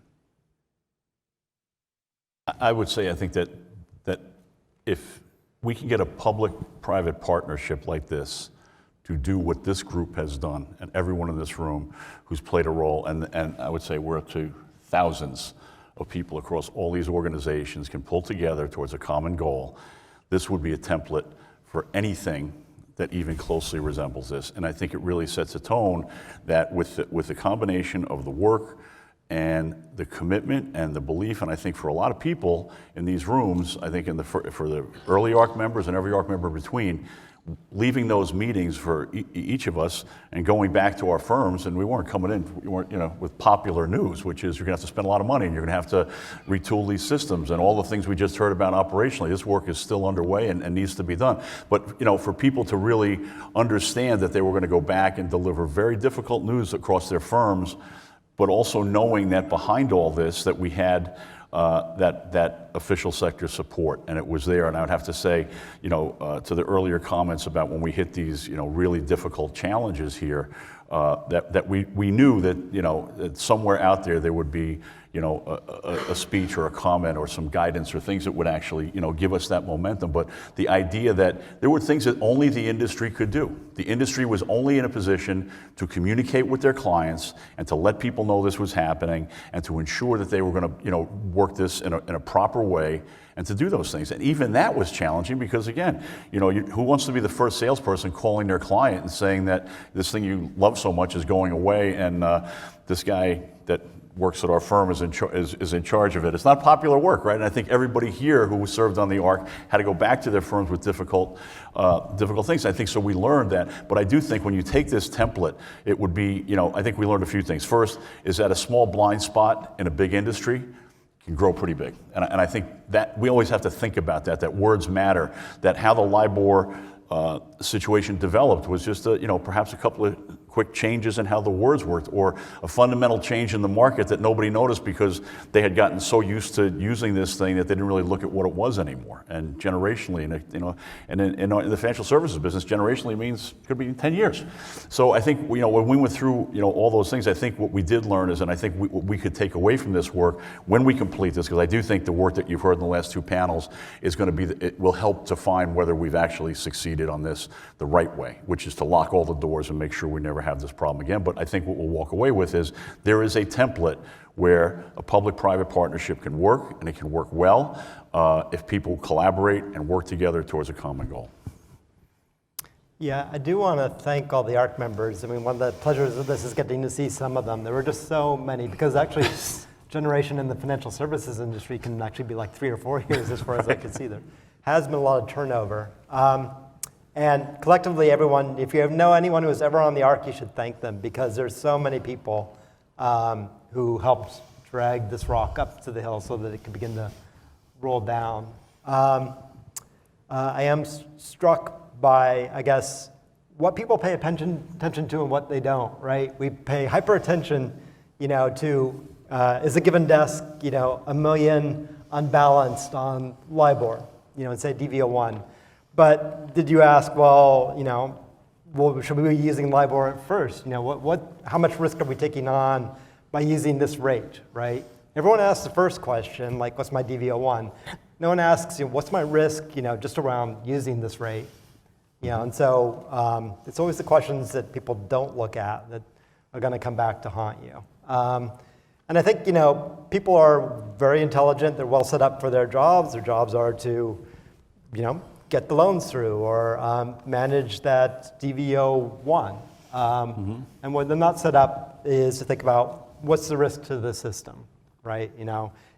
I would say, I think that if we can get a public-private partnership like this to do what this group has done, and everyone in this room who's played a role, and I would say we're up to thousands of people across all these organizations can pull together towards a common goal, this would be a template for anything that even closely resembles this. And I think it really sets a tone that with the combination of the work and the commitment and the belief, and I think for a lot of people in these rooms, I think for the early ARC members and every ARC member between, leaving those meetings for each of us and going back to our firms, and we weren't coming in, with popular news, which is you're gonna have to spend a lot of money and you're gonna have to retool these systems and all the things we just heard about operationally. This work is still underway and needs to be done. But for people to really understand that they were gonna go back and deliver very difficult news across their firms, but also knowing that behind all this, that we had that official sector support, and it was there. And I would have to say, to the earlier comments about when we hit these, really difficult challenges here, that we knew that, that somewhere out there would be, a speech or a comment or some guidance or things that would actually, give us that momentum. But the idea that there were things that only the industry could do. The industry was only in a position to communicate with their clients and to let people know this was happening and to ensure that they were going to, work this in a proper way and to do those things. And even that was challenging because, again, who wants to be the first salesperson calling their client and saying that this thing you love so much is going away and this guy that works at our firm is in charge of it. It's not popular work, right? And I think everybody here who served on the ARC had to go back to their firms with difficult things. I think so we learned that. But I do think when you take this template, it would be, I think we learned a few things. First is that a small blind spot in a big industry can grow pretty big. And I think that we always have to think about that words matter, that how the LIBOR situation developed was just perhaps a couple of quick changes in how the words worked, or a fundamental change in the market that nobody noticed because they had gotten so used to using this thing that they didn't really look at what it was anymore. And generationally, and in the financial services business, generationally means could be 10 years. So I think when we went through all those things, I think what we did learn is, and I think what we could take away from this work when we complete this, because I do think the work that you've heard in the last two panels is going to be, it will help define whether we've actually succeeded on this the right way, which is to lock all the doors and make sure we never have this problem again. But I think what we'll walk away with is there is a template where a public-private partnership can work, and it can work well if people collaborate and work together towards a common goal. Yeah, I do want to thank all the ARC members. I mean, one of the pleasures of this is getting to see some of them. There were just so many, because actually generation in the financial services industry can actually be like 3 or 4 years as far as I can see. There has been a lot of turnover. And collectively, everyone, if you know anyone who was ever on the ARC, you should thank them, because there's so many people who helped drag this rock up to the hill so that it could begin to roll down. I am struck by, I guess, what people pay attention to and what they don't, right? We pay hyper attention, to is a given desk, $1 million unbalanced on LIBOR, and say DV01. But did you ask, well, should we be using LIBOR at first? How much risk are we taking on by using this rate, right? Everyone asks the first question, like, what's my DV01? No one asks, what's my risk, just around using this rate? And so it's always the questions that people don't look at that are going to come back to haunt you. And I think, people are very intelligent. They're well set up for their jobs. Their jobs are to, get the loans through or manage that DV01. And what they're not set up is to think about what's the risk to the system, right?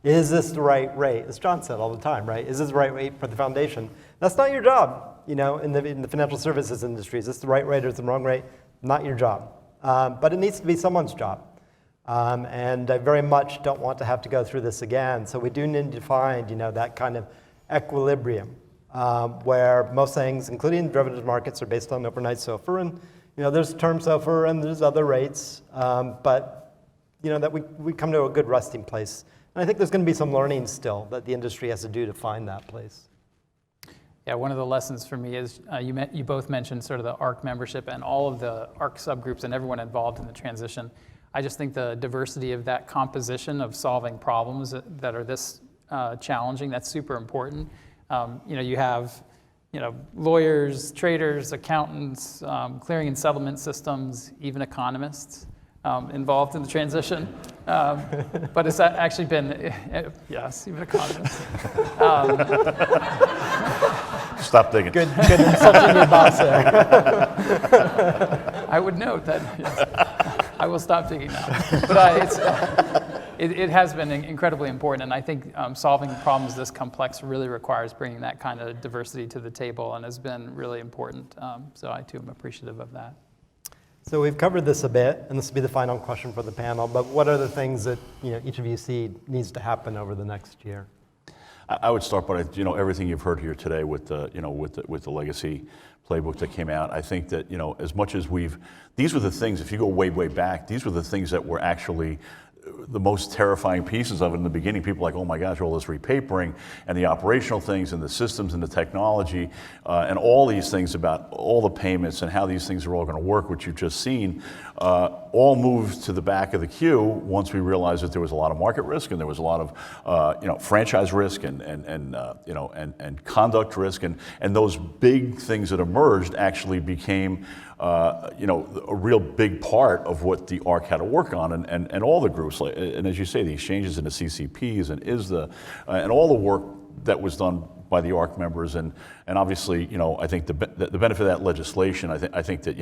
Is this the right rate? As John said all the time, right? Is this the right rate for the foundation? That's not your job, in the financial services industry. Is this the right rate or is it the wrong rate? Not your job. But it needs to be someone's job. And I very much don't want to have to go through this again. So we do need to find, that kind of equilibrium where most things, including derivatives markets, are based on overnight SOFR. And, there's term SOFR and there's other rates. But, that we come to a good resting place. And I think there's going to be some learning still that the industry has to do to find that place. Yeah, one of the lessons for me is you both mentioned sort of the ARC membership and all of the ARC subgroups and everyone involved in the transition. I just think the diversity of that composition of solving problems that are this challenging, that's super important. You have lawyers, traders, accountants, clearing and settlement systems, even economists involved in the transition. But it's actually been, yes, even economists. Stop digging. Good insulting your boss there. I would note that, yes, I will stop digging now. But it has been incredibly important, and I think solving problems this complex really requires bringing that kind of diversity to the table, and has been really important. So I too am appreciative of that. So we've covered this a bit, and this will be the final question for the panel, but what are the things that each of you see needs to happen over the next year? I would start by everything you've heard here today with the with the legacy playbook that came out. I think that as much as these were the things. If you go way back, these were the things that were actually the most terrifying pieces of it in the beginning. People were like, oh my gosh, all this repapering and the operational things and the systems and the technology and all these things about all the payments and how these things are all going to work, which you've just seen, all moved to the back of the queue once we realized that there was a lot of market risk and there was a lot of franchise risk and conduct risk, and those big things that emerged actually became a real big part of what the ARC had to work on, and all the groups, and as you say, the exchanges and the CCPs and ISDA, and all the work that was done by the ARC members, and obviously, I think the benefit of that legislation, I think that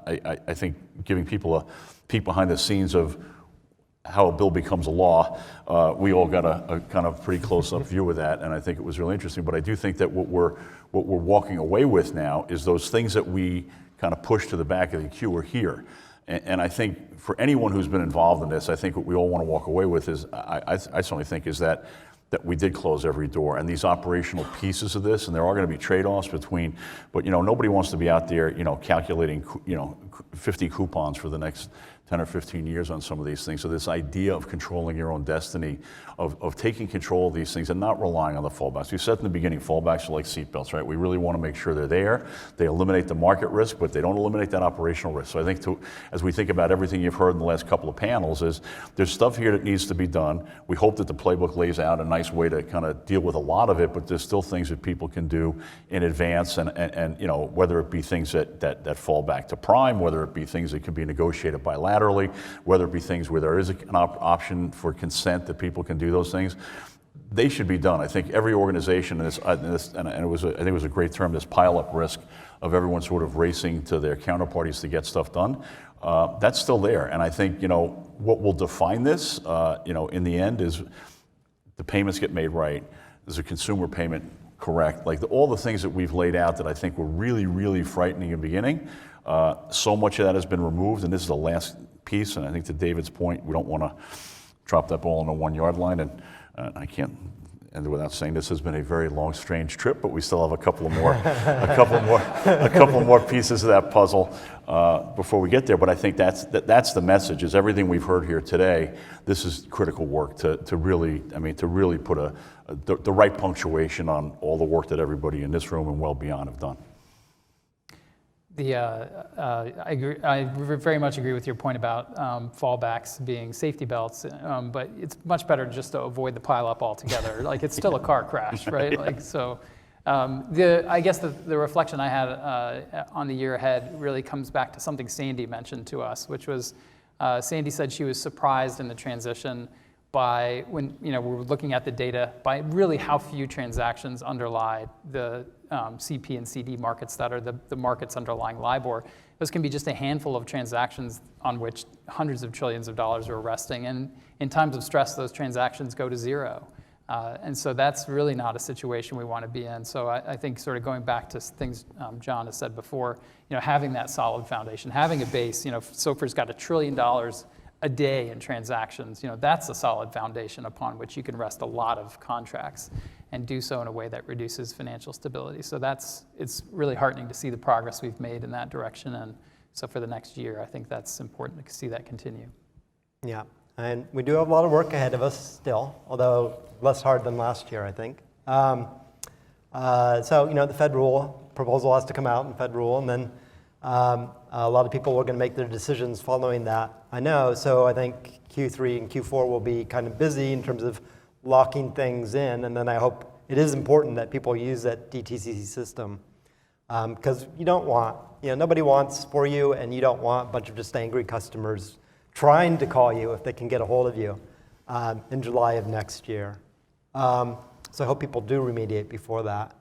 I think giving people a peek behind the scenes of how a bill becomes a law, we all got a kind of pretty close-up view of that, and I think it was really interesting. But I do think that what we're walking away with now is those things that we kind of pushed to the back of the queue are here. And I think for anyone who's been involved in this, I think what we all want to walk away with is, I certainly think, is that we did close every door. And these operational pieces of this, and there are going to be trade-offs between, but nobody wants to be out there, calculating, 50 coupons for the next 10 or 15 years on some of these things. So this idea of controlling your own destiny, of taking control of these things and not relying on the fallbacks. We said in the beginning, fallbacks are like seatbelts, right? We really want to make sure they're there. They eliminate the market risk, but they don't eliminate that operational risk. So I think as we think about everything you've heard in the last couple of panels, is there's stuff here that needs to be done. We hope that the playbook lays out a nice way to kind of deal with a lot of it, but there's still things that people can do in advance, and whether it be things that fall back to prime, whether it be things that can be negotiated bilaterally, whether it be things where there is an option for consent that people can do those things. They should be done. I think every organization, and I think it was a great term, this pile-up risk of everyone sort of racing to their counterparties to get stuff done, that's still there. And I think, what will define this, in the end is the payments get made right. There's a consumer payment correct. Like all the things that we've laid out that I think were really, really frightening in the beginning, so much of that has been removed, and this is the last piece. And I think to David's point, we don't want to drop that ball on the 1 yard line. And I can't end it without saying this has been a very long, strange trip, but we still have a couple more pieces of that puzzle before we get there. But I think that's the message: is everything we've heard here today. This is critical work to really put the right punctuation on all the work that everybody in this room and well beyond have done. I very much agree with your point about fallbacks being safety belts, but it's much better just to avoid the pileup altogether. Like it's still a car crash, right? Yeah. Like so. I guess the reflection I had on the year ahead really comes back to something Sandy mentioned to us, which was Sandy said she was surprised in the transition by when we were looking at the data by really how few transactions underlie the CP and CD markets that are the markets underlying LIBOR. Those can be just a handful of transactions on which hundreds of trillions of dollars are resting, and in times of stress, those transactions go to zero. And so that's really not a situation we want to be in. So I think sort of going back to things John has said before, having that solid foundation, having a base, SOFR's got $1 trillion a day in transactions, that's a solid foundation upon which you can rest a lot of contracts and do so in a way that reduces financial stability. So it's really heartening to see the progress we've made in that direction. And so for the next year, I think that's important to see that continue. Yeah, and we do have a lot of work ahead of us still, although less hard than last year, I think. So, the Fed rule proposal has to come out in Fed rule, and then a lot of people are going to make their decisions following that, I know. So I think Q3 and Q4 will be kind of busy in terms of locking things in, and then I hope it is important that people use that DTCC system, because you don't want, nobody wants for you, and you don't want a bunch of just angry customers trying to call you if they can get a hold of you in July of next year. So I hope people do remediate before that.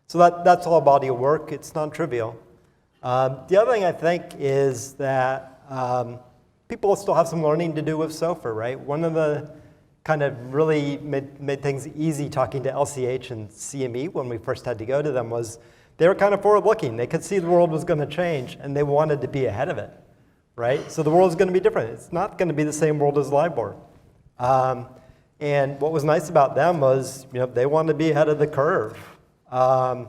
So that's all a body of work. It's non-trivial. The other thing I think is that people still have some learning to do with SOFR, right? One of the kind of really made things easy talking to LCH and CME when we first had to go to them was they were kind of forward-looking. They could see the world was going to change, and they wanted to be ahead of it, right? So the world is going to be different. It's not going to be the same world as LIBOR. And what was nice about them was, they wanted to be ahead of the curve. I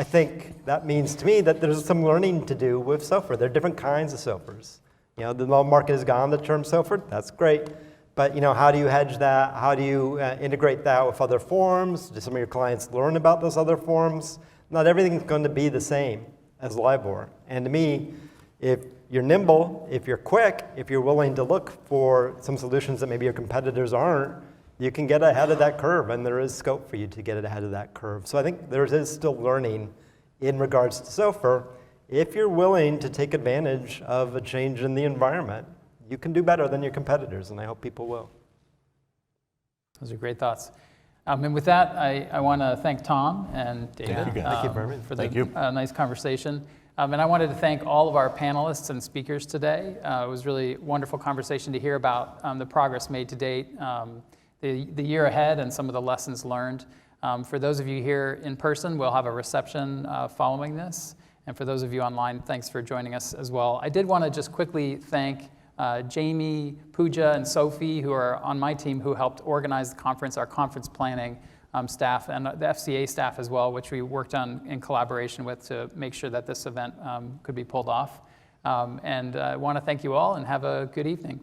think that means to me that there's some learning to do with SOFR. There are different kinds of SOFRs. The loan market has gone the term SOFR. That's great. But how do you hedge that? How do you integrate that with other forms? Do some of your clients learn about those other forms? Not everything's going to be the same as LIBOR. And to me, if you're nimble, if you're quick, if you're willing to look for some solutions that maybe your competitors aren't, you can get ahead of that curve, and there is scope for you to get ahead of that curve. So I think there is still learning in regards to SOFR. If you're willing to take advantage of a change in the environment, you can do better than your competitors, and I hope people will. Those are great thoughts. And with that, I want to thank Tom and David for the nice conversation. And I wanted to thank all of our panelists and speakers today. It was really a wonderful conversation to hear about the progress made to date, the year ahead, and some of the lessons learned. For those of you here in person, we'll have a reception following this. And for those of you online, thanks for joining us as well. I did want to just quickly thank Jamie, Pooja, and Sophie, who are on my team, who helped organize the conference, our conference planning staff, and the FCA staff as well, which we worked on in collaboration with to make sure that this event could be pulled off. And I want to thank you all and have a good evening.